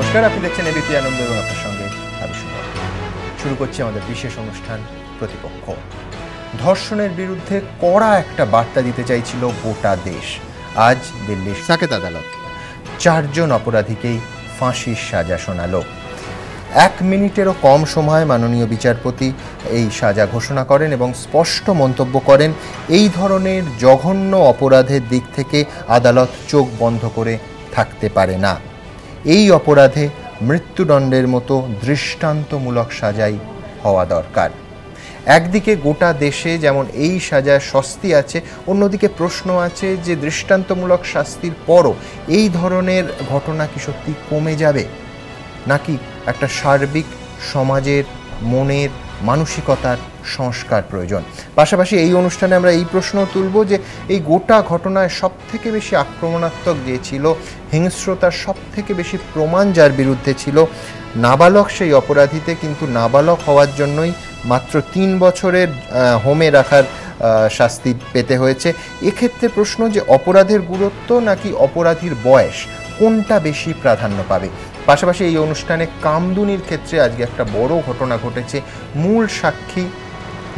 নমস্কার, আপনি দেখছেন এবিপি আনন্দ এবং আপনার সঙ্গে আমি সুমন। শুরু করছি আমাদের বিশেষ অনুষ্ঠান প্রতিপক্ষ। ধর্ষণের বিরুদ্ধে কড়া একটা বার্তা দিতে চাইছিল গোটা দেশ। আজ দিল্লির সাকেত আদালত 4 জন অপরাধীকেই ফাঁসির সাজা শোনালো। 1 মিনিটেরও কম সময়ে মাননীয় বিচারপতি এই সাজা ঘোষণা করেন এবং স্পষ্ট মন্তব্য করেন, এই ধরনের জঘন্য অপরাধের দিক থেকে আদালত চোখ বন্ধ করে থাকতে পারে না। এই অপরাধে মৃত্যুদণ্ডের মতো দৃষ্টান্তমূলক সাজাই হওয়া দরকার। একদিকে গোটা দেশে যেমন এই সাজায় স্বস্তি আছে, অন্যদিকে প্রশ্ন আছে যে দৃষ্টান্তমূলক শাস্তির পরও এই ধরনের ঘটনা কি সত্যি কমে যাবে, নাকি একটা সার্বিক সমাজের মনের মানসিকতার সংস্কার প্রয়োজন। পাশাপাশি এই অনুষ্ঠানে আমরা এই প্রশ্ন তুলব যে এই গোটা ঘটনায় সবথেকে বেশি আক্রমণাত্মক যে ছিল, হিংস্রতার সবথেকে বেশি প্রমাণ যার বিরুদ্ধে ছিল, নাবালক সেই অপরাধীতে, কিন্তু নাবালক হওয়ার জন্যই মাত্র 3 বছরের হোমে রাখার শাস্তি পেতে হয়েছে। এক্ষেত্রে প্রশ্ন যে অপরাধের গুরুত্ব নাকি অপরাধীর বয়স, কোনটা বেশি প্রাধান্য পাবে। পাশাপাশি এই অনুষ্ঠানে কামদুনির ক্ষেত্রে আজকে একটা বড় ঘটনা ঘটেছে। মূল সাক্ষী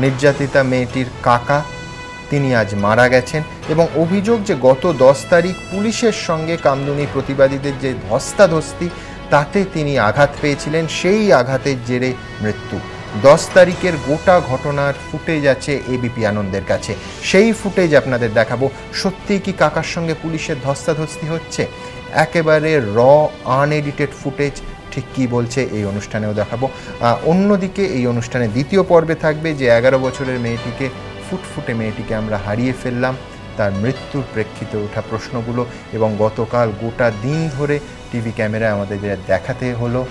নির্যাতিতা মেয়েটির কাকা, তিনি আজ মারা গেছেন এবং অভিযোগ যে গত 10 তারিখ পুলিশের সঙ্গে কামদুনির প্রতিবাদীদের যে ধস্তাধস্তি, তাতে তিনি আঘাত পেয়েছিলেন, সেই আঘাতের জেরে মৃত্যু। 10 তারিখের গোটা ঘটনার ফুটেজ আছে এবিপি আনন্দের কাছে, সেই ফুটেজ আপনাদের দেখাবো। সত্যিই কি কাকার সঙ্গে পুলিশের ধস্তাধস্তি হচ্ছে? একেবারে আনএডিটেড ফুটেজ ঠিক কী বলছে এই অনুষ্ঠানেও দেখাবো। অন্যদিকে এই অনুষ্ঠানে দ্বিতীয় পর্বে থাকবে যে 11 বছরের মেয়েটিকে, ফুটফুটে মেয়েটিকে আমরা হারিয়ে ফেললাম, তার মৃত্যুর প্রেক্ষিতে ওঠা প্রশ্নগুলো, এবং গতকাল গোটা দিন ধরে টিভি ক্যামেরায় আমাদের যে দেখাতে হলো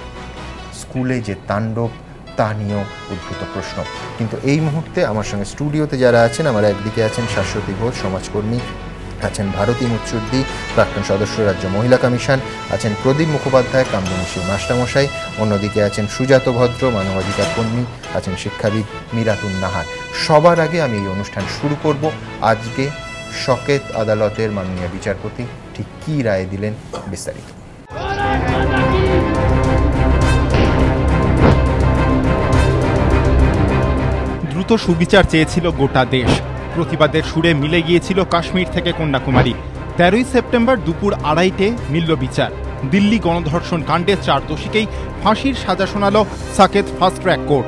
স্কুলে যে তাণ্ডব, তা নিয়েও উদ্ভূত প্রশ্ন। কিন্তু এই মুহূর্তে আমার সঙ্গে স্টুডিওতে যারা আছেন, আমার একদিকে আছেন শাশ্বতী ঘোষ, সমাজকর্মী, আছেন ভারতী মুচ্চুদ্দি, প্রাক্তন সদস্য রাজ্য মহিলা কমিশন, আছেন প্রদীপ মুখোপাধ্যায়, কামদুনিশী মাস্টারমশাই, অন্যদিকে আছেন সুজাত ভদ্র, মানবাধিকার কর্মী, আছেন শিক্ষাবিদ মিরাতুন নাহার। সবার আগে আমি এই অনুষ্ঠান শুরু করব আজকে সাকেত আদালতের মাননীয় বিচারপতি ঠিক কী রায় দিলেন, বিস্তারিত। দ্রুত সুবিচার চেয়েছিল গোটা দেশ। প্রতিবাদের সুরে মিলে গিয়েছিল কাশ্মীর থেকে কন্যাকুমারী। 13ই সেপ্টেম্বর দুপুর 2:30টে মিলল বিচার। দিল্লি গণধর্ষণ কাণ্ডে 4 দোষীকেই ফাঁসির সাজা শোনালো সাকেত ফাস্ট ট্র্যাক কোর্ট।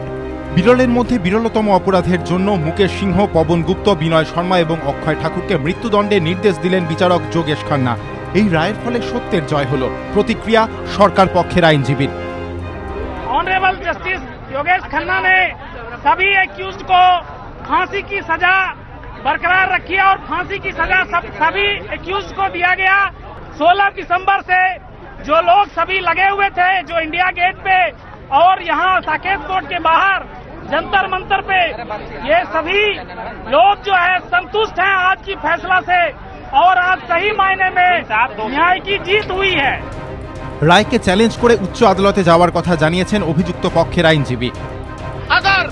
বিরলের মধ্যে বিরলতম অপরাধের জন্য মুকেশ সিংহ, পবন গুপ্ত, বিনয় শর্মা এবং অক্ষয় ঠাকুরকে মৃত্যুদণ্ডে নির্দেশ দিলেন বিচারক যোগেশ খান্না। এই রায়ের ফলে সত্যের জয় হলো। প্রতিক্রিয়া সরকার পক্ষের আইনজীবীর। ऑनरेबल जस्टिस योगेश खन्ना ने सभी एक्यूज्ड को फांसी की सजा बरकरार रखी और फांसी की सजा सभी एक्यूज्ड को दिया गया। 16 दिसंबर से जो लोग सभी लगे हुए थे, जो इंडिया गेट पे और यहाँ साकेत कोर्ट के बाहर जंतर मंतर पे, ये सभी लोग जो है संतुष्ट हैं आज की फैसला से, और आज सही मायने में न्याय की जीत हुई है। রায়কে চ্যালেঞ্জ করে উচ্চ আদালতে যাওয়ার কথা জানিয়েছেন অভিযুক্ত পক্ষের আইনজীবী। अगर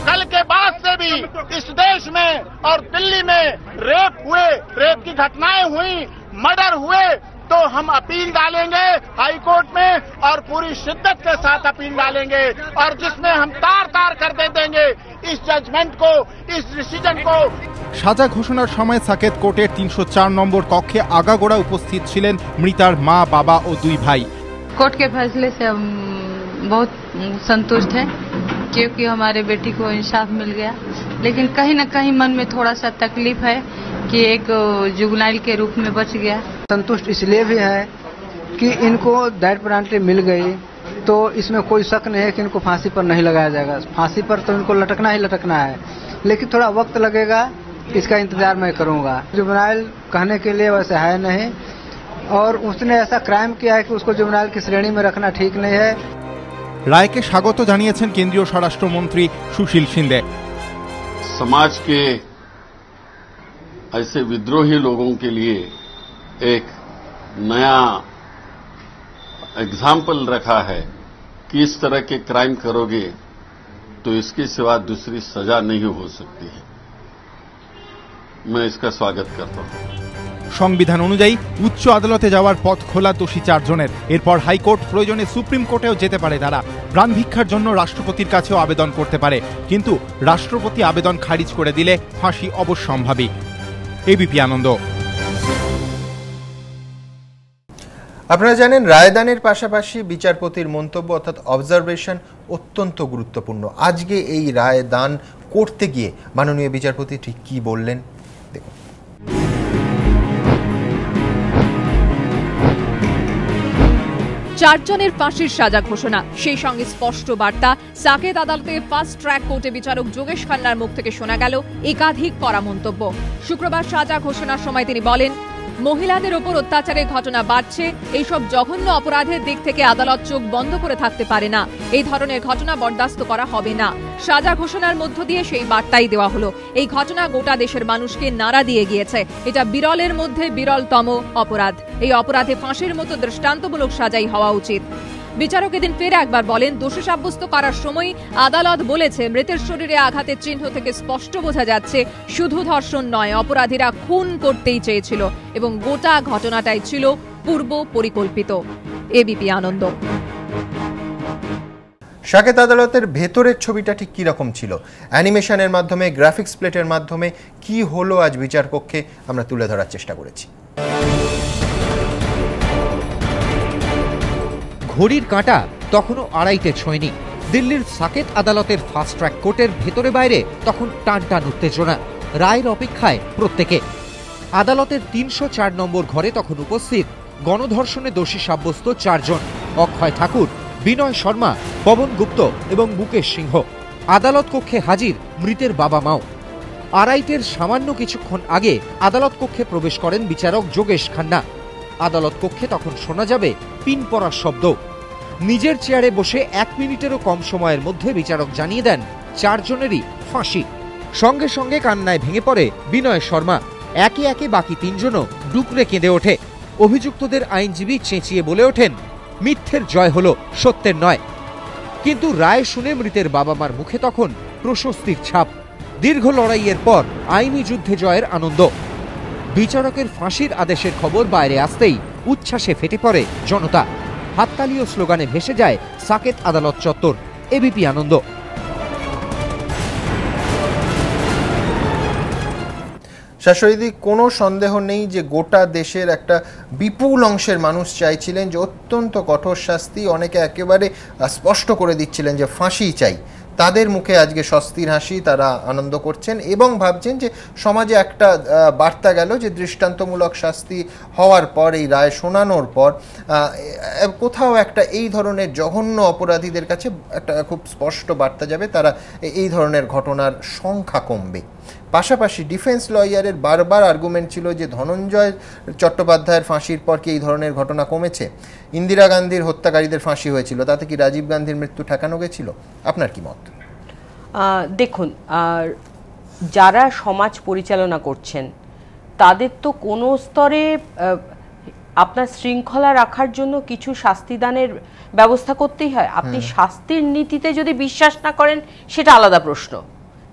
कल के बाद से भी इस देश में और दिल्ली में रेप की घटनाएं हुई, मर्डर हुए, तो हम अपील डालेंगे हाई कोर्ट में और पूरी शिद्दत के साथ अपील डालेंगे, और जिसमें हम तार तार कर दे देंगे इस जजमेंट को, इस डिसीजन को। সাজা ঘোষণার সময় সাকেত কোর্টের 304 নম্বর কক্ষে আগাগোড়া উপস্থিত ছিলেন মৃতার মা, বাবা ও 2 ভাই। कोर्ट के फैसले से हम बहुत संतुष्ट हैं, क्योंकि हमारे बेटी को इंसाफ मिल गया। लेकिन कहीं न कहीं मन में थोड़ा सा तकलीफ है कि एक जुगनाइल के रूप में बच गया। संतुष्ट इसलिए भी है कि इनको डेथ पेनल्टी मिल गई, तो इसमें कोई शक नहीं है कि इनको फांसी पर नहीं लगाया जाएगा। फांसी पर तो इनको लटकना ही लटकना है, लेकिन थोड़ा वक्त लगेगा, इसका इंतजार मैं करूंगा। जुगनाइल कहने के लिए वैसे है नहीं, और उसने ऐसा क्राइम किया है कि उसको जुगनाइल की श्रेणी में रखना ठीक नहीं है। রায়কে স্বাগত জানিয়েছেন কেন্দ্রীয় স্বরাষ্ট্রমন্ত্রী সুশীল शिंदे। समाज के ऐसे विद्रोही लोगों के लिए एक नया एग्जाम्पल रखा है कि इस तरह के क्राइम करोगे तो इसके सिवा दूसरी सजा नहीं हो सकती है। मैं इसका स्वागत करता हूं। সংবিধান অনুযায়ী উচ্চ আদালতে যাওয়ার পথ খোলা দোষী 4 জনের। এরপর হাইকোর্ট, প্রয়োজনে সুপ্রিম কোর্টেও যেতে পারে তারা। প্রাণভিক্ষার জন্য রাষ্ট্রপতির কাছেও আবেদন করতে পারে, কিন্তু রাষ্ট্রপতি আবেদন খারিজ করে দিলে ফাঁসি অবশ্যম্ভাবী। এবিপি আনন্দ। আপনারা জানেন, রায়দানের পাশাপাশি বিচারপতির মন্তব্য অর্থাৎ অবজারভেশন অত্যন্ত গুরুত্বপূর্ণ। আজকে এই রায়দান করতে গিয়ে মাননীয় বিচারপতি ঠিক কি বললেন দেখুন। চারজনের ফাঁসির সাজা ঘোষণা, সেই সঙ্গে স্পষ্ট বার্তা। সাকেত আদালতের ফাস্ট ট্র্যাক কোর্টে বিচারক যোগেশ খান্নার মুখ থেকে শোনা গেল একাধিক কড়া মন্তব্য। শুক্রবার সাজা ঘোষণার সময় তিনি বলেন, মহিলাদের ওপর অত্যাচারের ঘটনা বাড়ছে। এইসব জঘন্য অপরাধের দিক থেকে আদালত চোখ বন্ধ করে থাকতে পারে না। এই ধরনের ঘটনা বরদাস্ত করা হবে না। সাজা ঘোষণার মধ্য দিয়ে সেই বার্তাই দেওয়া হলো। এই ঘটনা গোটা দেশের মানুষকে নাড়া দিয়ে গিয়েছে। এটা বিরলের মধ্যে বিরলতম অপরাধ। এই অপরাধে ফাঁসির মতো দৃষ্টান্তমূলক সাজাই হওয়া উচিত। বিচারক এদিন ফের একবার বলেন, দোষী সাব্যস্ত করার সময় আদালত বলেছে, মৃতের শরীরে আঘাতের চিহ্ন থেকে স্পষ্ট বোঝা যাচ্ছে শুধু ধর্ষণ নয়, অপরাধীরা খুন করতেই চেয়েছিল এবং গোটা ঘটনাটাই ছিল পূর্ব পরিকল্পিত। এবিপি আনন্দ। সাকেত আদালতের ভেতরের ছবিটা ঠিক কি রকম ছিল, অ্যানিমেশনের মাধ্যমে, গ্রাফিক্স প্লেটের মাধ্যমে কি হলো আজ বিচারকক্ষে, আমরা তুলে ধরার চেষ্টা করেছি। ঘড়ির কাঁটা তখনও 2:30 ছোঁয়নি। দিল্লির সাকেত আদালতের ফাস্ট ট্র্যাক কোর্টের ভেতরে বাইরে তখন টান টান উত্তেজনা। রায়ের অপেক্ষায় প্রত্যেকে। আদালতের 304 নম্বর ঘরে তখন উপস্থিত গণধর্ষণে দোষী সাব্যস্ত 4 জন: অক্ষয় ঠাকুর, বিনয় শর্মা, পবন গুপ্ত এবং মুকেশ সিংহ। আদালত কক্ষে হাজির মৃতের বাবা মাও। 2:30-এর সামান্য কিছুক্ষণ আগে আদালত কক্ষে প্রবেশ করেন বিচারক যোগেশ খান্না। আদালত কক্ষে তখন শোনা যাবে পিন পড়ার শব্দ। নিজের চেয়ারে বসে 1 মিনিটেরও কম সময়ের মধ্যে বিচারক জানিয়ে দেন 4 জনেরই ফাঁসি। সঙ্গে সঙ্গে কান্নায় ভেঙে পড়ে বিনয় শর্মা। একে একে বাকি 3 জনও ডুকরে কেঁদে ওঠে। অভিযুক্তদের আইনজীবী চেঁচিয়ে বলে ওঠেন, মিথ্যের জয় হলো, সত্যের নয়। কিন্তু রায় শুনে মৃতের বাবা মার মুখে তখন প্রশস্তির ছাপ। দীর্ঘ লড়াইয়ের পর আইনি যুদ্ধে জয়ের আনন্দ। বিচারকের ফাঁসির আদেশের খবর বাইরে আসতেই উচ্ছ্বাসে ফেটে পড়ে জনতা। হাততালি ও স্লোগানে ভেসে যায় সাকেত আদালত চত্বর। এবিপি আনন্দ। শাশুড়িদি, কোনো সন্দেহ নেই যে গোটা দেশের একটা বিপুল অংশের মানুষ চাইছিলেন যে অত্যন্ত কঠোর শাস্তি, অনেকে একেবারে স্পষ্ট করে দিচ্ছিলেন যে ফাঁসি চাই। তাদের মুখে আজকে স্বস্তির হাসি, তারা আনন্দ করছেন এবং ভাবছেন যে সমাজে একটা বার্তা গেল যে দৃষ্টান্তমূলক শাস্তি হওয়ার পর, এই রায় শোনানোর পর কোথাও একটা এই ধরনের জঘন্য অপরাধীদের কাছে একটা খুব স্পষ্ট বার্তা যাবে, তারা এই ধরনের ঘটনার সংখ্যা কমবে। পাশাপাশি ডিফেন্স লয়ারের বারবার আর্গুমেন্ট ছিল যে ধনঞ্জয় চট্টোপাধ্যায়ের ফাঁসির পর কি এই ধরনের ঘটনা কমেছে? ইন্দিরা গান্ধীর হত্যাকারীদের ফাঁসি হয়েছিল, তাতে কি রাজীব গান্ধীর মৃত্যু ঠেকানো গেছিল? আপনার কি মত? দেখুন, যারা সমাজ পরিচালনা করছেন তাদের তো কোনো স্তরে আপনার শৃঙ্খলা রাখার জন্য কিছু শাস্তিদানের ব্যবস্থা করতেই হয়। আপনি শাস্তির নীতিতে যদি বিশ্বাস না করেন সেটা আলাদা প্রশ্ন।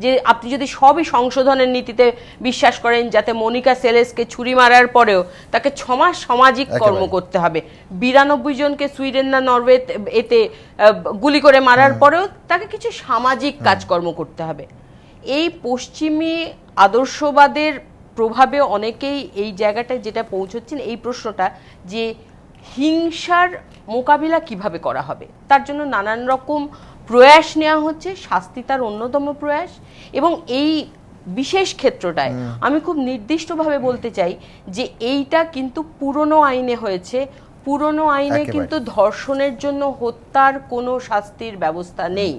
যে আপনি যদি সবই সংশোধনের নীতিতে বিশ্বাস করেন, যাতে মনিকা সেলেসকে ছুরি মারার পরেও তাকে 6 মাস সামাজিক কর্ম করতে হবে, 92 জনকে সুইডেন না নরওয়ে এতে গুলি করে মারার পরেও তাকে কিছু সামাজিক কাজকর্ম করতে হবে। এই পশ্চিমী আদর্শবাদের প্রভাবে অনেকেই এই জায়গাটায় যেটা পৌঁছচ্ছেন, এই প্রশ্নটা যে হিংসার মোকাবিলা কিভাবে করা হবে, তার জন্য নানান রকম প্রয়াস নেওয়া হচ্ছে। শাস্তি তার অন্যতম প্রয়াস। এবং এই বিশেষ ক্ষেত্রটায় আমি খুব নির্দিষ্টভাবে বলতে চাই যে এইটা কিন্তু পুরনো আইনে হয়েছে। পুরনো আইনে কিন্তু ধর্ষণের জন্য হত্যার কোনো শাস্তির ব্যবস্থা নেই।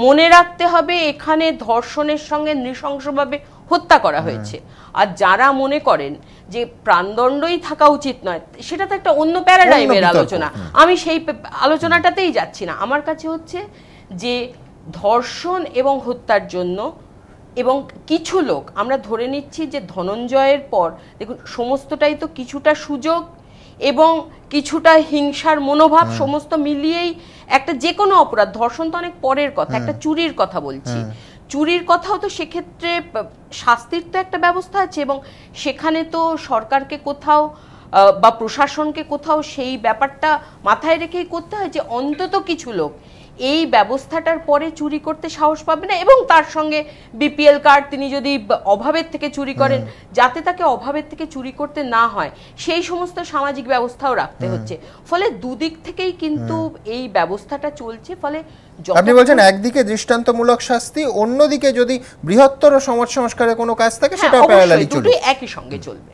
মনে রাখতে হবে, এখানে ধর্ষণের সঙ্গে নৃশংসভাবে হত্যা করা হয়েছে। আর যারা মনে করেন যে প্রাণদণ্ডই থাকা উচিত নয়, সেটা তো একটা অন্য প্যারাডাইমের আলোচনা। আমি সেই আলোচনাটাতেই যাচ্ছি না। আমার কাছে হচ্ছে যে ধর্ষণ এবং হত্যার জন্য, এবং কিছু লোক, আমরা ধরে নিচ্ছি যে ধনঞ্জয়ের পর, দেখুন সমস্তটাই তো কিছুটা সুযোগ এবং কিছুটা হিংসার মনোভাব, সমস্ত মিলিয়েই একটা যে কোনো অপরাধ, ধর্ষণ তো অনেক পরের কথা, একটা চুরির কথা বলছি, চুরির কথাও তো সেক্ষেত্রে শাস্তির তো একটা ব্যবস্থা আছে, এবং সেখানে তো সরকারকে কোথাও বা প্রশাসনকে কোথাও সেই ব্যাপারটা মাথায় রেখেই করতে হয় যে অন্তত কিছু লোক এই ব্যবস্থাটার পরে চুরি করতে সাহস পাবে না, এবং তার সঙ্গে বিপিএল কার্ড তিনি যদি অভাবের থেকে চুরি করেন, যাতে তাকে অভাবের থেকে চুরি করতে না হয় সেই সমস্ত সামাজিক ব্যবস্থাও রাখতে হচ্ছে। ফলে দুদিক থেকেই কিন্তু এই ব্যবস্থাটা চলছে। ফলে আপনি বলছেন একদিকে দৃষ্টান্তমূলক শাস্তি, অন্যদিকে যদি বৃহত্তর সমাজ সংস্কারের কোনো কাজ থাকে সেটা প্যারালালি চলবে, দুটোই একই সঙ্গে চলবে।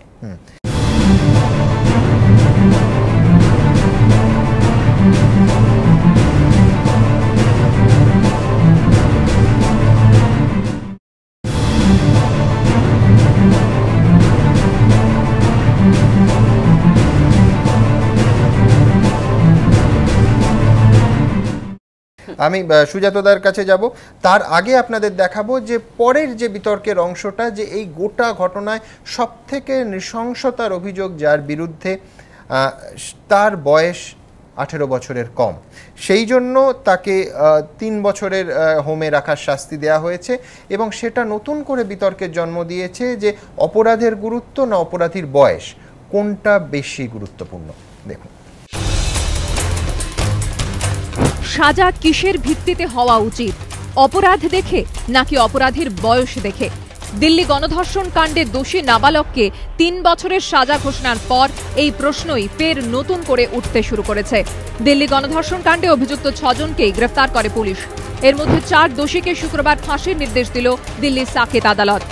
আমি সুজাতদার কাছে যাব, তার আগে আপনাদের দেখাবো যে পরের যে বিতর্কের অংশটা, যে এই গোটা ঘটনায় সবথেকে নৃশংসতার অভিযোগ যার বিরুদ্ধে, তার বয়স 18 বছরের কম, সেই জন্য তাকে 3 বছরের হোমে রাখার শাস্তি দেয়া হয়েছে, এবং সেটা নতুন করে বিতর্কের জন্ম দিয়েছে যে অপরাধের গুরুত্ব না অপরাধীর বয়স, কোনটা বেশি গুরুত্বপূর্ণ। দেখুন, সাজা কিসের ভিত্তিতে হওয়া উচিত, অপরাধ দেখে নাকি অপরাধীর বয়স দেখে? দিল্লি গণধর্ষণ কাণ্ডে দোষী নাবালককে 3 বছরের সাজা ঘোষণার পর এই প্রশ্নই ফের নতুন করে উঠতে শুরু করেছে। দিল্লি গণধর্ষণ কাণ্ডে অভিযুক্ত 6 জনকেই গ্রেফতার করে পুলিশ। এর মধ্যে 4 দোষীকে শুক্রবার ফাঁসির নির্দেশ দিল দিল্লির সাকেত আদালত।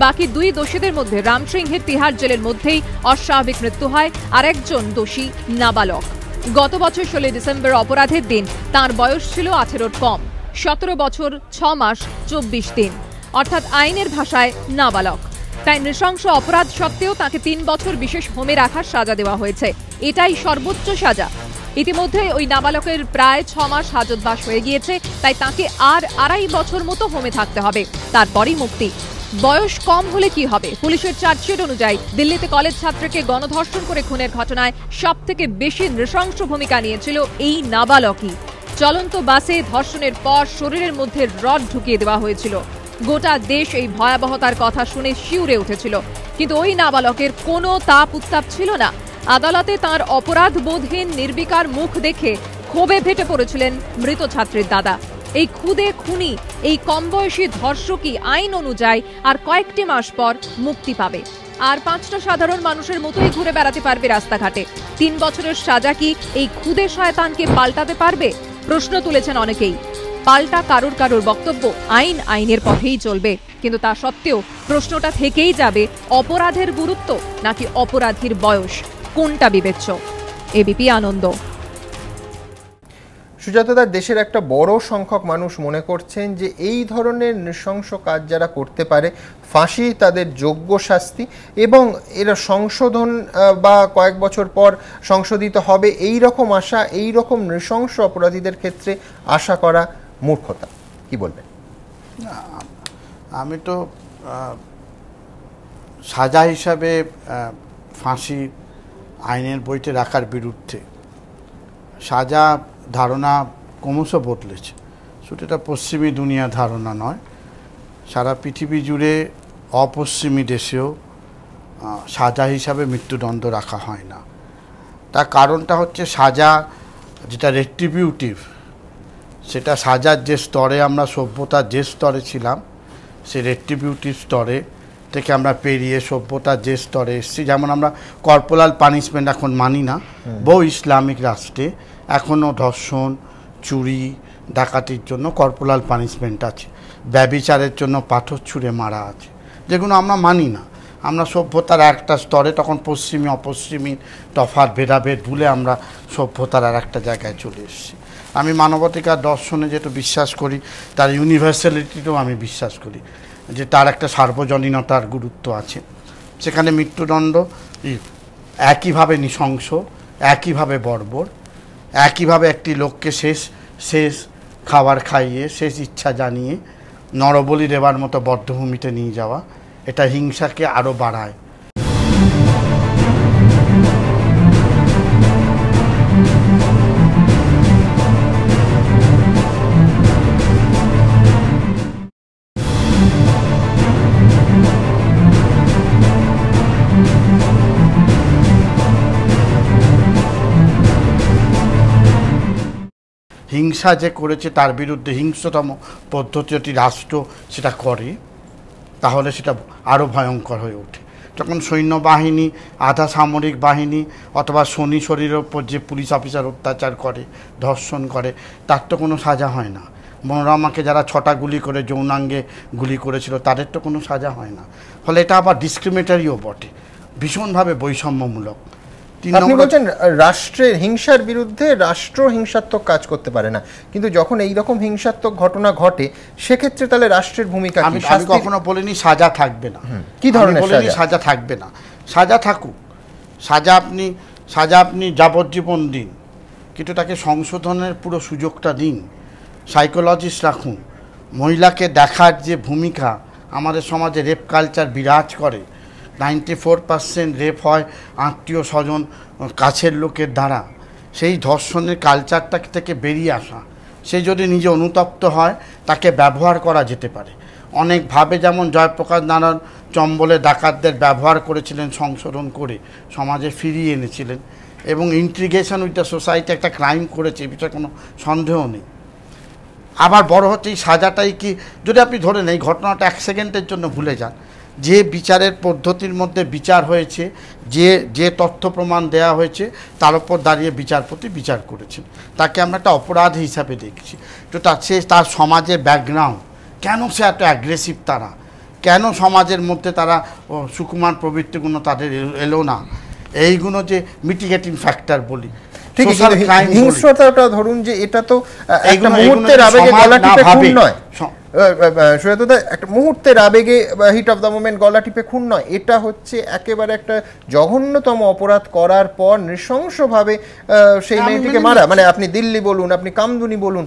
বাকি 2 দোষীদের মধ্যে রাম সিংহের তিহার জেলের মধ্যেই অস্বাভাবিক মৃত্যু হয়, আর একজন দোষী নাবালক। গত বছর 16 ডিসেম্বর অপরাধের দিন তার বয়স ছিল 18-র কম, 17 বছর 6 মাস 24 দিন, অর্থাৎ আইনের ভাষায় নাবালক। তাই নৃশংস অপরাধ সত্ত্বেও তাকে 3 বছর বিশেষ হোমে রাখার সাজা দেওয়া হয়েছে, এটাই সর্বোচ্চ সাজা। ইতিমধ্যে ওই নাবালকের প্রায় 6 মাস হাজতবাস হয়ে গিয়েছে, তাই তাকে আর 2.5 বছর মতো হোমে থাকতে হবে, তারপরই মুক্তি। বয়স কম হলে কি হবে? পুলিশের চার্জশিট অনুযায়ী দিল্লিতে কলেজ ছাত্রকে গণধর্ষণ করে খুনের ঘটনায় সবথেকে বেশি নৃশংস ভূমিকা নিয়েছিল এই নাবালকই। চলন্ত বাসে ধর্ষণের পর শরীরের মধ্যে রড ঢুকিয়ে দেওয়া হয়েছিল। গোটা দেশ এই ভয়াবহতার কথা শুনে শিউরে উঠেছিল, কিন্তু ওই নাবালকের কোনো তাপ উত্তাপ ছিল না। আদালতে তার অপরাধ বোধহীন নির্বিকার মুখ দেখে ক্ষোভে ফেটে পড়েছিলেন মৃত ছাত্রীর দাদা। এই খুদে খুনি, এই কম বয়সী ধর্ষকই আইন অনুযায়ী আর কয়েকটি মাস পর মুক্তি পাবে, আর 5টা সাধারণ মানুষের মতোই ঘুরে বেড়াতে পারবে রাস্তাঘাটে। 3 বছরের সাজা কি এই খুদে শয়তানকে পাল্টাতে পারবে? প্রশ্ন তুলেছেন অনেকেই। পাল্টা কারুর কারুর বক্তব্য, আইন আইনের পথেই চলবে, কিন্তু তা সত্ত্বেও প্রশ্নটা থেকেই যাবে, অপরাধের গুরুত্ব নাকি অপরাধীর বয়স, কোনটা বিবেচ্য? এবিপি আনন্দ। সুজাতদার, দেশের একটা বড় সংখ্যক মানুষ মনে করছেন যে এই ধরনের নৃশংস কাজ যারা করতে পারে, ফাঁসি তাদের যোগ্য শাস্তি, এবং এরা সংশোধন বা কয়েক বছর পর সংশোধিত হবে এই রকম আশা, এই রকম নৃশংস অপরাধীদের ক্ষেত্রে আশা করা মূর্খতা। কি বলবেন? আমি তো সাজা হিসাবে ফাঁসি আইনের বইতে রাখার বিরুদ্ধে। সাজা ধারণা ক্রমশ বদলেছে, শুধু এটা পশ্চিমী দুনিয়া ধারণা নয়, সারা পৃথিবী জুড়ে অপশ্চিমী দেশেও সাজা হিসাবে মৃত্যুদণ্ড রাখা হয় না। তার কারণটা হচ্ছে সাজা যেটা রেট্রিবিউটিভ, সেটা সাজার যে স্তরে আমরা সভ্যতার যে স্তরে ছিলাম, সেই রেট্রিবিউটিভ স্তরে থেকে আমরা পেরিয়ে সভ্যতার যে স্তরে এসেছি। যেমন আমরা কর্পোরাল পানিশমেন্ট এখন মানি না, বহু ইসলামিক রাষ্ট্রে এখনও ধর্ষণ, চুরি, ডাকাতির জন্য কর্পোরাল পানিশমেন্ট আছে, ব্যভিচারের জন্য পাথর ছুঁড়ে মারা আছে, যেগুলো আমরা মানি না। আমরা সভ্যতার একটা স্তরে, তখন পশ্চিমী অপশ্চিমী তফাৎ ভেদাভেদ ভুলে আমরা সভ্যতার আর একটা জায়গায় চলে এসেছি। আমি মানবাধিকার দর্শনে যেটা বিশ্বাস করি, তার ইউনিভার্সালিটিতেও আমি বিশ্বাস করি, যে তার একটা সার্বজনীনতার গুরুত্ব আছে। সেখানে মৃত্যুদণ্ড একইভাবে নৃশংস, একইভাবে বর্বর, একইভাবে একটি লোককে শেষ খাবার খাইয়ে, শেষ ইচ্ছা জানিয়ে নরবলি দেবার মতো বদ্ধভূমিতে নিয়ে যাওয়া, এটা হিংসাকে আরও বাড়ায়। হিংসা যে করেছে তার বিরুদ্ধে হিংস্রতম পদ্ধতি যদি রাষ্ট্র সেটা করে তাহলে সেটা আরও ভয়ঙ্কর হয়ে ওঠে। যখন সৈন্যবাহিনী, আধা সামরিক বাহিনী অথবা শনি শরীরের ওপর যে পুলিশ অফিসার অত্যাচার করে, ধর্ষণ করে, তার তো কোনো সাজা হয় না। মনোরমাকে যারা 6টা গুলি করে যৌনাঙ্গে গুলি করেছিল তাদের তো কোনো সাজা হয় না। ফলে এটা আবার ডিসক্রিমিনেটরিও বটে, ভীষণভাবে বৈষম্যমূলক। আপনি বলছেন রাষ্ট্রের হিংসার বিরুদ্ধে রাষ্ট্র হিংসাত্মক কাজ করতে পারে না, কিন্তু যখন এই রকম হিংসাত্মক ঘটনা ঘটে সেক্ষেত্রে তাহলে রাষ্ট্রের ভূমিকা কি? আমি কখনো বলিনি সাজা থাকবে না। কি ধরনের সাজা থাকবে না? সাজা থাকুক, সাজা আপনি যাবজ্জীবন দিন, কিন্তু তাকে সংশোধনের পুরো সুযোগটা দিন। সাইকোলজিস্ট রাখুন। মহিলাকে দেখার যে ভূমিকা আমাদের সমাজে রেপ কালচার বিরাজ করে, 94% রেপ হয় আত্মীয় স্বজন কাছের লোকের দ্বারা। সেই ধর্ষণের কালচারটা থেকে বেরিয়ে আসা, সে যদি নিজে অনুতপ্ত হয় তাকে ব্যবহার করা যেতে পারে অনেকভাবে। যেমন জয়প্রকাশ নারায়ণ চম্বলে ডাকাতদের ব্যবহার করেছিলেন, সংশোধন করে সমাজে ফিরিয়ে এনেছিলেন, এবং ইন্টিগ্রেশন উইথ দ্য সোসাইটি একটা ক্রাইম করেছে, এ বিষয়ে কোনো সন্দেহ নেই। আবার বড় হচ্ছে এই সাজাটাই কি, যদি আপনি ধরেন এই ঘটনাটা 1 সেকেন্ডের জন্য ভুলে যান, যে বিচারের পদ্ধতির মধ্যে বিচার হয়েছে, যে তথ্য প্রমাণ দেয়া হয়েছে তার উপর দাঁড়িয়ে বিচারপতি বিচার করেছেন, তাকে আমরা একটা অপরাধ হিসাবে দেখছি। তো তার সমাজের ব্যাকগ্রাউন্ড, কেন সে এত অ্যাগ্রেসিভ, তারা কেন সমাজের মধ্যে তারা সুকুমার প্রবৃত্তিগুলো তাদের এলো না, এইগুলো যে মিটিগেটিং ফ্যাক্টর বলি। হিংস্রতাটা ধরুন যে এটা তো একটা মুহূর্তের আবেগে গলা টিপে খুন নয়, একটা মুহূর্তের আবেগে হিট অফ দ্য মোমেন্ট গলা টিপে খুন নয়, এটা হচ্ছে একেবারে একটা জঘন্যতম অপরাধ করার পর নৃশংসভাবে সেই মেয়েটিকে মারা। মানে আপনি দিল্লি বলুন, আপনি কামদুনি বলুন,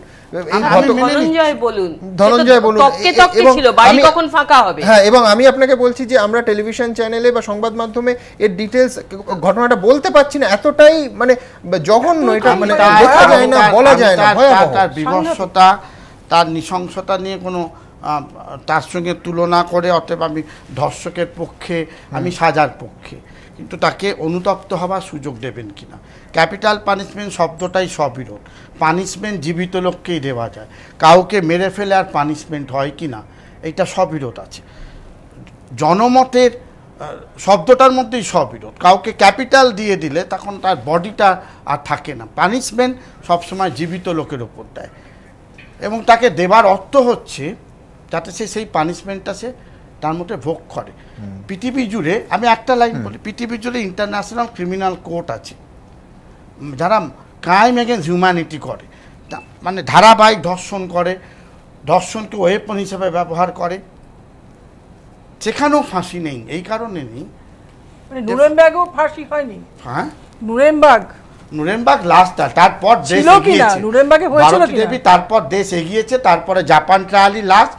ধনঞ্জয় বলুন, হ্যাঁ, এবং আমি আপনাকে বলছি যে আমরা টেলিভিশন চ্যানেলে বা সংবাদ মাধ্যমে এর ডিটেলস ঘটনাটা বলতে পারছি না, এতটাই মানে জঘন্য এটা, মানে দেখা যায় না, বলা যায় না, ভয়াবহ। তার বিভৎসতা, তার নৃশংসতা নিয়ে কোনো তার সঙ্গে তুলনা করে, অতএব আমি ধর্ষকের পক্ষে, আমি সাজার পক্ষে, কিন্তু তাকে অনুতপ্ত হওয়ার সুযোগ দেবেন কিনা। ক্যাপিটাল পানিশমেন্ট শব্দটাই সবিরোধ। পানিশমেন্ট জীবিত লোককেই দেওয়া যায়, কাউকে মেরে ফেলে আর পানিশমেন্ট হয় কি না, এইটা সবিরোধ আছে। জনমতের শব্দটার মধ্যেই সবিরোধ। কাউকে ক্যাপিটাল দিয়ে দিলে তখন তার বডিটা আর থাকে না। পানিশমেন্ট সবসময় জীবিত লোকের ওপর দেয়, এবং তাকে দেবার অর্থ হচ্ছে যাতে সে সেই পানিশমেন্টটা সে তার মধ্যে ভোগ করে। পৃথিবী জুড়ে, আমি একটা লাইন বলি, পৃথিবী জুড়ে ইন্টারন্যাশনাল ক্রিমিনাল কোর্ট আছে যারা ক্রাইম এগেন্স্ট হিউম্যানিটি করে, মানে ধারাবাহিক ধর্ষণ করে, ধর্ষণকে ওয়েপন হিসেবে ব্যবহার করে, সেখানেও ফাঁসি নেই। এই কারণে নেই, নুরেমবার্গেও ফাঁসি হয়নি। হ্যাঁ, নুরেমবার্গ লাস্ট, তারপর দেশ এগিয়েছে, ভারতী দেবী, তারপর দেশ এগিয়েছে, তারপরে জাপান ট্রায়ালই লাস্ট,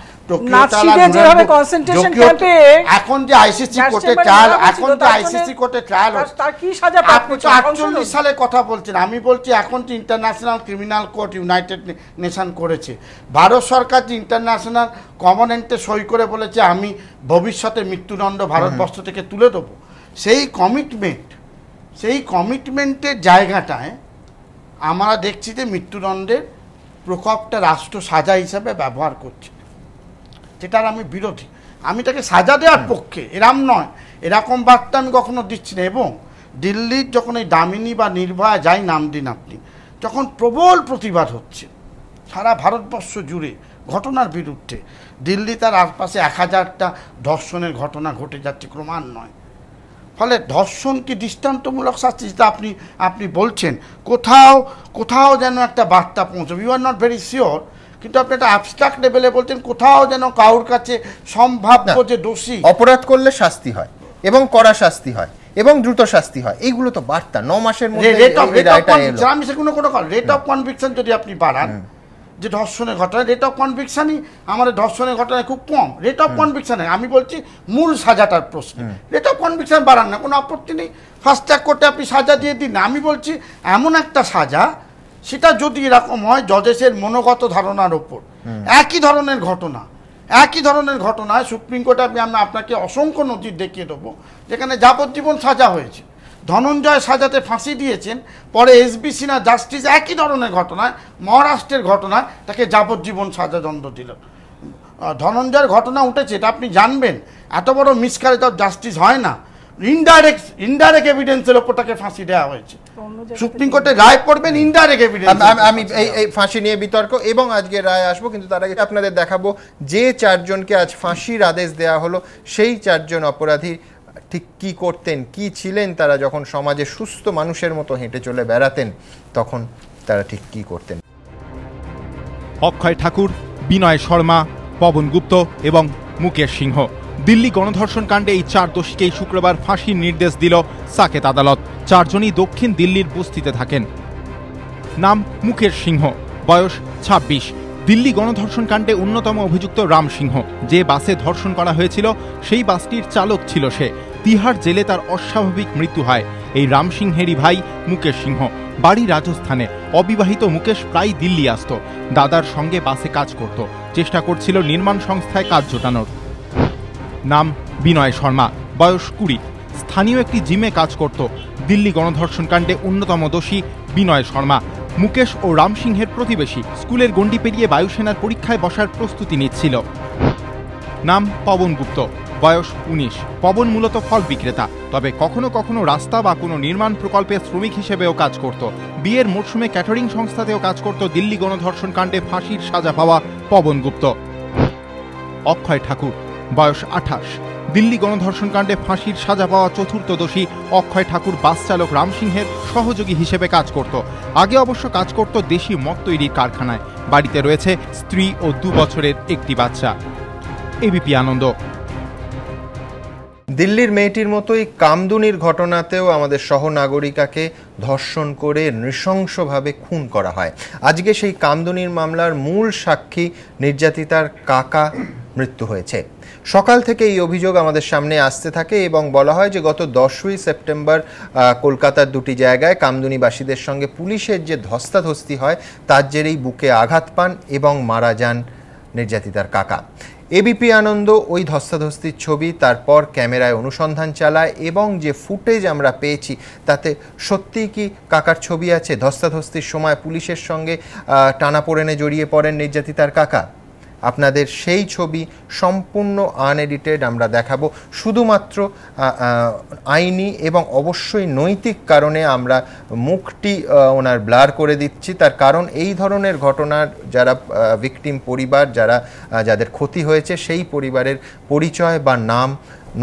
এখন যে আইসিসি কোর্টে ট্রায়াল, এখন যে আইসিসি কোর্টে ট্রায়াল হচ্ছে, আপনি তো 48 সালের কথা বলছেন, আমি বলছি এখন যে international criminal court United nation করেছে, ভারত সরকার যে ইন্টারন্যাশনাল কমনেন্টে সই করে বলেছে আমি ভবিষ্যতে মৃত্যুদণ্ড ভারতবর্ষ থেকে তুলে দেবো, সেই কমিটমেন্টের জায়গাটায় আমরা দেখছি যে মৃত্যুদণ্ডের প্রকোপটা রাষ্ট্র সাজা হিসাবে ব্যবহার করছে, যেটার আমি বিরোধী। আমি তাকে সাজা দেওয়ার পক্ষে, এরম নয়, এরকম বার্তা আমি কখনো দিচ্ছি না। এবং দিল্লির যখন এই দামিনী বা নির্ভয়া, যাই নাম দিন আপনি, যখন প্রবল প্রতিবাদ হচ্ছে সারা ভারতবর্ষ জুড়ে ঘটনার বিরুদ্ধে, দিল্লি তার আশপাশে 1000টা ধর্ষণের ঘটনা ঘটে যাচ্ছে ক্রমান্বয়ে। ফলে ধর্ষণ কি দৃষ্টান্তমূলক শাস্তি, যেটা আপনি বলছেন, কোথাও যেন একটা বার্তা পৌঁছবে। You are not very sure, কিন্তু আপনি একটা অ্যাবস্ট্রাক্ট লেভেলে বলছেন কোথাও যেন কারোর কাছে সম্ভাব্য যে দোষী, অপরাধ করলে শাস্তি হয় এবং কড়া শাস্তি হয় এবং দ্রুত শাস্তি হয়, এইগুলো তো বার্তা। 9 মাসের মধ্যে আমি সেগুলো কোনো রেট অফ কনভিকশন যদি আপনি বাড়ান, যে ধর্ষণের ঘটনা রেট অফ কনভিকশনই আমাদের ধর্ষণের ঘটনায় খুব কম, রেট অফ কনভিকশনে আমি বলছি মূল সাজাটার প্রশ্ন, রেট অফ কনভিকশন বাড়ান না, কোনো আপত্তি নেই, ফাস্ট ট্র্যাক কোর্টে আপনি সাজা দিয়ে দিন। আমি বলছি এমন একটা সাজা, সেটা যদি এরকম হয় জজেসের মনোগত ধারণার ওপর, একই ধরনের ঘটনায় সুপ্রিম কোর্টে আপনাকে অসংখ্য নজির দেখিয়ে দেবো যেখানে যাবজ্জীবন সাজা হয়েছে, ধনঞ্জয় সাজাতে ফাঁসি দিয়েছেন, পরে এসবি সিনহা জাস্টিস একই ধরনের ঘটনায়, মহারাষ্ট্রের ঘটনায় তাকে যাবজ্জীবন সাজাদণ্ড দিল। ধনঞ্জয়ের ঘটনা উঠেছে, এটা আপনি জানবেন, এত বড় মিসক্যারেজ অফ জাস্টিস হয় না, ইনডাইরেক্ট এভিডেন্সের ওপর তাকে ফাঁসি দেওয়া হয়েছে। সুপ্রিম কোর্টে রায় পড়বেন ইনডাইরেক্ট এভিডেন্স। আমি এই ফাঁসি নিয়ে বিতর্ক এবং আজকে রায় আসবো, কিন্তু তার আগে আপনাদের দেখাবো যে 4 জনকে আজ ফাঁসির আদেশ দেওয়া হলো, সেই 4 জন অপরাধী ঠিক কি করতেন, কি ছিলেন তারা, যখন সমাজে সুস্থ মানুষের মতো হেঁটে চলে বেড়াতেন তখন তারা ঠিক কি করতেন। অক্ষয় ঠাকুর, বিনয় শর্মা, পবন গুপ্ত এবং মুকেশ সিংহ। দিল্লি গণধর্ষণ কাণ্ডে এই 4 দোষীকেই শুক্রবার ফাঁসির নির্দেশ দিল সাকেত আদালত। 4 জনই দক্ষিণ দিল্লির বস্তিতে থাকেন। নাম মুকেশ সিংহ, বয়স 26। দিল্লি গণধর্ষণ কাণ্ডে অন্যতম অভিযুক্ত রাম সিংহ। যে বাসে ধর্ষণ করা হয়েছিল সেই বাসটির চালক ছিল সে। তিহার জেলে তার অস্বাভাবিক মৃত্যু হয়। এই রাম সিংহেরই ভাই মুকেশ সিংহ, বাড়ি রাজস্থানে। অবিবাহিত মুকেশ প্রায় দিল্লি আসত, দাদার সঙ্গে বাসে কাজ করত, চেষ্টা করছিল নির্মাণ সংস্থায় কাজ জোটানোর। নাম বিনয় শর্মা, বয়স 20। স্থানীয় একটি জিমে কাজ করত। দিল্লি গণধর্ষণ কাণ্ডে অন্যতম দোষী বিনয় শর্মা। মুকেশ ও রাম সিংহের প্রতিবেশী, স্কুলের গণ্ডি পেরিয়ে বায়ুসেনার পরীক্ষায় বসার প্রস্তুতি নিচ্ছিল। নাম পবন গুপ্ত, বয়স 19। পবন মূলত ফল বিক্রেতা, তবে কখনো কখনো রাস্তা বা কোনো নির্মাণ প্রকল্পে শ্রমিক হিসেবেও কাজ করত। বিয়ের মরশুমে ক্যাটারিং সংস্থাতেও কাজ করত দিল্লি গণধর্ষণ কাণ্ডে ফাঁসির সাজা পাওয়া পবন গুপ্ত। অক্ষয় ঠাকুর, বয়স 28। দিল্লি গণধর্ষণ কাণ্ডে ফাঁসির সাজা পাওয়া চতুর্থ দোষী অক্ষয় ঠাকুর বাস চালক রাম সিংহের সহযোগী হিসেবে কাজ করত। আগে অবশ্য কাজ করত দেশি মদ তৈরির কারখানায়। বাড়িতে রয়েছে স্ত্রী ও 2 বছরের একটি বাচ্চা। এবিপি আনন্দ। দিল্লির মেয়েটির মতোই কামদুনির ঘটনাতেও আমাদের সহনাগরিকাকে ধর্ষণ করে নৃশংসভাবে খুন করা হয়। আজকে সেই কামদুনির মামলার মূল সাক্ষী নির্যাতিতার কাকা মৃত্যু হয়েছে। সকাল থেকে এই অভিযোগ আমাদের সামনে আসতে থাকে এবং বলা হয় যে গত 10ই সেপ্টেম্বর কলকাতার 2টি জায়গায় কামদুনিবাসীদের সঙ্গে পুলিশের যে ধস্তাধস্তি হয় তার জেরেই বুকে আঘাত পান এবং মারা যান নির্যাতিতার কাকা। এবিপি আনন্দ ওই ধস্তাধস্তির ছবি তারপর ক্যামেরায় অনুসন্ধান চালায় এবং যে ফুটেজ আমরা পেয়েছি তাতে সত্যিই কি কাকার ছবি আছে? ধস্তাধস্তির সময় পুলিশের সঙ্গে টানাপোড়েনে জড়িয়ে পড়েন নির্যাতিতার কাকা। আপনাদের সেই ছবি সম্পূর্ণ আনএডিটেড আমরা দেখাবো। শুধুমাত্র আইনি এবং অবশ্যই নৈতিক কারণে আমরা মুখটি ওনার ব্লার করে দিচ্ছি। তার কারণ এই ধরনের ঘটনার যারা ভিকটিম পরিবার, যাদের ক্ষতি হয়েছে, সেই পরিবারের পরিচয় বা নাম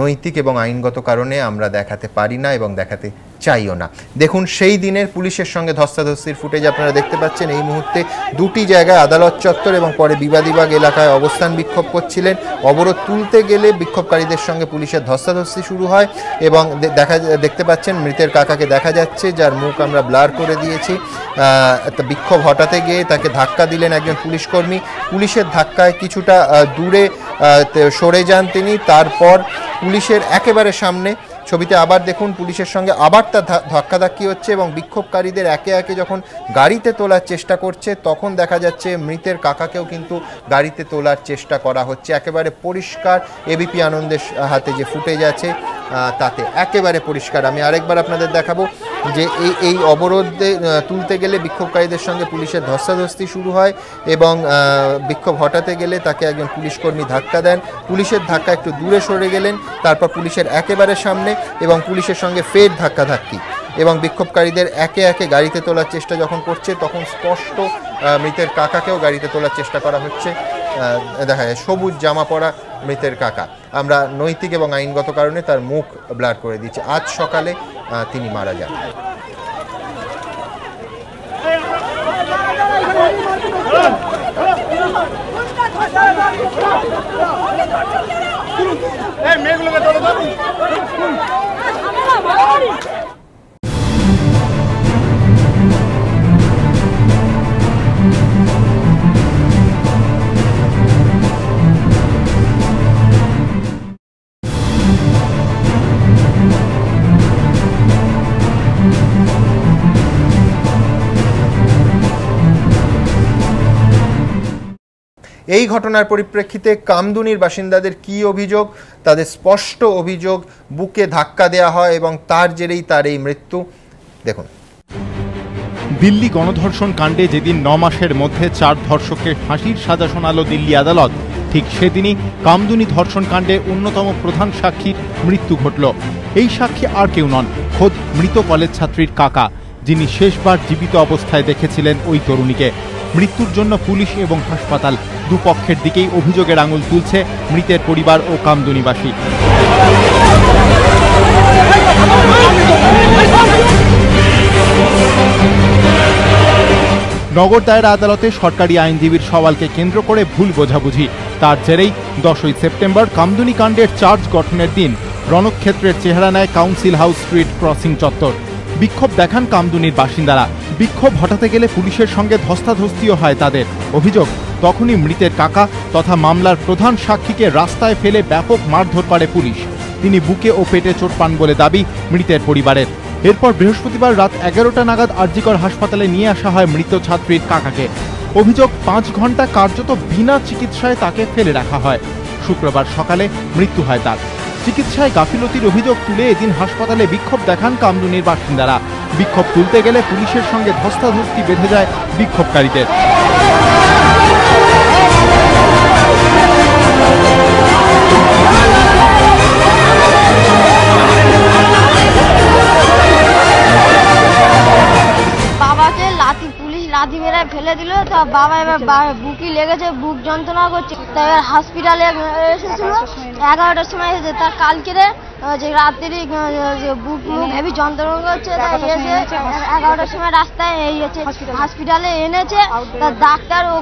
নৈতিক এবং আইনগত কারণে আমরা দেখাতে পারি না এবং দেখাতে চাইও না। দেখুন সেই দিনের পুলিশের সঙ্গে ধস্তাধস্তির ফুটেজ আপনারা দেখতে পাচ্ছেন। এই মুহূর্তে 2টি জায়গায় আদালত চত্বর এবং পরে বিবাদীবাগ এলাকায় অবস্থান বিক্ষোভ করছিলেন। অবরোধ তুলতে গেলে বিক্ষোভকারীদের সঙ্গে পুলিশের ধস্তাধস্তি শুরু হয় এবং দেখতে পাচ্ছেন মৃতের কাকাকে দেখা যাচ্ছে, যার মুখ আমরা ব্লার করে দিয়েছি। বিক্ষোভ হটাতে গিয়ে তাকে ধাক্কা দিলেন একজন পুলিশকর্মী। পুলিশের ধাক্কায় কিছুটা দূরে সরে যান তিনি। তারপর পুলিশের একেবারে সামনে ছবিতে আবার দেখুন পুলিশের সঙ্গে আবার তার ধাক্কাধাক্কি হচ্ছে এবং বিক্ষোভকারীদের একে একে যখন গাড়িতে তোলার চেষ্টা করছে তখন দেখা যাচ্ছে মৃতের কাকাকেও কিন্তু গাড়িতে তোলার চেষ্টা করা হচ্ছে। একেবারে পরিষ্কার এবিপি আনন্দের হাতে যে ফুটেজ আছে তাতে একেবারে পরিষ্কার। আমি আরেকবার আপনাদের দেখাবো যে এই অবরোধে তুলতে গেলে বিক্ষোভকারীদের সঙ্গে পুলিশের ধস্তাধস্তি শুরু হয় এবং বিক্ষোভ হটাতে গেলে তাকে একজন পুলিশকর্মী ধাক্কা দেন। পুলিশের ধাক্কা একটু দূরে সরে গেলেন, তারপর পুলিশের একেবারে সামনে এবং পুলিশের সঙ্গে ফের ধাক্কাধাক্কি এবং বিক্ষোভকারীদের একে একে গাড়িতে তোলার চেষ্টা যখন করছে তখন স্পষ্ট মৃতের কাকাকেও গাড়িতে তোলার চেষ্টা করা হচ্ছে। দেখা যায় সবুজ জামা পরা মৃতের কাকা। আমরা নৈতিক এবং আইনগত কারণে তার মুখ ব্লার করে দিচ্ছি। আজ সকালে তিনি মারা যান। এই ঘটনার পরিপ্রেক্ষিতে কামদুনির বাসিন্দাদের কি অভিযোগ? তাদের স্পষ্ট অভিযোগ, বুকে ধাক্কা দেওয়া হয় এবং তার জেরেই তার এই মৃত্যু। দেখুন, দিল্লি গণধর্ষণ কাণ্ডে যেদিন 9 মাসের মধ্যে 4 ধর্ষককে ফাঁসির সাজা শোনালো দিল্লি আদালত, ঠিক সেদিনই কামদুনি ধর্ষণ কাণ্ডে অন্যতম প্রধান সাক্ষীর মৃত্যু ঘটল। এই সাক্ষী আর কেউ নন, খোদ মৃত কলেজ ছাত্রীর কাকা, যিনি শেষবার জীবিত অবস্থায় দেখেছিলেন ওই তরুণীকে। মৃত্যুর জন্য পুলিশ এবং হাসপাতাল দুপক্ষের দিকেই অভিযোগের আঙুল তুলছে মৃতের পরিবার ও কামদুনিবাসী। নগর দায়রা আদালতে সরকারি আইনজীবীর সওয়ালকে কেন্দ্র করে ভুল বোঝাবুঝি, তার জেরেই 10ই সেপ্টেম্বর কামদুনি কাণ্ডের চার্জ গঠনের দিন রণক্ষেত্রের চেহারা নেয় কাউন্সিল হাউস স্ট্রিট ক্রসিং চত্বর। বিক্ষোভ দেখান কামদুনির বাসিন্দারা। বিক্ষোভ হটাতে গেলে পুলিশের সঙ্গে ধস্তাধস্তিও হয় তাদের। অভিযোগ, তখনই মৃতের কাকা তথা মামলার প্রধান সাক্ষীকে রাস্তায় ফেলে ব্যাপক মারধর করে পুলিশ। তিনি বুকে ও পেটে চোট পান বলে দাবি মৃতের পরিবারের। এরপর বৃহস্পতিবার রাত 11টা নাগাদ আরজিকর হাসপাতালে নিয়ে আসা হয় মৃত ছাত্রীর কাকাকে। অভিযোগ, 5 ঘন্টা কার্যত বিনা চিকিৎসায় তাকে ফেলে রাখা হয়। শুক্রবার সকালে মৃত্যু হয় তার। চিকিৎসায় গাফিলতির অভিযোগ তুলে এদিন হাসপাতালে বিক্ষোভ দেখান কামদুনির বাসিন্দারা। বিক্ষোভ তুলতে গেলে পুলিশের সঙ্গে ধস্তাধস্তি বেঁধে যায় বিক্ষোভকারীদের। বাবাকে পুলিশ লাথি মেরে ফেলে দিল, তা বাবা এবার বুকি লেগেছে, বুক যন্ত্রণা করছে। তাই এবার হসপিটালে এসেছিল 11টার সময় এসেছে। তার কালকে যে রাত্রি বুক মুখ হেভি যন্ত্রণা করছে, তাই এসে 11টার সময় রাস্তায় হসপিটালে এনেছে। তার ডাক্তার ও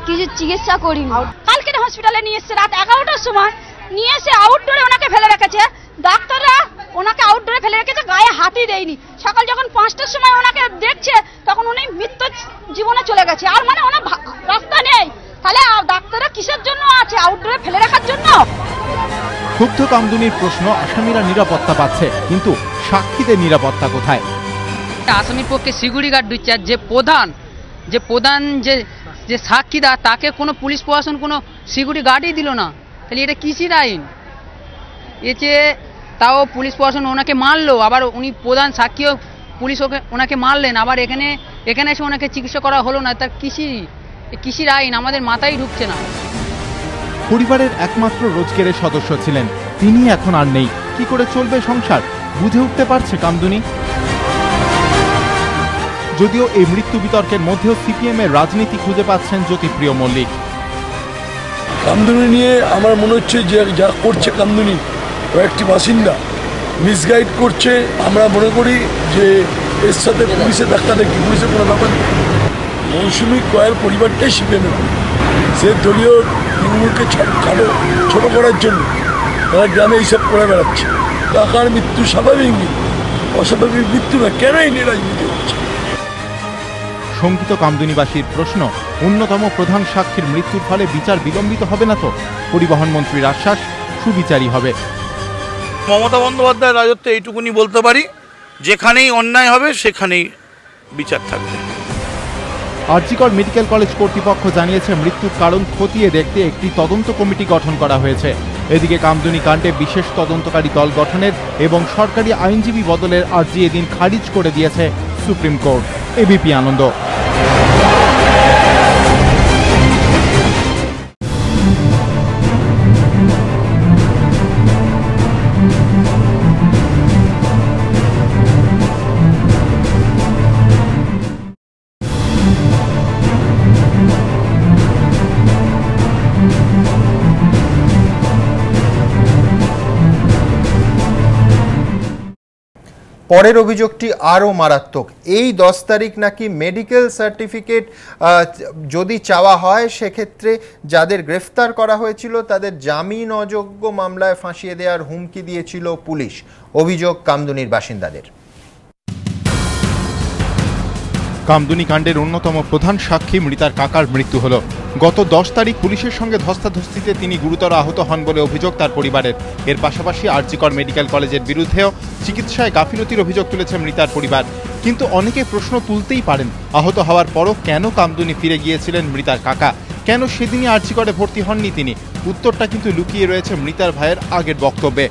কিছু চিকিৎসা করিনি। কালকে হসপিটালে নিয়ে এসছে রাত 11টার সময়, নিয়ে এসে আউটডোরে ওনাকে ফেলে রেখেছে। ডাক্তাররা ওনাকে আউটডোরে ফেলে রেখেছে, গায়ে হাতই দেয়নি। সকাল যখন 5টার সময় ওনাকে দেখছে তখন উনি মৃত্যু জীবনে চলে গেছে। আর মানে ওনার রাস্তা নেই, তাহলে ডাক্তাররা কিসের জন্য আছে? আউটডোরে ফেলে রাখার জন্য। ক্ষুব্ধ কামদুনির প্রশ্ন, আসামিরা নিরাপত্তা পাচ্ছে, কিন্তু সাক্ষীদের নিরাপত্তা কোথায়? আসামির পক্ষে সিকিউরিটি গার্ড দিচ্ছে, আর যে প্রধান যে সাক্ষীদার তাকে কোনো পুলিশ প্রশাসন কোনো সিকিউরিটি গার্ডই দিল না। তাহলে এটা কিসের আইন? এতে তাও পুলিশ প্রশাসন ওনাকে মারলো, আবার উনি প্রধান সাক্ষীও পুলিশ ওনাকে মারলেন, আবার এখানে এসে ওনাকে চিকিৎসা করা হলো না। তার কিসির আইন আমাদের মাথায় ঢুকছে না। পরিবারের একমাত্র রোজগারের সদস্য ছিলেন তিনি, এখন আর নেই। কি করে চলবে সংসার বুঝে উঠতে পারছে কামদুনি। যদিও এই মৃত্যু বিতর্কের মধ্যেও সিপিএম এর রাজনীতি খুঁজে পাচ্ছেন জ্যোতিপ্রিয় মল্লিক। কামদুনি নিয়ে আমার মনে হচ্ছে যে যা করছে কামদুনি, কয়েকটি বাসিন্দা মিসগাইড করছে। আমরা মনে করি যে এর সাথে পুলিশের ধাক্কা দেখি, পুলিশের কোনো ব্যাপার নেই। মৌসুমি কয়ের পরিবারটাই সিপিএমের, সে দলীয় তৃণমূলকে ছোট করার জন্য তারা গ্রামে এইসব করে বেড়াচ্ছে। কাকার মৃত্যু স্বাভাবিক মৃত্যু, অস্বাভাবিক মৃত্যু না, কেন এই নিয়ে রাজনীতি হচ্ছে? শঙ্কিত কামদুনিবাসীর প্রশ্ন, অন্যতম প্রধান সাক্ষীর মৃত্যুর ফলে বিচার বিলম্বিত হবে না তো? পরিবহন মন্ত্রীর আশ্বাস, সুবিচারই হবে। মমতা বন্দ্যোপাধ্যায়ের রাজত্বে এইটুকুনি বলতে পারি, যেখানেই অন্যায় হবে সেখানেই বিচার থাকবে। আরজিকর মেডিকেল কলেজ কর্তৃপক্ষ জানিয়েছে মৃত্যুর কারণ খতিয়ে দেখতে একটি তদন্ত কমিটি গঠন করা হয়েছে। এদিকে কামদুনি কাণ্ডে বিশেষ তদন্তকারী দল গঠনের এবং সরকারি আইনজীবী বদলের আর্জি এদিন খারিজ করে দিয়েছে সুপ্রিম কোর্ট। এবিপি আনন্দ। পরের অভিযোগটি আরও মারাত্মক। এই 10 তারিখ নাকি মেডিকেল সার্টিফিকেট যদি চাওয়া হয়, সেক্ষেত্রে যাদের গ্রেফতার করা হয়েছিল তাদের জামিন অযোগ্য মামলায় ফাঁসিয়ে দেওয়ার হুমকি দিয়েছিল পুলিশ। অভিযোগ কামদুনির বাসিন্দাদের। কামদুনি কাণ্ডের অন্যতম প্রধান সাক্ষী মৃতার কাকার মৃত্যু হলো। গত 10 তারিখ পুলিশের সঙ্গে ধস্তাধস্তিতে তিনি গুরুতর আহত হন বলে অভিযোগ তার পরিবারের। এর পাশাপাশি আরজিকর মেডিকেল কলেজের বিরুদ্ধেও চিকিৎসায় গাফিলতির অভিযোগ তুলেছে মৃতার পরিবার। কিন্তু অনেকে প্রশ্ন তুলতেই পারেন, আহত হওয়ার পরও কেন কামদুনি ফিরে গিয়েছিলেন মৃতার কাকা? কেন সেদিনই আরজি করে ভর্তি হননি তিনি? উত্তরটা কিন্তু লুকিয়ে রয়েছে মৃতার ভাইয়ের আগের বক্তব্যে।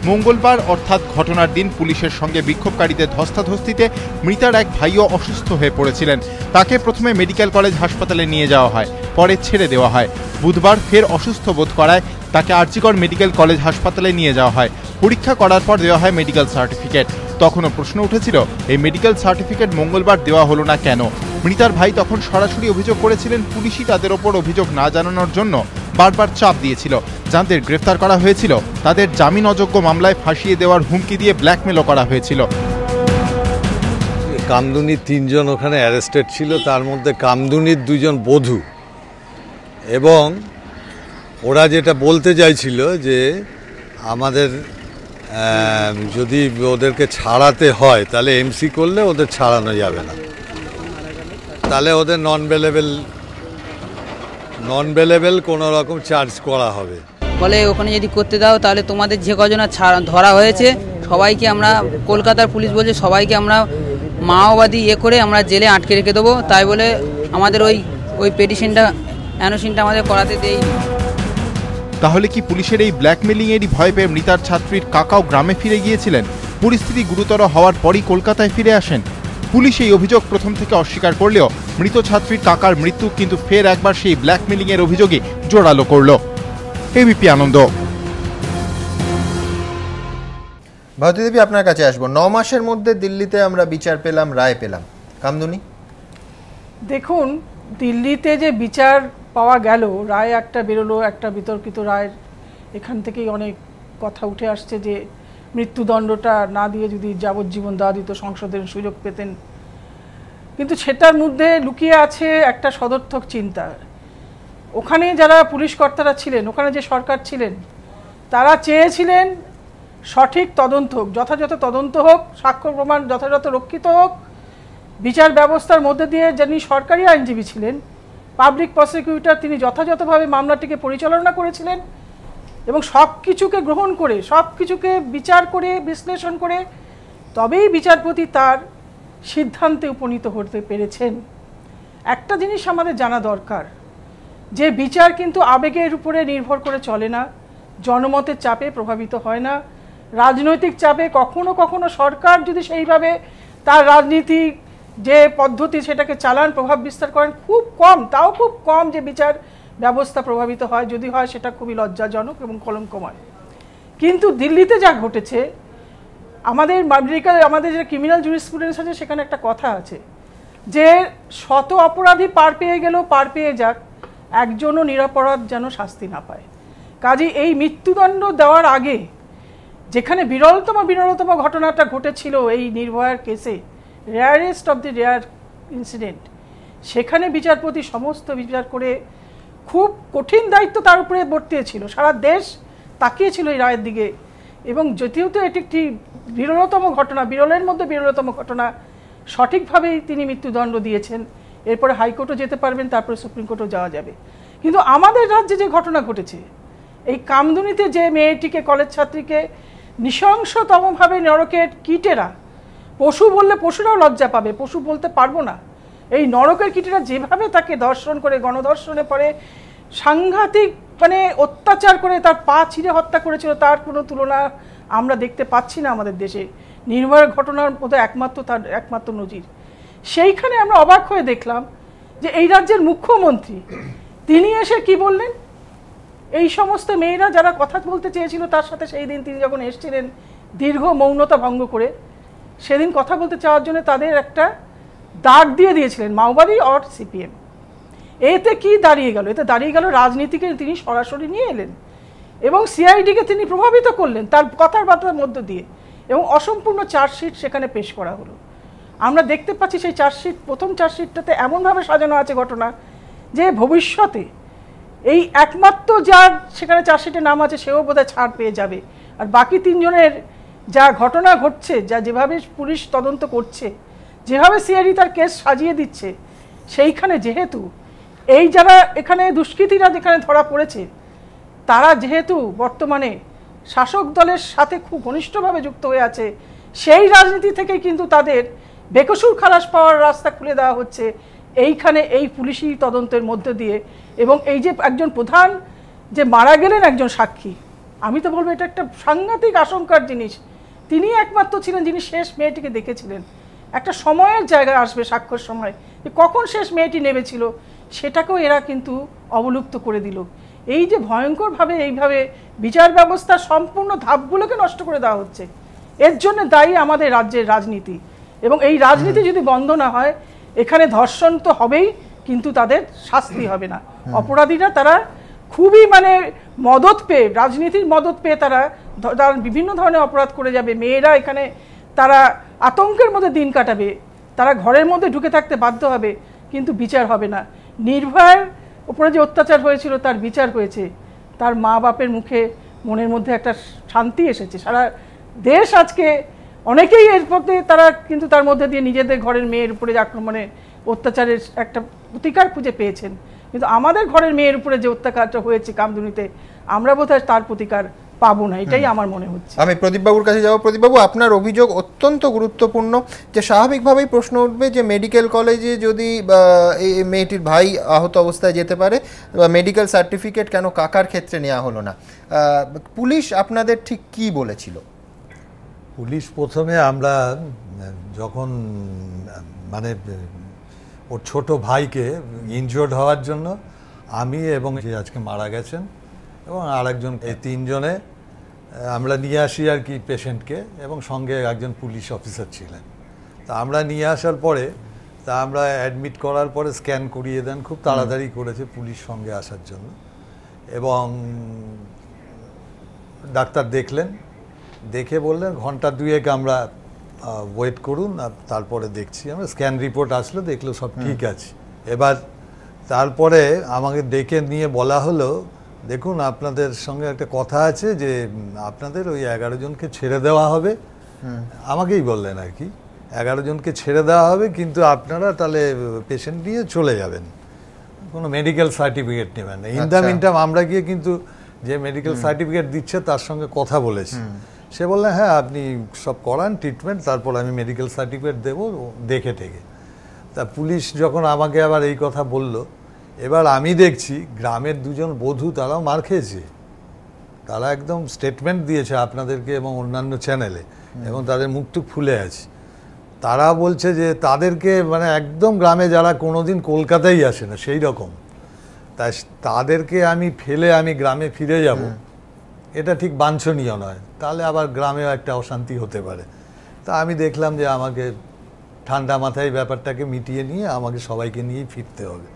মঙ্গলবার অর্থাৎ ঘটনার দিন পুলিশের সঙ্গে বিক্ষোভকারীদের ধস্তাধস্তিতে মৃতার এক ভাইও অসুস্থ হয়ে পড়েছিলেন। তাকে প্রথমে মেডিকেল কলেজ হাসপাতালে নিয়ে যাওয়া হয়, পরে ছেড়ে দেওয়া হয়। বুধবার ফের অসুস্থ বোধ করায় তাকে আরজিকর মেডিকেল কলেজ হাসপাতালে নিয়ে যাওয়া হয়। পরীক্ষা করার পর দেওয়া হয় মেডিকেল সার্টিফিকেট। তখনও প্রশ্ন উঠেছিল এই মেডিকেল সার্টিফিকেট মঙ্গলবার দেওয়া হলো না কেন। মৃতার ভাই তখন সরাসরি অভিযোগ করেছিলেন পুলিশই তাদের ওপর অভিযোগ না জানানোর জন্য বারবার চাপ দিয়েছিল। যাদের গ্রেফতার করা হয়েছিল তাদের জামিন অযোগ্য মামলায় ফাঁসিয়ে দেওয়ার হুমকি দিয়ে ব্ল্যাকমেলও করা হয়েছিল। কামদুনি 3 জন ওখানে অ্যারেস্টেড ছিল, তার মধ্যে কামদুনির 2 জন বধূ, এবং ওরা যেটা বলতে চাইছিল যে আমাদের যদি ওদেরকে ছাড়াতে হয় তাহলে এমসি করলে ওদের ছাড়ানো যাবে না, তাহলে ওদের নন বেলেবেল কোনো রকম চার্জ করা হবে। বলে ওখানে যদি করতে দাও তাহলে তোমাদের যে কজনা ধরা হয়েছে সবাইকে আমরা, কলকাতার পুলিশ বলছে সবাইকে আমরা মাওবাদী করে আমরা জেলে আটকে রেখে দেবো, তাই বলে আমাদের ওই পিটিশনটা অ্যানোসিনটা আমাদের করাতে দেয়নি। তাহলে কি পুলিশের এই ব্ল্যাকমেলিং এরই ভয় পেয়ে মৃতার ছাত্রীর কাকাও গ্রামে ফিরে গিয়েছিলেন? পরিস্থিতি গুরুতর হওয়ার পরই কলকাতায় ফিরে আসেন। পুলিশ এই অভিযোগ প্রথম থেকে অস্বীকার করলেও মৃত ছাত্রীর কাকার মৃত্যু কিন্তু ফের একবার সেই ব্ল্যাকমেলিং এর অভিযোগে জোরালো করল। এবিপি আনন্দ। ভারতী দেবী, আপনার কাছে আসবো। 9 মাসের মধ্যে দিল্লিতে আমরা বিচার পেলাম, রায় পেলাম। কামদুনি, দেখুন দিল্লিতে যে বিচার পাওয়া গেল, রায় একটা বেরোলো, একটা বিতর্কিত রায়, এখান থেকেই অনেক কথা উঠে আসছে যে মৃত্যুদণ্ডটা না দিয়ে যদি যাবজ্জীবন দেওয়া দিত সংসদের সুযোগ পেতেন। কিন্তু সেটার মধ্যে লুকিয়ে আছে একটা সদর্থক চিন্তা। ওখানে যারা পুলিশ কর্তারা ছিলেন, ওখানে যে সরকার ছিলেন, তারা চেয়েছিলেন সঠিক তদন্ত হোক, যথাযথ তদন্ত হোক, সাক্ষ্য প্রমাণ যথাযথ রক্ষিত হোক। বিচার ব্যবস্থার মধ্যে দিয়ে যিনি সরকারি আইনজীবী ছিলেন, পাবলিক প্রসিকিউটর, তিনি যথাযথভাবে মামলাটিকে পরিচালনা করেছিলেন এবং সব কিছুকে গ্রহণ করে, সব কিছুকে বিচার করে, বিশ্লেষণ করে তবেই বিচারপতি তার সিদ্ধান্তে উপনীত হতে পেরেছেন। একটা জিনিস আমাদের জানা দরকার, যে বিচার কিন্তু আবেগের উপরে নির্ভর করে চলে না, জনমতের চাপে প্রভাবিত হয় না, রাজনৈতিক চাপে কখনো কখনো সরকার যদি সেইভাবে তার রাজনীতি যে পদ্ধতি সেটাকে চালান, প্রভাব বিস্তার করেন, খুব কম, তাও খুব কম যে বিচার ব্যবস্থা প্রভাবিত হয়, যদি হয় সেটা খুবই লজ্জাজনক এবং কলঙ্কময়। কিন্তু দিল্লিতে যা ঘটেছে, আমাদের যে ক্রিমিনাল জুরিসপ্রুডেন্স আছে সেখানে একটা কথা আছে যে শত অপরাধী পার পেয়ে গেলেও পার পেয়ে যাক, একজনও নিরপরাধ যেন শাস্তি না পায়। কাজেই এই মৃত্যুদণ্ড দেওয়ার আগে যেখানে বিরলতম ঘটনাটা ঘটেছিল এই নির্ভয়ার কেসে, rarest of the rare incident, সেখানে বিচারপতি সমস্ত বিচার করে খুব কঠিন দায়িত্ব তার উপরে বর্তিয়েছিল। সারা দেশ তাকিয়েছিল এই রায়ের দিকে, এবং যদিও এটি একটি বিরলতম ঘটনা, বিরলের মধ্যে বিরলতম ঘটনা, সঠিকভাবেই তিনি মৃত্যুদণ্ড দিয়েছেন। এরপরে হাইকোর্টও যেতে পারবেন, তারপরে সুপ্রিম কোর্টও যাওয়া যাবে। কিন্তু আমাদের রাজ্যে যে ঘটনা ঘটেছে, এই কামদুনিতে যে মেয়েটিকে, কলেজ ছাত্রীকে নৃশংসতমভাবে নরকের কীটেরা, পশু বললে পশুরাও লজ্জা পাবে, পশু বলতে পারবো না, এই নরকের কীটেরা যেভাবে তাকে ধর্ষণ করে, গণধর্ষণে পরে সাংঘাতিক অত্যাচার করে তার পা ছিঁড়ে হত্যা করেছিল, তার কোনো তুলনা আমরা দেখতে পাচ্ছি না আমাদের দেশে। নির্ভয়ার ঘটনার মধ্যে তার একমাত্র নজির। সেইখানে আমরা অবাক হয়ে দেখলাম যে এই রাজ্যের মুখ্যমন্ত্রী তিনি এসে কি বললেন, এই সমস্ত মেয়েরা যারা কথা বলতে চেয়েছিল তার সাথে, সেই দিন তিনি যখন এসেছিলেন দীর্ঘ মৌনতা ভঙ্গ করে, সেদিন কথা বলতে চাওয়ার জন্য তাদের একটা দাগ দিয়ে দিয়েছিলেন, মাওবাদী অর সিপিএম। এতে কি দাঁড়িয়ে গেল? এতে দাঁড়িয়ে গেল রাজনীতিকে তিনি সরাসরি নিয়ে এলেন এবং সিআইডিকে তিনি প্রভাবিত করলেন তার কথাবার্তার মধ্য দিয়ে, এবং অসম্পূর্ণ চার্জশিট সেখানে পেশ করা হলো। আমরা দেখতে পাচ্ছি সেই চার্জশিট, প্রথম চার্জশিটটাতে এমনভাবে সাজানো আছে ঘটনা যে ভবিষ্যতে এই একমাত্র যার সেখানে চার্জশিটের নাম আছে সেও বোধহয় ছাড় পেয়ে যাবে, আর বাকি 3 জনের যা ঘটনা ঘটছে, যেভাবে পুলিশ তদন্ত করছে, যেভাবে সিআইডি তার কেস সাজিয়ে দিচ্ছে, সেইখানে যেহেতু এই যারা এখানে দুষ্কৃতীরা যেখানে ধরা পড়েছে, তারা যেহেতু বর্তমানে শাসক দলের সাথে খুব ঘনিষ্ঠভাবে যুক্ত হয়ে আছে, সেই রাজনীতি থেকেই কিন্তু তাদের বেকসুর খালাস পাওয়ার রাস্তা খুলে দেওয়া হচ্ছে। এইখানে এই পুলিশি তদন্তের মধ্যে দিয়ে, এবং এই যে একজন প্রধান যে মারা গেলেন একজন সাক্ষী, আমি তো বলবো এটা একটা সাংঘাতিক আশঙ্কার জিনিস। তিনি একমাত্র ছিলেন যিনি শেষ মেয়েটিকে দেখেছিলেন। একটা সময়ের জায়গায় আসবে সাক্ষ্যের সময়, কখন শেষ মেয়েটি নেমেছিল সেটাকেও এরা কিন্তু অবলুপ্ত করে দিল। এই যে ভয়ঙ্করভাবে এইভাবে বিচার ব্যবস্থার সম্পূর্ণ ধাপগুলোকে নষ্ট করে দেওয়া হচ্ছে, এর জন্য দায়ী আমাদের রাজ্যের রাজনীতি। এবং এই রাজনীতি যদি বন্ধ না হয়, এখানে ধর্ষণ তো হবেই, কিন্তু তাদের শাস্তি হবে না। অপরাধীরা তারা খুবই মানে মদত পেয়ে, রাজনীতির মদত পেয়ে তারা বিভিন্ন ধরনের অপরাধ করে যাবে। মেয়েরা এখানে তারা আতঙ্কের মধ্যে দিন কাটাবে, তারা ঘরের মধ্যে ঢুকে থাকতে বাধ্য হবে, কিন্তু বিচার হবে না। নির্ভয়ের উপরে যে অত্যাচার হয়েছিল তার বিচার হয়েছে, তার মা বাপের মুখে মনের মধ্যে একটা শান্তি এসেছে। সারা দেশ আজকে অনেকেই এর মধ্যে তারা কিন্তু তার মধ্যে দিয়ে নিজেদের ঘরের মেয়ের উপরে আক্রমণে অত্যাচারের একটা প্রতিকার খুঁজে পেয়েছেন। কিন্তু আমাদের ঘরের মেয়ের উপরে যে অত্যাচারটা হয়েছে কামদুনিতে, আমরা বোধহয় তার প্রতিকার পাবো না, এটাই আমার মনে হচ্ছে। আমি প্রদীপবাবুর কাছে যাব। প্রদীপবাবু, আপনার অভিযোগ অত্যন্ত গুরুত্বপূর্ণ, যে স্বাভাবিকভাবেই প্রশ্ন উঠবে যে মেডিকেল কলেজে যদি এই মেয়েটির ভাই আহত অবস্থায় যেতে পারে, মেডিকেল সার্টিফিকেট কেন কাকার ক্ষেত্রে নেওয়া হলো না? পুলিশ আপনাদের ঠিক কি বলেছিল? পুলিশ প্রথমে আমরা যখন মানে ওর ছোট ভাইকে ইনজোর্ড হওয়ার জন্য আমি এবং যে আজকে মারা গেছেন এবং আরেকজন, এই তিনজনে আমরা নিয়ে আসি আর কি পেশেন্টকে, এবং সঙ্গে একজন পুলিশ অফিসার ছিলেন। তা আমরা নিয়ে আসার পরে তা আমরা অ্যাডমিট করার পরে স্ক্যান করিয়ে দেন, খুব তাড়াতাড়ি করেছে পুলিশ সঙ্গে আসার জন্য, এবং ডাক্তার দেখলেন, দেখে বললেন ঘন্টা দুয়েক আমরা ওয়েট করুন, তারপরে দেখছি। আমরা স্ক্যান রিপোর্ট আসলো, দেখলো সব ঠিক আছে। এবার তারপরে আমাকে ডেকে নিয়ে বলা হলো, দেখুন আপনাদের সঙ্গে একটা কথা আছে যে আপনাদের ওই 11 জনকে ছেড়ে দেওয়া হবে। আমাকেই বললেন আর কি, 11 জনকে ছেড়ে দেওয়া হবে, কিন্তু আপনারা তাহলে পেশেন্ট নিয়ে চলে যাবেন, কোনো মেডিকেল সার্টিফিকেট নেবেন না। ইন দ্য মিনটাইম আমরা গিয়ে কিন্তু যে মেডিকেল সার্টিফিকেট দিচ্ছে তার সঙ্গে কথা বলেছি। সে বললেন হ্যাঁ আপনি সব করান ট্রিটমেন্ট, তারপর আমি মেডিকেল সার্টিফিকেট দেবো দেখে টেকে। তা পুলিশ যখন আমাকে আবার এই কথা বলল, এবার আমি দেখছি গ্রামের দুজন বধূ তারাও মার খেয়েছে, তারা একদম স্টেটমেন্ট দিয়েছে আপনাদেরকে এবং অন্যান্য চ্যানেলে, এবং তাদের মুখটুক ফুলে আছে। তারা বলছে যে তাদেরকে মানে একদম গ্রামে যারা কোনোদিন কলকাতায় আসে না সেই রকম, তাই তাদেরকে আমি ফেলে আমি গ্রামে ফিরে যাব, এটা ঠিক বাঞ্ছনীয় নয়, তাহলে আবার গ্রামেও একটা অশান্তি হতে পারে। তা আমি দেখলাম যে আমাকে ঠান্ডা মাথায় ব্যাপারটাকে মিটিয়ে নিয়ে আমাকে সবাইকে নিয়েই ফিরতে হবে।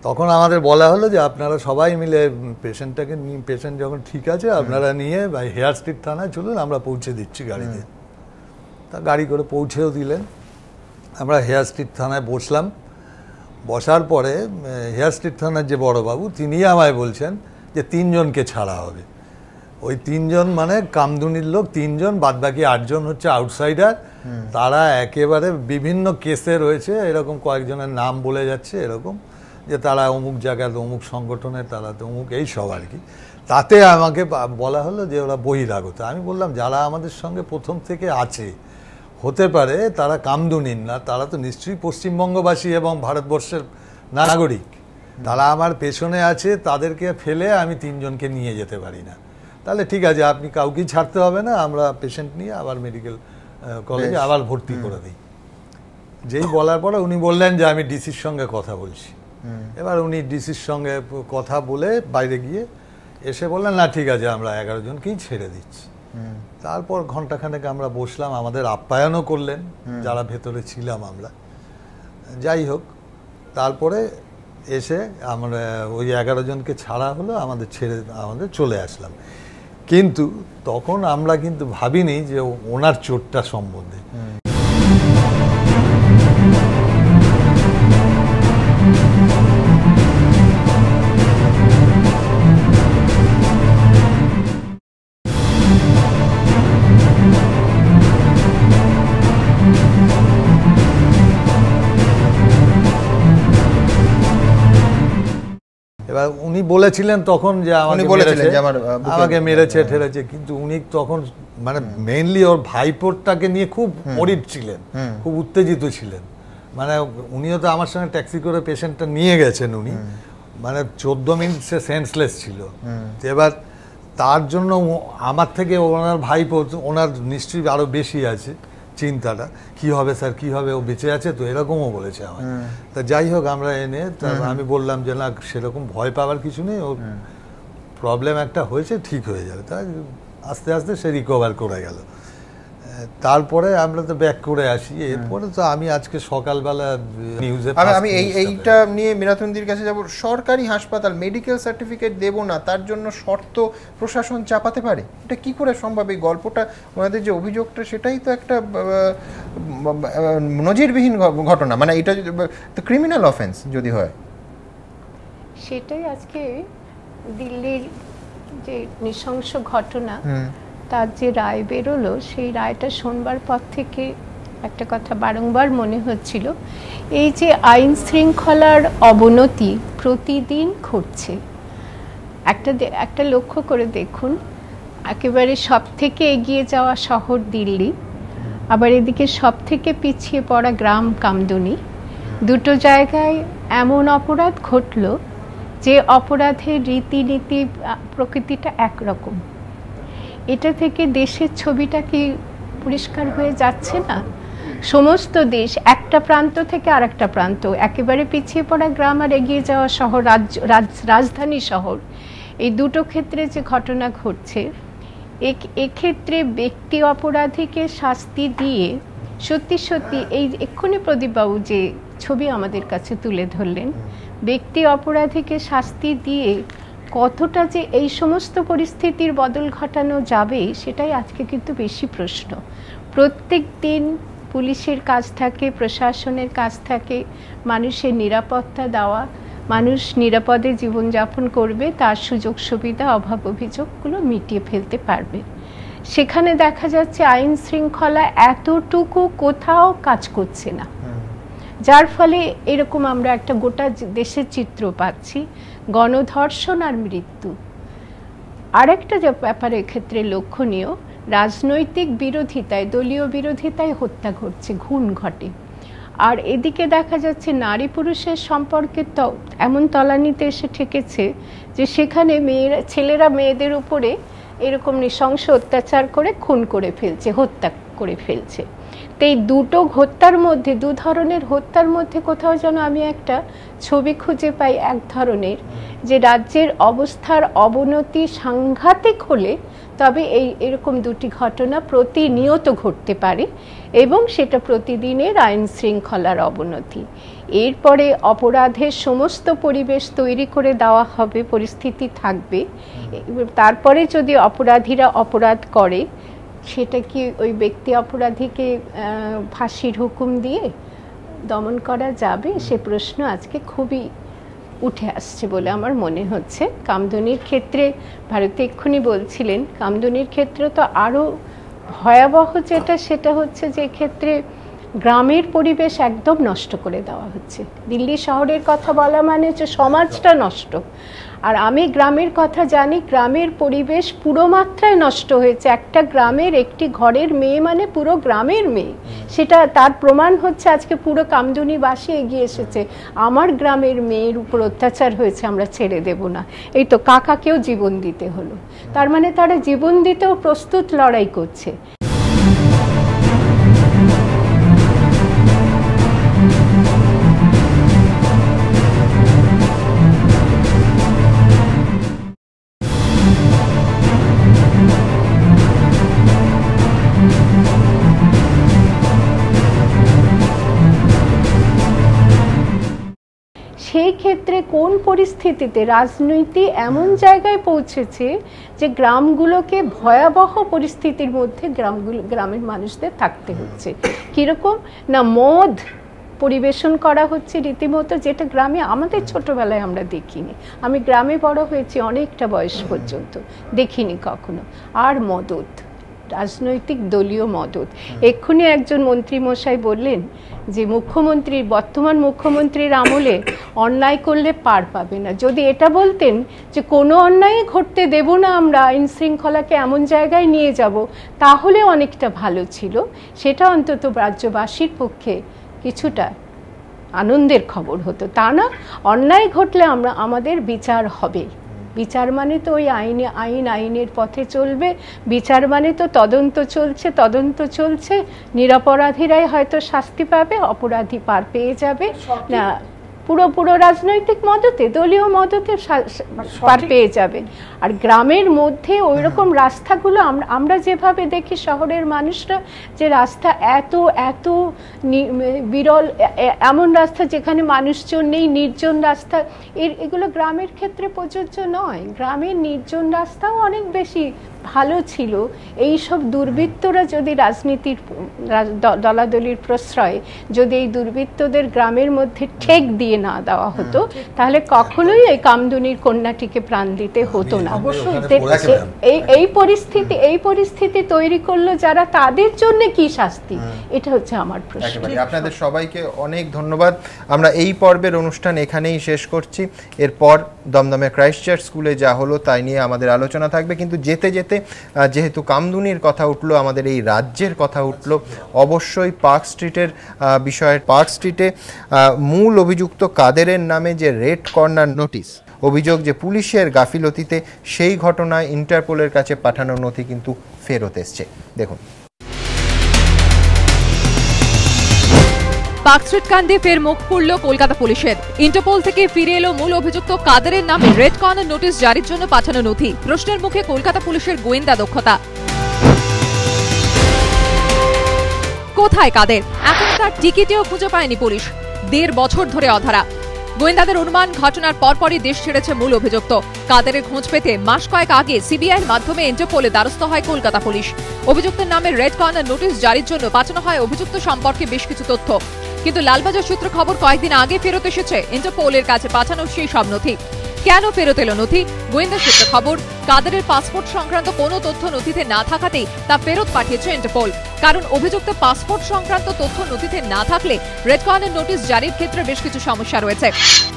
তখন আমাদের বলা হলো যে আপনারা সবাই মিলে পেশেন্টটাকে নিয়ে, পেশেন্ট যখন ঠিক আছে আপনারা নিয়ে হেয়ার স্ট্রিট থানায় চলুন, আমরা পৌঁছে দিচ্ছি গাড়িতে। তা গাড়ি করে পৌঁছেও দিলেন। আমরা হেয়ার স্ট্রিট থানায় বসলাম। বসার পরে হেয়ার স্ট্রিট থানার যে বড়বাবু তিনি আমায় বলছেন যে 3 জনকে ছাড়া হবে। ওই 3 জন মানে কামদুনির লোক 3 জন, বাদবাকি 8 জন হচ্ছে আউটসাইডার। তারা একেবারে বিভিন্ন কেসে রয়েছে, এরকম কয়েকজনের নাম বলে যাচ্ছে, এরকম যে তারা অমুক জায়গায় অমুক সংগঠনের, তারা তো অমুক, এই সব আর কি। তাতে আমাকে বলা হলো যে ওরা বহিরাগত। আমি বললাম যারা আমাদের সঙ্গে প্রথম থেকে আছে, হতে পারে তারা কামদুনির না, তারা তো নিশ্চয়ই পশ্চিমবঙ্গবাসী এবং ভারতবর্ষের নাগরিক, তারা আমার পেছনে আছে, তাদেরকে ফেলে আমি 3 জনকে নিয়ে যেতে পারি না। তাহলে ঠিক আছে, আপনি কাউকেই ছাড়তে হবে না, আমরা পেশেন্ট নিয়ে আবার মেডিকেল কলেজে আবার ভর্তি করে দিই। যেই বলার পরে উনি বললেন যে আমি ডিসির সঙ্গে কথা বলছি। এবার উনি ডিসির সঙ্গে কথা বলে বাইরে গিয়ে এসে বললেন না ঠিক আছে আমরা 11 জনকেই ছেড়ে দিচ্ছি। তারপর ঘন্টাখানেক আমরা বসলাম, আমাদের আপ্যায়নও করলেন যারা ভেতরে ছিলাম আমরা। যাই হোক, তারপরে এসে আমরা ওই 11 জনকে ছাড়া হলো, আমাদের চলে আসলাম। কিন্তু তখন আমরা কিন্তু ভাবিনি যে ওনার চোটটা সম্বন্ধে। এবার উনি বলেছিলেন তখন যে আমাকে মেরেছে ঠেলেছে, কিন্তু উনি তখন মানে মেইনলি ওর ভাইপোরটাকে নিয়ে খুব ওরিড ছিলেন, খুব উত্তেজিত ছিলেন। মানে উনিও তো আমার সঙ্গে ট্যাক্সি করে পেশেন্টটা নিয়ে গেছেন, উনি মানে 14 মিনিট সে সেন্সলেস ছিল। এবার তার জন্য আমার থেকে ওনার ভাইপো, ওনার নিশ্চয়ই আরও বেশি আছে চিন্তাটা, কি হবে স্যার, কি হবে, ও বেঁচে আছে তো, এরকমও বলেছে আমার। তা যাই হোক আমরা এনে আমি বললাম যে না সেরকম ভয় পাওয়ার কিছু নেই, ও প্রবলেম একটা হয়েছে, ঠিক হয়ে যাবে। তাই আস্তে আস্তে সে রিকভার করে গেল। তারপরে আমরা তো ব্যাক করে আসি। এরপরে তো আমি আজকে সকালবেলা নিউজে আমি এইটা নিয়ে মিরাতুন্দির কাছে যাব। সরকারি হাসপাতাল মেডিকেল সার্টিফিকেট দেব না, তার জন্য শর্ত প্রশাসন চাপাতে পারে, এটা কি করে সম্ভব? এই গল্পটা, ওনাদের যে অভিযোগটা, সেটাই তো একটা নজিরবিহীন ঘটনা। মানে এটা তো ক্রিমিনাল অফেন্স যদি হয়। সেটাই আজকে দিল্লির যে নৃশংস ঘটনা, তার যে রায় বেরোলো, সেই রায়টা শোনবার পর থেকে একটা কথা বারংবার মনে হচ্ছিল, এই যে আইন শৃঙ্খলার অবনতি প্রতিদিন ঘটছে। একটা লক্ষ্য করে দেখুন, একেবারে সব থেকে এগিয়ে যাওয়া শহর দিল্লি, আবার এদিকে সব থেকে পিছিয়ে পড়া গ্রাম কামদুনি, দুটো জায়গায় এমন অপরাধ ঘটল যে অপরাধের রীতিনীতি প্রকৃতিটা একরকম। এটা থেকে দেশের ছবিটা কি পরিষ্কার হয়ে যাচ্ছে না? সমস্ত দেশ একটা প্রান্ত থেকে আরেকটা প্রান্ত, একেবারে পিছিয়ে পড়া গ্রাম আর এগিয়ে যাওয়া শহর, রাজধানী শহর, এই দুটো ক্ষেত্রে যে ঘটনা ঘটছে, এক্ষেত্রে ব্যক্তি অপরাধীকে শাস্তি দিয়ে সত্যি সত্যি এই এক্ষুনি প্রদীপবাবু যে ছবি আমাদের কাছে তুলে ধরলেন, ব্যক্তি অপরাধীকে শাস্তি দিয়ে কতটা যে এই সমস্ত পরিস্থিতির বদল ঘটানো যাবে, সেটাই আজকে কিন্তু বেশি প্রশ্ন। প্রত্যেক দিন পুলিশের কাজ থাকে, প্রশাসনের কাজ থাকে মানুষের নিরাপত্তা দেওয়া, মানুষ নিরাপদে জীবনযাপন করবে, তার সুযোগ সুবিধা, অভাব অভিযোগগুলো মিটিয়ে ফেলতে পারবে। সেখানে দেখা যাচ্ছে আইন শৃঙ্খলা এতটুকু কোথাও কাজ করছে না, যার ফলে এরকম আমরা একটা গোটা দেশের চিত্র পাচ্ছি, গণধর্ষণ আর মৃত্যু। আরেকটা যে ব্যাপার এক্ষেত্রে লক্ষণীয়, রাজনৈতিক বিরোধিতায়, দলীয় বিরোধিতায় হত্যা ঘটছে, খুন ঘটে। আর এদিকে দেখা যাচ্ছে নারী পুরুষের সম্পর্কে এমন তলানিতে এসে ঠেকেছে যে সেখানে ছেলেরা মেয়েদের উপরে এরকম নৃশংস অত্যাচার করে খুন করে ফেলছে, হত্যা করে ফেলছে। তো এই দুটো হত্যার মধ্যে, দু ধরনের হত্যার মধ্যে কোথাও যেন আমি একটা ছবি খুঁজে পাই এক ধরনের, যে রাজ্যের অবস্থার অবনতি সাংঘাতিক হলে তবে এরকম দুটি ঘটনা প্রতিনিয়ত ঘটতে পারে এবং সেটা প্রতিদিনের আইন শৃঙ্খলার অবনতি। এরপরে অপরাধের সমস্ত পরিবেশ তৈরি করে দেওয়া হবে, পরিস্থিতি থাকবে, তারপরে যদি অপরাধীরা অপরাধ করে, সেটা কি ওই ব্যক্তি অপরাধীকে ফাঁসির হুকুম দিয়ে দমন করা যাবে? সে প্রশ্ন আজকে খুবই উঠে আসছে বলে আমার মনে হচ্ছে। কামদুনির ক্ষেত্রে ভারতে এক্ষুনি বলছিলেন, কামদুনির ক্ষেত্রে তো আরও ভয়াবহ যেটা, সেটা হচ্ছে যে ক্ষেত্রে গ্রামের পরিবেশ একদম নষ্ট করে দেওয়া হচ্ছে। দিল্লি শহরের কথা বলা মানে হচ্ছে সমাজটা নষ্ট, আর আমি গ্রামের কথা জানি, গ্রামের পরিবেশ পুরো মাত্রায় নষ্ট হয়েছে। একটা গ্রামের একটি ঘরের মেয়ে মানে পুরো গ্রামের মেয়ে, সেটা তার প্রমাণ হচ্ছে আজকে পুরো কামদুনিবাসী এগিয়ে এসেছে, আমার গ্রামের মেয়ের উপর অত্যাচার হয়েছে, আমরা ছেড়ে দেব না। এই তো কাকাকেও জীবন দিতে হলো, তার মানে তারা জীবন দিতেও প্রস্তুত, লড়াই করছে। সেই ক্ষেত্রে কোন পরিস্থিতিতে রাজনীতি এমন জায়গায় পৌঁছেছে যে গ্রামগুলোকে ভয়াবহ পরিস্থিতির মধ্যে গ্রামের মানুষদের থাকতে হচ্ছে। কিরকম না, মদ পরিবেশন করা হচ্ছে রীতিমতো, যেটা গ্রামে আমাদের ছোটবেলায় আমরা দেখিনি। আমি গ্রামে বড় হয়েছি, অনেকটা বয়স পর্যন্ত দেখিনি কখনো। আর মদত, রাজনৈতিক দলীয় মদত। এক্ষুনি একজন মন্ত্রী মশাই বললেন যে মুখ্যমন্ত্রীর, বর্তমান মুখ্যমন্ত্রীর আমলে অন্যায় করলে পার পাবে না। যদি এটা বলতেন যে কোনো অন্যায় ঘটতে দেব না আমরা, আইন শৃঙ্খলাকে এমন জায়গায় নিয়ে যাব, তাহলে অনেকটা ভালো ছিল। সেটা অন্তত রাজ্যবাসীর পক্ষে কিছুটা আনন্দের খবর হতো, তা না অন্যায় ঘটলে আমাদের বিচার হবে। বিচার মানে তো ওই আইনের পথে চলবে, বিচার মানে তো তদন্ত চলছে, নিরপরাধীরাই হয়তো শাস্তি পাবে, অপরাধী পার পেয়ে যাবে না, পুরো রাজনৈতিক মদতে, দলীয় মদতে পার পেয়ে যাবে। আর গ্রামের মধ্যে ওই রকম রাস্তাগুলো আমরা যেভাবে দেখি শহরের মানুষরা, যে রাস্তা এত বিরল, এমন রাস্তা যেখানে মানুষজন নেই, নির্জন রাস্তা, এগুলো গ্রামের ক্ষেত্রে প্রযোজ্য নয়। গ্রামের নির্জন রাস্তাও অনেক বেশি ভালো ছিল। এই সব দুর্বৃত্তরা যদি রাজনীতির দলাদলির প্রশ্রয়ে যদি এই দুর্বৃত্তদের গ্রামের মধ্যে ঠেক দিয়ে না দেওয়া হতো, তাহলে কখনোই এই কামদুনির কন্যাটিকে প্রাণ দিতে হতো না। এই পরিস্থিতি তৈরি করলো যারা, তাদের জন্য কি শাস্তি, এটা হচ্ছে আমার প্রশ্ন। আপনাদের সবাইকে অনেক ধন্যবাদ। আমরা এই পর্বের অনুষ্ঠান এখানেই শেষ করছি। এরপর দমদমে ক্রাইস্ট চার্চ স্কুলে যা হলো তাই নিয়ে আমাদের আলোচনা থাকবে, কিন্তু যেতে যেতে যেহেতু কামদুনির কথা উঠলো, আমাদের এই রাজ্যের কথা উঠলো, অবশ্যই পার্ক স্ট্রিটের বিষয়ে। পার্ক স্ট্রিটে মূল অভিযুক্ত কাদেরের নামে যে রেড কর্নার নোটিশ, অভিযোগ যে পুলিশের গাফিলতিতে, সেই ঘটনায় ইন্টারপোলের কাছে পাঠানো নথি কিন্তু ফেরত এসছে। দেখুন। পার্ক স্ট্রিট কাণ্ডে ফের মুখ খুলল কলকাতা পুলিশের। ইন্টারপোল থেকে ফিরে এলো মূল অভিযুক্ত কাদেরের নামে রেড কর্নার নোটিশ জারির জন্য পাঠানো নথি। প্রশ্নের মুখে কলকাতা পুলিশের গোয়েন্দা দক্ষতা। কোথায় কাদের? এখন তার টিকিটেও খুঁজে পায়নি পুলিশ। 1.5 বছর ধরে অধরা। গোয়েন্দাদের অনুমান, ঘটনার পরপরই দেশ ছেড়েছে মূল অভিযুক্ত। কাদেরের খোঁজ পেতে মাস কয়েক আগে সিবিআইয়ের মাধ্যমে ইন্টারপোলে দ্বারস্থ হয় কলকাতা পুলিশ। অভিযুক্তের নামে রেড কর্নার নোটিশ জারির জন্য পাঠানো হয় অভিযুক্ত সম্পর্কে বেশ কিছু তথ্য। কিন্তু লালবাজার সূত্র খবর, কয়েকদিন আগে ফেরত এসেছে ইন্টারপোলের কাছে পাঠানো সেই সব নথি। কেন ফেরত এলো নথি? গোয়েন্দা সূত্রে খবর, কাদেরের পাসপোর্ট সংক্রান্ত কোনো তথ্য নথিতে না থাকাতেই তা ফেরত পাঠিয়েছে ইন্টারপোল। কারণ অভিযুক্ত পাসপোর্ট সংক্রান্ত তথ্য নথিতে না থাকলে রেড কর্নার নোটিশ জারির ক্ষেত্রে বেশ কিছু সমস্যা রয়েছে।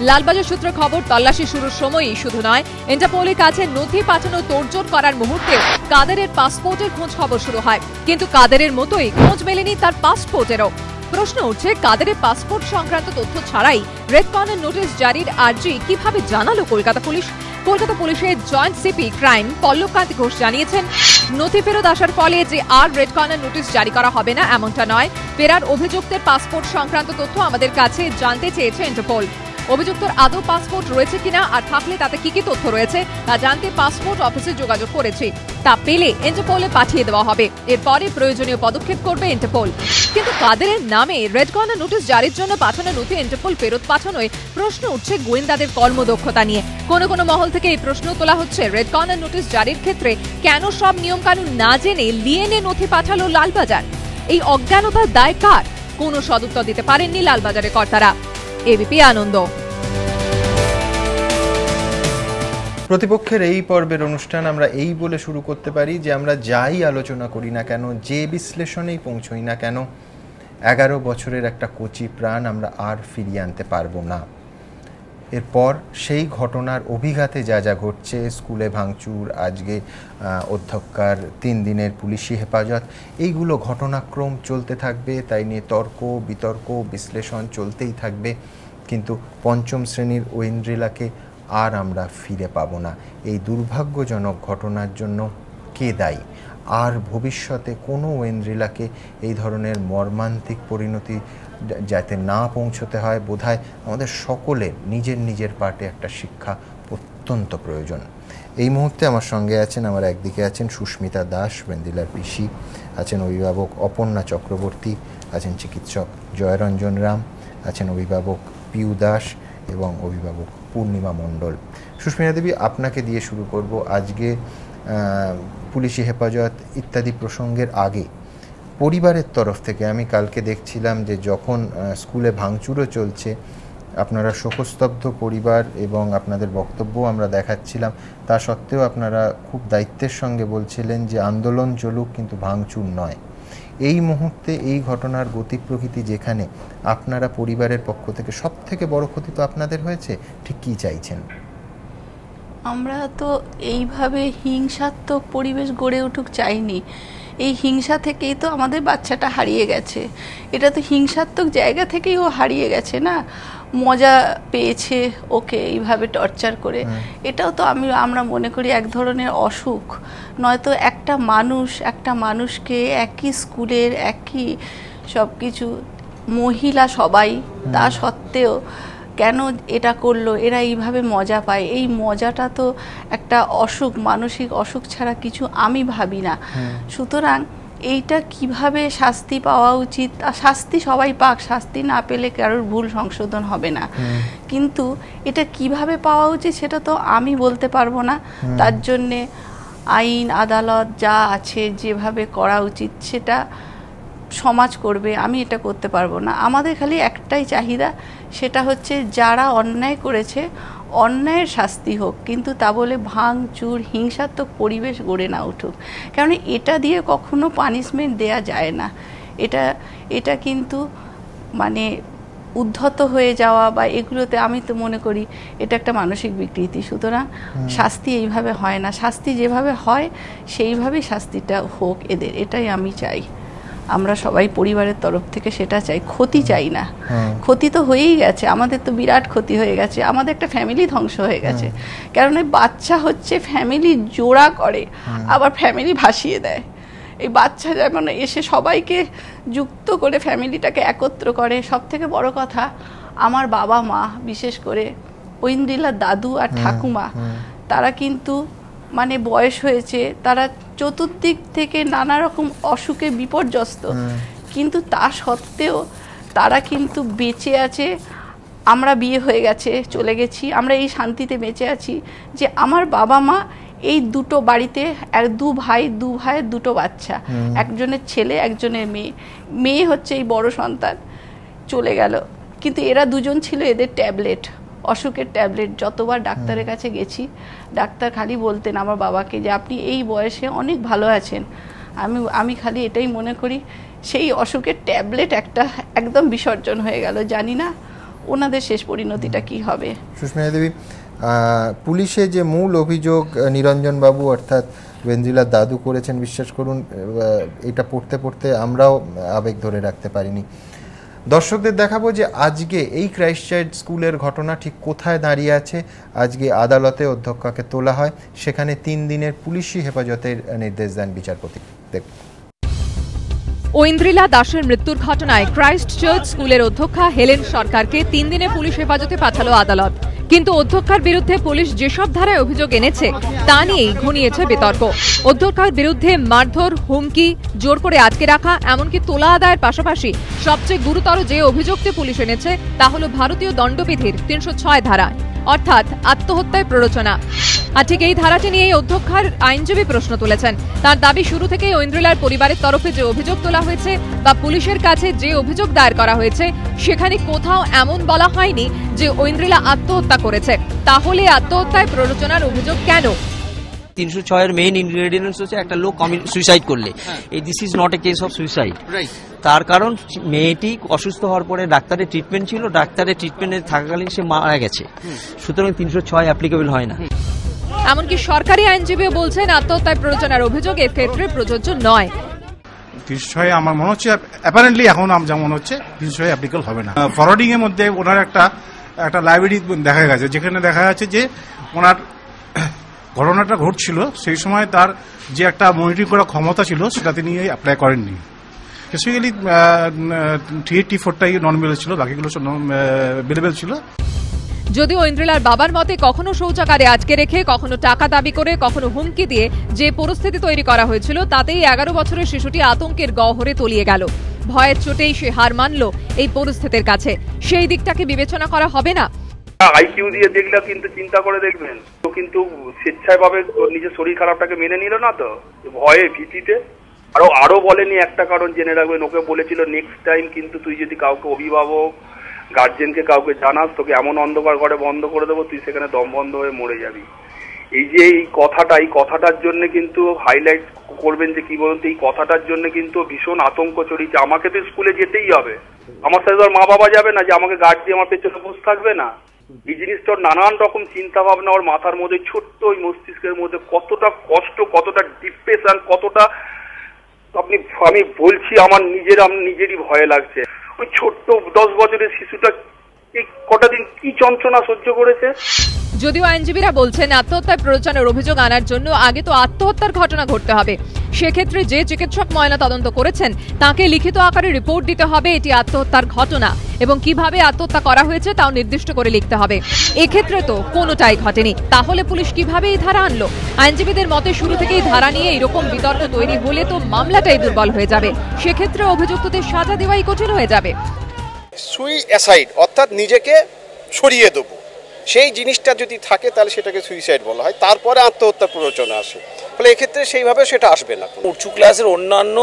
লালবাজার সূত্রে খবর, তল্লাশি শুরুর সময়ই শুধু নয়, ইন্টারপোলের কাছে নথি পাঠানো তোড়জোড় করার মুহূর্তে কাদেরের পাসপোর্টের খোঁজ খবর শুরু হয়। কিন্তু কাদেরের মতোই খোঁজ মেলেনি তার পাসপোর্টেরও। প্রশ্ন উঠছে, কাদেরের পাসপোর্ট সংক্রান্ত তথ্য ছাড়াই রেড কর্নার নোটিশ জারির আর্জি কিভাবে জানালো কলকাতা পুলিশ? কলকাতা পুলিশের জয়েন্ট সিপি ক্রাইম পল্লবকান্তি ঘোষ জানিয়েছেন, নথি ফেরত আসার ফলে যে আর রেড কর্নার নোটিশ জারি করা হবে না এমনটা নয়। ফেরার অভিযুক্তের পাসপোর্ট সংক্রান্ত তথ্য আমাদের কাছে জানতে চেয়েছে ইন্টারপোল। অভিযুক্তর আদৌ পাসপোর্ট রয়েছে কিনা, আর থাকলে তাতে কি কি তথ্য রয়েছে তা জানতে পাসপোর্ট অফিসে যোগাযোগ করেছি। তা পেলে ইন্টারপোলে পাঠিয়ে দেওয়া হবে। এরপরে প্রয়োজনীয় পদক্ষেপ করবে ইন্টারপোল। কিন্তু কাদেরের নামে রেড কর্নার নোটিশ জারির জন্য পাঠানো নথি ইন্টারপোল ফেরত পাঠানোয় প্রশ্ন উঠছে গোয়েন্দাদের কর্মদক্ষতা নিয়ে। কোনো কোনো মহল থেকে এই প্রশ্ন তোলা হচ্ছে, রেড কর্নার নোটিশ জারির ক্ষেত্রে কেন সব নিয়মকানুন না জেনে লিয়েনে নথি পাঠালো লালবাজার? এই অজ্ঞানতার দায় কার? কোনো সদুত্তর দিতে পারেননি লালবাজারের কর্তারা। এবিপি আনন্দ। প্রতিপক্ষের এই পর্বের অনুষ্ঠান আমরা এই বলে শুরু করতে পারি যে আমরা যাই আলোচনা করি না কেন, যে বিশ্লেষণেই পৌঁছই না কেন, 11 বছরের একটা কচি প্রাণ আমরা আর ফিরিয়ে আনতে পারবো না। এরপর সেই ঘটনার অভিঘাতে যা যা ঘটছে, স্কুলে ভাঙচুর, আজকে অধ্যক্ষার 3 দিনের পুলিশি হেফাজত, এইগুলো ঘটনাক্রম চলতে থাকবে। তাই নিয়ে তর্ক বিতর্ক বিশ্লেষণ চলতেই থাকবে। কিন্তু পঞ্চম শ্রেণীর ঐন্দ্রিলাকে আর আমরা ফিরে পাবো না। এই দুর্ভাগ্যজনক ঘটনার জন্য কে দায়ী? আর ভবিষ্যতে কোনো ঐন্দ্রিলাকে এই ধরনের মর্মান্তিক পরিণতি যাতে না পৌঁছতে হয়, বোধহয় আমাদের সকলের নিজের নিজের পার্টে একটা শিক্ষা অত্যন্ত প্রয়োজন। এই মুহূর্তে আমার সঙ্গে আছেন, আমার একদিকে আছেন সুস্মিতা দাস, ওয়েন্দ্রিলার পিসি, আছেন অভিভাবক অপর্ণা চক্রবর্তী, আছেন চিকিৎসক জয়রঞ্জন রাম, আছেন অভিভাবক পিউ দাস এবং অভিভাবক পূর্ণিমা মণ্ডল। সুস্মিতা দেবী, আপনাকে দিয়ে শুরু করব। আজকে পুলিশি হেফাজত ইত্যাদি প্রসঙ্গের আগে পরিবারের তরফ থেকে আমি কালকে দেখছিলাম যে যখন স্কুলে ভাঙচুরও চলছে, আপনারা শোকস্তব্ধ পরিবার এবং আপনাদের বক্তব্য আমরা দেখাচ্ছিলাম, তা সত্ত্বেও আপনারা খুব দায়িত্বের সঙ্গে বলছিলেন যে আন্দোলন চলুক কিন্তু ভাঙচুর নয়। এই মুহূর্তে এই ঘটনার গতি প্রকৃতি যেখানে, আপনারা পরিবারের পক্ষ থেকে সব থেকে বড় ক্ষতি তো আপনাদের হয়েছে, ঠিক কী চাইছেন? আমরা তো এইভাবে হিংসাত্মক পরিবেশ গড়ে উঠুক চাইনি। এই হিংসা থেকেই তো আমাদের বাচ্চাটা হারিয়ে গেছে। এটা তো হিংসাত্মক জায়গা থেকেই ও হারিয়ে গেছে না, মজা পেয়েছে ওকে এইভাবে টর্চার করে। এটাও তো আমরা মনে করি এক ধরনের অসুখ। নয়তো একটা মানুষকে একই স্কুলের একই সব কিছু মহিলা সবাই, তা সত্ত্বেও কেন এটা করলো, এরা এইভাবে মজা পায়। এই মজাটা তো একটা অসুখ, মানসিক অসুখ ছাড়া কিছু আমি ভাবি না। সুতরাং এইটা কিভাবে শাস্তি পাওয়া উচিত, শাস্তি সবাই পাক, শাস্তি না পেলে কারোর ভুল সংশোধন হবে না, কিন্তু এটা কিভাবে পাওয়া উচিত সেটা তো আমি বলতে পারবো না। তার জন্যে আইন আদালত যা আছে যেভাবে করা উচিত সেটা সমাজ করবে, আমি এটা করতে পারবো না। আমাদের খালি একটাই চাহিদা, সেটা হচ্ছে যারা অন্যায় করেছে অন্যায়ের শাস্তি হোক, কিন্তু তা বলে ভাঙচুর হিংসাত্মক পরিবেশ গড়ে না উঠুক। কারণ এটা দিয়ে কখনো পানিশমেন্ট দেয়া যায় না। এটা কিন্তু মানে উদ্ধত হয়ে যাওয়া বা এগুলোতে আমি তো মনে করি এটা একটা মানসিক বিকৃতি। সুতরাং শাস্তি এইভাবে হয় না, শাস্তি যেভাবে হয় সেইভাবেই শাস্তিটা হোক এদের, এটাই আমি চাই। আমরা সবাই পরিবারের তরফ থেকে সেটা চাই, ক্ষতি চাই না। ক্ষতি তো হয়েই গেছে, আমাদের তো বিরাট ক্ষতি হয়ে গেছে, আমাদের একটা ফ্যামিলি ধ্বংস হয়ে গেছে। কারণ এই বাচ্চা হচ্ছে ফ্যামিলি জোড়া করে, আবার ফ্যামিলি ভাসিয়ে দেয়। এই বাচ্চা যেমন এসে সবাইকে যুক্ত করে ফ্যামিলিটাকে একত্র করে। সব থেকে বড় কথা, আমার বাবা মা বিশেষ করে ঐন্দ্রিলার দাদু আর ঠাকুমা, তারা কিন্তু মানে বয়স হয়েছে, তারা চতুর্দিক থেকে নানা রকম অসুখে বিপর্যস্ত, কিন্তু তা সত্ত্বেও তারা কিন্তু বেঁচে আছে। আমরা বিয়ে হয়ে গেছে, চলে গেছি, আমরা এই শান্তিতে বেঁচে আছি যে আমার বাবা মা এই দুটো বাড়িতে, দু ভাইয়ের দুটো বাচ্চা, একজনের ছেলে একজনের মেয়ে হচ্ছে এই বড় সন্তান, চলে গেল। কিন্তু এরা দুজন ছিল, এদের ট্যাবলেট, অসুখের ট্যাবলেট। যতবার ডাক্তারের কাছে গেছি, ডাক্তার খালি বলতেন আমার বাবাকে যে আপনি এই বয়সে অনেক ভালো আছেন। আমি খালি এটাই মনে করি সেই অসুখের ট্যাবলেট একটা একদম বিসর্জন হয়ে গেল। জানি না ওনাদের শেষ পরিণতিটা কি হবে। সুস্মিতা দেবী, পুলিশে যে মূল অভিযোগ নিরঞ্জন বাবু অর্থাৎ ওয়েন্দ্রিলার দাদু করেছেন, বিশ্বাস করুন এটা পড়তে পড়তে আমরাও আবেগ ধরে রাখতে পারিনি। দর্শকদের দেখাবো যে আজকে এই ক্রাইস্টচার্চ স্কুলের ঘটনা ঠিক কোথায় দাঁড়িয়ে আছে। আজকে আদালতে অধ্যক্ষকে তোলা হয়, সেখানে 3 দিনের পুলিশি হেফাজতের নির্দেশ দেন বিচারপতি। দেখুন। ঐন্দ্রিলা দাসের মৃত্যুর ঘটনায় ক্রাইস্ট চার্চ স্কুলের অধ্যক্ষা হেলেন সরকারকে 3 দিনের পুলিশ হেফাজতে পাঠালো আদালত। কিন্তু অধ্যক্ষার বিরুদ্ধে পুলিশ যেসব ধারায় অভিযোগ এনেছে তা নিয়েই ঘনিয়েছে বিতর্ক। অধ্যক্ষার বিরুদ্ধে মারধর, হুমকি, জোর করে আটকে রাখা, এমনকি তোলা আদায়ের পাশাপাশি সবচেয়ে গুরুতর যে অভিযোগটি পুলিশ এনেছে তা হল ভারতীয় দণ্ডবিধির 306 ধারা, অর্থাৎ আত্মহত্যায় প্ররোচনা। আর ঠিক এই ধারাটি নিয়েই অধ্যক্ষার আইনজীবী প্রশ্ন তুলেছেন। তার দাবি, শুরু থেকেই ঐন্দ্রিলার পরিবারের তরফে যে অভিযোগ তোলা হয়েছে বা পুলিশের কাছে যে অভিযোগ দায়ের করা হয়েছে সেখানে কোথাও এমন বলা হয়নি যে ঐন্দ্রিলা আত্মহত্যা করেছে। তাহলে আত্মহত্যায় প্ররোচনার অভিযোগ কেন? 306 এর মেইন ইনগ্রেডিয়েন্টস হচ্ছে একটা লোক সুইসাইড করলে, এই this is not a case of suicide. তার কারণ মেয়েটি অসুস্থ হওয়ার পরে ডাক্তারের ট্রিটমেন্ট ছিল, ডাক্তারের ট্রিটমেন্টে থাকাকালীন সে মারা গেছে, সুতরাং 306 অ্যাপ্লিকেবল হয় না। এমনকি সরকারি আইনজীবীও বলছেন আত্মহত্যায় প্ররোচনার অভিযোগ এক্ষেত্রে প্রযোজ্য নয়। 306 আমার মনে হচ্ছে অ্যাপারেন্টলি এখন যেমন হচ্ছে 306 অ্যাপ্লিকেবল হবে না। ফরওয়ার্ডিং এর মধ্যে ওনার একটা লাইব্রেরি দেখা গেছে, যেখানে দেখা যাচ্ছে যে ওনার ঘটনাটা ঘটছিল সেই সময় তার যে একটা মনিটরিং করার ক্ষমতা ছিল সেটা তিনি অ্যাপ্লাই করেননি। স্পেসিফিক্যালি 384টাই নন বেলেবল ছিল, বাকিগুলো সব বেলেবল ছিল। যদিও ঐন্দ্রিলার বাবার মতে কখনো শৌচাগারে আটকে রেখে, কখনো টাকা দাবি করে, কখনো হুমকি দিয়ে যে পরিস্থিতি তৈরি করা হয়েছিল তাতেই 11 বছরের শিশুটি আতঙ্কের গহ্বরে তলিয়ে গেল। ভয়ের চোটেই সে হার মানল এই পরিস্থিতির কাছে। সেই দিকটাকে বিবেচনা করা হবে না? আইকিউ দিয়ে দেখলে কিন্তু চিন্তা করে দেখবেন, তো কিন্তু স্বেচ্ছায় ভাবে নিজের শরীর খারাপটাকে মেনে নিল না, তো ভয়ে ভীতিতে। আরো বলেনি একটা কারণ জেনে রাখবেন, ওকে বলেছিল নেক্সট টাইম কিন্তু তুই যদি কাউকে অভিভাবক গার্জেনকে কাউকে জানাস, তোকে এমন অন্ধকার ঘরে বন্ধ করে দেবো, তুই সেখানে দম বন্ধ হয়ে মরে যাবি। এই যে এই কথাটার জন্য কিন্তু হাইলাইট করবেন যে কি বলতে, এই কথাটার জন্য কিন্তু ভীষণ আতঙ্ক ছড়িয়েছে। আমাকে তো স্কুলে যেতেই হবে, আমার সাথে ওর মা বাবা যাবে না যে আমাকে গার্ড দিয়ে আমার পেছনে বসে থাকবে না। এই জিনিসটার নানান রকম চিন্তা ভাবনা ওর মাথার মধ্যে, ছোট্ট ওই মস্তিষ্কের মধ্যে কতটা কষ্ট, কতটা ডিপ্রেশন, কতটা আমি বলছি আমার নিজেরই ভয় লাগছে। ওই ছোট্ট 10 বছরের শিশুটা এই কটা দিন কি যন্ত্রণা সহ্য করেছে। যদিও আইনজীবীরা বলছেন আত্মহত্যার প্ররোচনার অভিযোগ আনার জন্য আগে তো আত্মহত্যার ঘটনা ঘটতে হবে। সেক্ষেত্রে যে চিকিৎসক ময়না তদন্ত করেছেন তাকে লিখিত আকারে রিপোর্ট দিতে হবে এটি আত্মহত্যার ঘটনা এবং কিভাবে আত্মহত্যা করা হয়েছে তাও নির্দিষ্ট করে লিখতে হবে। এক্ষেত্রে তো কোনোটাই ঘটেনি, তাহলে পুলিশ কিভাবে এই ধারা আনলো? আইনজীবীদের মতে শুরু থেকেই ধারা নিয়ে এরকম বিতর্ক তৈরি হলে তো মামলাটাই দুর্বল হয়ে যাবে, সেক্ষেত্রে অভিযুক্তদের সাজা দেওয়াই কঠিন হয়ে যাবে। সুইসাইড অর্থাৎ নিজেকে সরিয়ে দেবো সেই জিনিসটা যদি থাকে তাহলে সেটাকে সুইসাইড বলা হয়, তারপরে আত্মহত্যার প্ররোচনা আসে। ফলে এক্ষেত্রে সেইভাবে সেটা আসবে না। উঁচু ক্লাসের অন্যান্য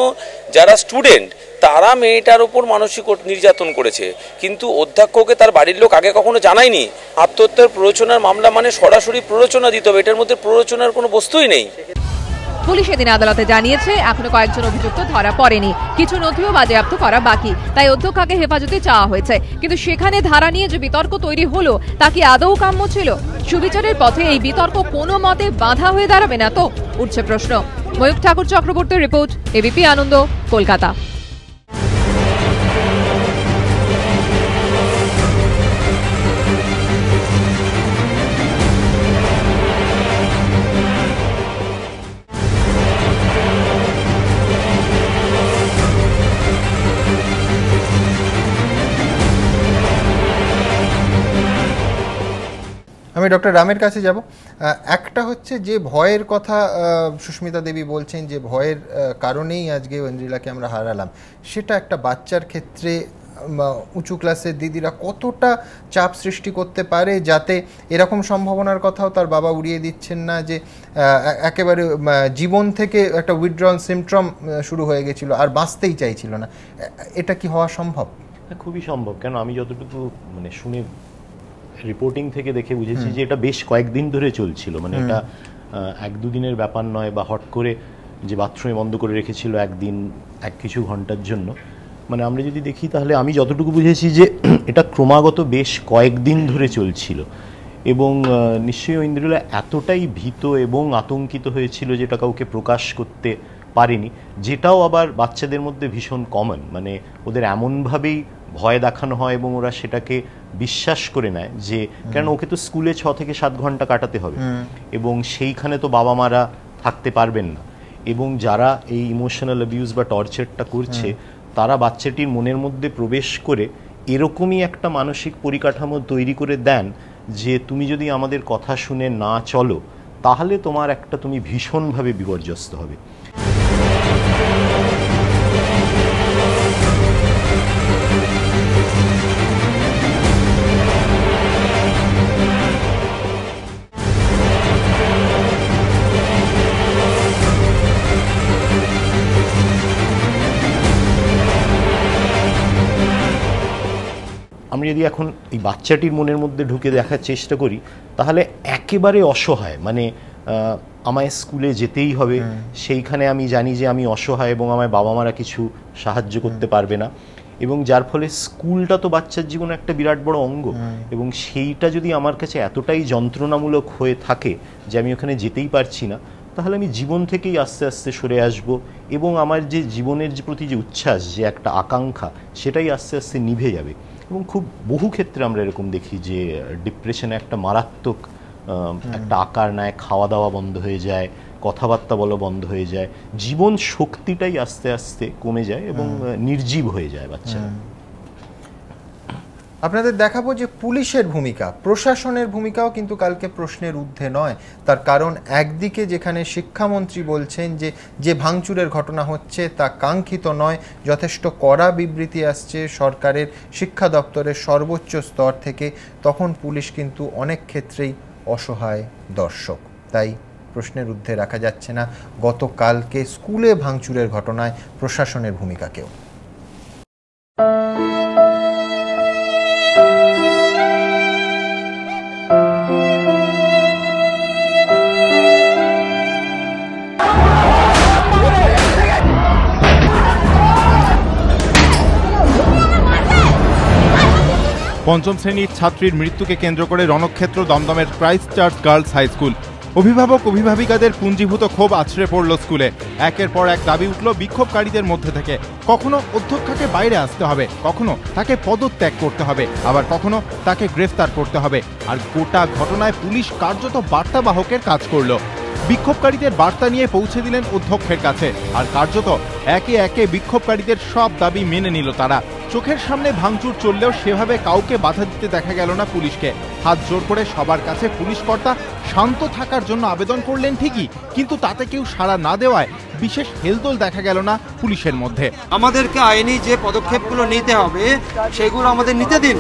যারা স্টুডেন্ট তারা মেয়েটার উপর মানসিক নির্যাতন করেছে, কিন্তু অধ্যক্ষকে তার বাড়ির লোক আগে কখনো জানায়নি। আত্মহত্যার প্ররোচনার মামলা মানে সরাসরি প্ররোচনা দিতে হবে, এটার মধ্যে প্ররোচনার কোনো বস্তুই নেই। পুলিশ এদিন আদালতে জানিয়েছে এখনো কয়েকজন অভিযুক্ত ধরা পড়েনি, কিছু নথিও বাজেয়াপ্ত করা বাকি, তাই অধ্যক্ষকে হেফাজতে চাওয়া হয়েছে। কিন্তু সেখানে ধারা নিয়ে যে বিতর্ক তৈরি হলো তা কি আদৌ কাম্য ছিল? সুবিচারের পথে এই বিতর্ক কোনো মতে বাধা হয়ে দাঁড়াবে না তো, উঠছে প্রশ্ন। ময়ূখ ঠাকুর চক্রবর্তীর রিপোর্ট, এবিপি আনন্দ, কলকাতা। আমি ডক্টর রামের কাছে যাব। একটা হচ্ছে যে ভয়ের কথা সুস্মিতা দেবী বলছেন, যে ভয়ের কারণেই আজকে ঐন্দ্রিলাকে আমরা হারালাম, সেটা একটা বাচ্চার ক্ষেত্রে উঁচু ক্লাসের দিদিরা কতটা চাপ সৃষ্টি করতে পারে, যাতে এরকম সম্ভাবনার কথাও তার বাবা উড়িয়ে দিচ্ছেন না যে একেবারে জীবন থেকে একটা উইথড্রল সিমটম শুরু হয়ে গেছিল আর বাঁচতেই চাইছিল না। এটা কি হওয়া সম্ভব? খুবই সম্ভব। কেন আমি যতটুকু মানে শুনে রিপোর্টিং থেকে দেখে বুঝেছি যে এটা বেশ কয়েকদিন ধরে চলছিল, মানে এটা 1-2 দিনের ব্যাপার নয়, বা হট করে যে বাথরুমে বন্ধ করে রেখেছিল একদিন কিছু ঘন্টার জন্য। মানে আমরা যদি দেখি তাহলে আমি যতটুকু বুঝেছি যে এটা ক্রমাগত বেশ কয়েকদিন ধরে চলছিল, এবং নিশ্চয়ই ঐন্দ্রিলা এতটাই ভীত এবং আতঙ্কিত হয়েছিল যেটা কাউকে প্রকাশ করতে পারেনি, যেটাও আবার বাচ্চাদের মধ্যে ভীষণ কমন। মানে ওদের এমনভাবেই ভয় দেখানো হয় এবং ওরা সেটাকে বিশ্বাস করে নেয় যে কেন ওকে তো স্কুলে 6 থেকে 7 ঘন্টা কাটাতে হবে, এবং সেইখানে তো বাবা মারা থাকতে পারবেন না, এবং যারা এই ইমোশনাল অ্যাবিউজ বা টর্চারটা করছে তারা বাচ্চাটির মনের মধ্যে প্রবেশ করে এরকমই একটা মানসিক পরিকাঠামো তৈরি করে দেন যে তুমি যদি আমাদের কথা শুনে না চলো তাহলে তুমি ভীষণভাবে বিপর্যস্ত হবে। আমি যদি এখন এই বাচ্চাটির মনের মধ্যে ঢুকে দেখার চেষ্টা করি তাহলে একেবারে অসহায়, মানে আমায় স্কুলে যেতেই হবে, সেইখানে আমি জানি যে আমি অসহায় এবং আমার বাবা মারা কিছু সাহায্য করতে পারবে না, এবং যার ফলে স্কুলটা তো বাচ্চার জীবনে একটা বিরাট বড় অঙ্গ, এবং সেইটা যদি আমার কাছে এতটাই যন্ত্রণামূলক হয়ে থাকে যে আমি ওখানে যেতেই পারছি না, তাহলে আমি জীবন থেকেই আস্তে আস্তে সরে আসব, এবং আমার যে জীবনের প্রতি যে উচ্ছ্বাস, যে একটা আকাঙ্ক্ষা, সেটাই আস্তে আস্তে নিভে যাবে। এবং খুব বহু ক্ষেত্রে আমরা এরকম দেখি যে ডিপ্রেশনে একটা মারাত্মক একটা আকার নেয়, খাওয়া দাওয়া বন্ধ হয়ে যায়, কথাবার্তা বলা বন্ধ হয়ে যায়, জীবন শক্তিটাই আস্তে আস্তে কমে যায় এবং নির্জীব হয়ে যায় বাচ্চারা। আপনাদের দেখাবো যে পুলিশের ভূমিকা, প্রশাসনের ভূমিকাও কিন্তু কালকে প্রশ্নের ঊর্ধ্বে নয়। তার কারণ একদিকে যেখানে শিক্ষামন্ত্রী বলছেন যে যে ভাঙচুরের ঘটনা হচ্ছে তা কাঙ্ক্ষিত নয়, যথেষ্ট কড়া বিবৃতি আসছে সরকারের শিক্ষা দপ্তরের সর্বোচ্চ স্তর থেকে, তখন পুলিশ কিন্তু অনেক ক্ষেত্রেই অসহায় দর্শক। তাই প্রশ্নের ঊর্ধ্বে রাখা যাচ্ছে না গতকালকে স্কুলে ভাঙচুরের ঘটনায় প্রশাসনের ভূমিকাকেও। পঞ্চম শ্রেণীর ছাত্রীর মৃত্যুকে কেন্দ্র করে রণক্ষেত্র দমদমের Christ Church Girls High School. অভিভাবক অভিভাবিকাদের পুঞ্জীভূত ক্ষোভ আছড়ে পড়ল স্কুলে। একের পর এক দাবি উঠল বিক্ষোভকারীদের মধ্যে থেকে। কখনো অধ্যক্ষকে বাইরে আসতে হবে, কখনো তাকে পদত্যাগ করতে হবে, আবার কখনো তাকে গ্রেফতার করতে হবে। আর গোটা ঘটনায় পুলিশ কার্যত বার্তাবাহকের কাজ করল। বিক্ষোভকারীদের বার্তা নিয়ে পৌঁছে দিলেন অধ্যক্ষের কাছে, আর কার্যত একে একে বিক্ষোভকারীদের সব দাবি মেনে নিল তারা। চোখের সামনে ভাঙচুর চললেও সেভাবে কাউকে বাধা দিতে দেখা গেল না পুলিশকে। হাত জোর করে সবার কাছে পুলিশ কর্তা শান্ত থাকার জন্য আবেদন করলেন ঠিকই, কিন্তু তাতে কেউ সাড়া না দেওয়ায় বিশেষ হেলদোল দেখা গেল না পুলিশের মধ্যে। আমাদেরকে আইনি যে পদক্ষেপগুলো নিতে হবে সেগুলো আমাদের নিতে দিন।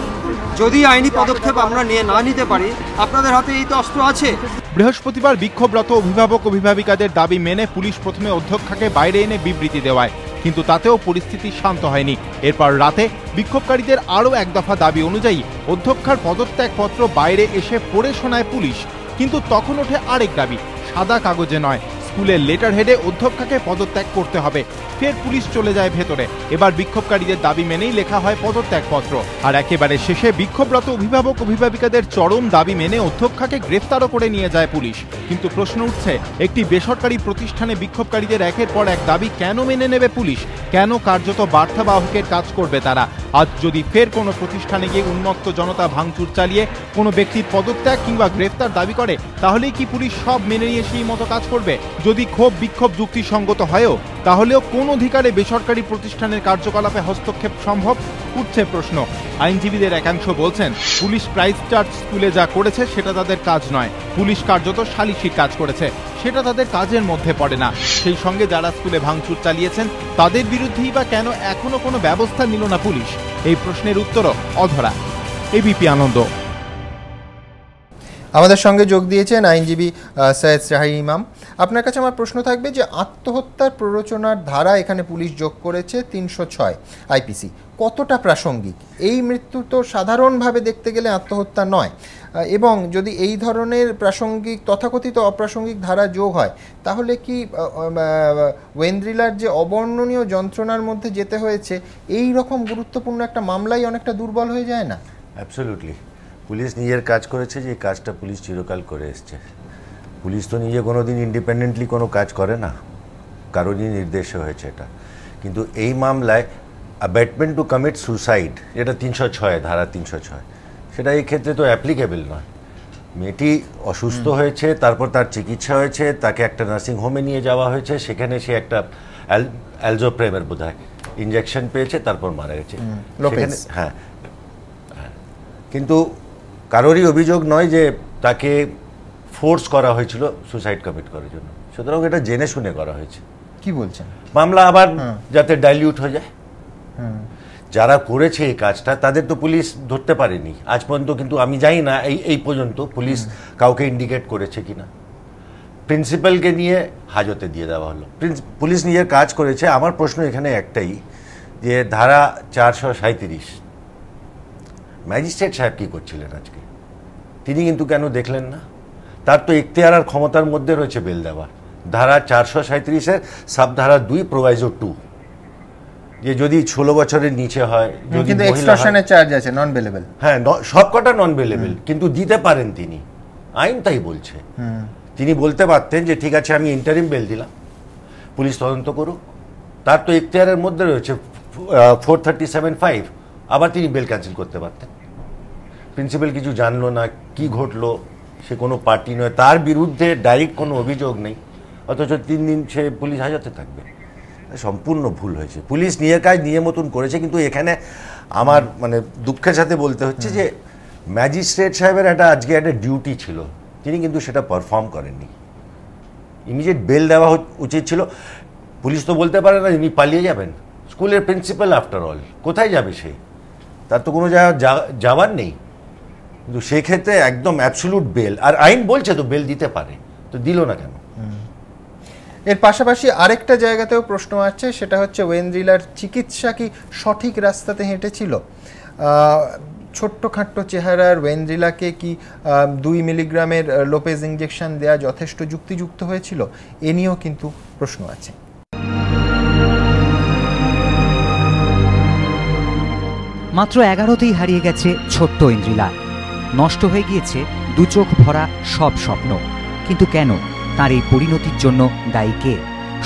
যদি আইনি পদক্ষেপ আমরা না নিতে পারি, আপনাদের হাতে এই তো অস্ত্র আছে। বৃহস্পতিবার বিক্ষোভরত অভিভাবক অভিভাবিকাদের দাবি মেনে পুলিশ প্রথমে অধ্যক্ষকে বাইরে এনে বিবৃতি দেওয়ায়, কিন্তু তাতেও পরিস্থিতি শান্ত হয়নি। এরপর রাতে বিক্ষোভকারীদের আরও এক দফা দাবি অনুযায়ী অধ্যক্ষার পদত্যাগপত্র বাইরে এসে পড়ে শোনায় পুলিশ। কিন্তু তখন ওঠে আরেক দাবি, সাদা কাগজে নয়, স্কুলের লেটার হেডে অধ্যক্ষকে পদত্যাগ করতে হবে। ফের পুলিশ চলে যায় ভেতরে। এবার বিক্ষোভকারীদের দাবি মেনেই লেখা হয় পদত্যাগপত্র। আর একেবারে শেষে বিক্ষোভরত অভিভাবক অভিভাবিকাদের চরম দাবি মেনে অধ্যক্ষকে গ্রেফতারও করে নিয়ে যায় পুলিশ। কিন্তু প্রশ্ন উঠছে, একটি বেসরকারি প্রতিষ্ঠানে বিক্ষোভকারীদের একের পর এক দাবি কেন মেনে নেবে পুলিশ? কেন কার্যত বার্তাবাহকের কাজ করবে তারা? আজ যদি ফের কোনো প্রতিষ্ঠানে গিয়ে উন্মত্ত জনতা ভাঙচুর চালিয়ে কোনো ব্যক্তির পদত্যাগ কিংবা গ্রেফতার দাবি করে, তাহলেই কি পুলিশ সব মেনে নিয়ে সেই মতো কাজ করবে? যদি ক্ষোভ বিক্ষোভ যুক্তিসঙ্গত হয়ও, তাহলেও কোন অধিকারে বেসরকারি প্রতিষ্ঠানের কার্যকলাপে হস্তক্ষেপ সম্ভব? উঠছে প্রশ্ন। আইনজীবীদের একাংশ বলছেন, পুলিশ ক্রাইস্ট চার্চ স্কুলে যা করেছে সেটা তাদের কাজ নয়। পুলিশ কার্যত সালিশির কাজ করেছে, সেটা তাদের কাজের মধ্যে পড়ে না। সেই সঙ্গে যারা স্কুলে ভাঙচুর চালিয়েছেন তাদের বিরুদ্ধেই বা কেন এখনো কোনো ব্যবস্থা নিল না পুলিশ? এই প্রশ্নের উত্তরও অধরা। এবিপি আনন্দ। আমাদের সঙ্গে যোগ দিয়েছেন আইনজীবী সৈয়দ শাহী ইমাম। আপনার কাছে আমার প্রশ্ন থাকবে যে আত্মহত্যার প্ররোচনার ধারা এখানে পুলিশ যোগ করেছে 306 আইপিসি, কতটা প্রাসঙ্গিক? এই মৃত্যু তো সাধারণভাবে দেখতে গেলে আত্মহত্যা নয়, এবং যদি এই ধরনের প্রাসঙ্গিক তথাকথিত অপ্রাসঙ্গিক ধারা যোগ হয়, তাহলে কি ওয়েন্দ্রিলার যে অবর্ণনীয় যন্ত্রণার মধ্যে যেতে হয়েছে, এই রকম গুরুত্বপূর্ণ একটা মামলাই অনেকটা দুর্বল হয়ে যায় না? অ্যাবসলিউটলি। পুলিশ নিজের কাজ করেছে, যে কাজটা পুলিশ চিরকাল করে এসছে। পুলিশ তো নিজে কোনো দিন ইন্ডিপেন্ডেন্টলি কোনো কাজ করে না, কারোরই নির্দেশে হয়েছে এটা। কিন্তু এই মামলায় অ্যাবেটমেন্ট টু কমিট সুসাইড, যেটা 306 ধারা 306, সেটা এই ক্ষেত্রে তো অ্যাপ্লিকেবল নয়। মেয়েটি অসুস্থ হয়েছে, তারপর তার চিকিৎসা হয়েছে, তাকে একটা নার্সিং হোমে নিয়ে যাওয়া হয়েছে, সেখানে সে একটা অ্যালজোপ্রেমের বোধহয় ইঞ্জেকশন পেয়েছে, তারপর মারা গেছে। হ্যাঁ, কিন্তু কারোরই অভিযোগ নয় যে তাকে ফোর্স করা হয়েছিল সুসাইড কমিট করার জন্য। সুতরাং এটা জেনে শুনে করা হয়েছে। কি বলছেন? মামলা আবার যাতে ডাইলিউট হয়ে যায়। যারা করেছে এই কাজটা তাদের তো পুলিশ ধরতে পারেনি আজ পর্যন্ত, কিন্তু আমি জানি না এই পর্যন্ত পুলিশ কাউকে ইন্ডিকেট করেছে কিনা। প্রিন্সিপালকে নিয়ে হাজতে দিয়ে দেওয়া হলো, পুলিশ নিজের কাজ করেছে। আমার প্রশ্ন এখানে একটাই, যে ধারা 437 ম্যাজিস্ট্রেট সাহেব কী করছিলেন আজকে? তিনি কিন্তু কেন দেখলেন না? তার তো এখতিয়ার আর ক্ষমতার মধ্যে রয়েছে বেল দেওয়া। ধারা 437-এর সাবধারা 2 প্রোভাইজো 2, যে যদি 16 বছরের নিচে হয়, কিন্তু এক্সটর্শনের চার্জ আছে, নন বেলেবল। হ্যাঁ, সবকটা নন বেলেবল, কিন্তু দিতে পারেন তিনি, আইন তাই বলছে। তিনি বলতে পারতেন যে ঠিক আছে আমি ইন্টারিম বেল দিলাম, পুলিশ তদন্ত করুক। তার তো এখতিয়ারের মধ্যে রয়েছে 437(5), আবার তিনি বেল ক্যান্সেল করতে পারতেন। প্রিন্সিপাল কিছু জানলো না, কি ঘটলো, সে কোনো পার্টি নয়, তার বিরুদ্ধে ডাইরেক্ট কোনো অভিযোগ নেই, অথচ 3 দিন সে পুলিশ হাজতে থাকবে। সম্পূর্ণ ভুল হয়েছে। পুলিশ নিজের কাজ নিজের মতন করেছে, কিন্তু এখানে আমার মানে দুঃখের সাথে বলতে হচ্ছে যে ম্যাজিস্ট্রেট সাহেবের আজকে একটা ডিউটি ছিল, তিনি কিন্তু সেটা পারফর্ম করেননি। ইমিডিয়েট বেল দেওয়া উচিত ছিল। পুলিশ তো বলতে পারে না ইনি পালিয়ে যাবেন, স্কুলের প্রিন্সিপাল আফটার অল, কোথায় যাবে সে? তার তো কোনো জায়গা যাওয়ার নেই। কিন্তু সেক্ষেত্রে একদম অ্যাবসলিউট বেল, আর আইন বলছে তো বেল দিতে পারে, তো দিল না কেন? এর পাশাপাশি আরেকটা জায়গাতেও প্রশ্ন আছে, সেটা হচ্ছে ওয়েন্দ্রিলার চিকিৎসা কি সঠিক রাস্তাতে হেঁটেছিল? ছোট্টখাট্ট চেহারার ওয়েন্দ্রিলাকে কি 2 মিলিগ্রামের লোপেজ ইঞ্জেকশন দেওয়া যথেষ্ট যুক্তিযুক্ত হয়েছিল? এ নিয়েও কিন্তু প্রশ্ন আছে। মাত্র 11তেই হারিয়ে গেছে ছোট্ট ইন্দ্রিলা। নষ্ট হয়ে গিয়েছে 2 চোখ ভরা সব স্বপ্ন। কিন্তু কেন? তার এই পরিণতির জন্য দায়ী কে?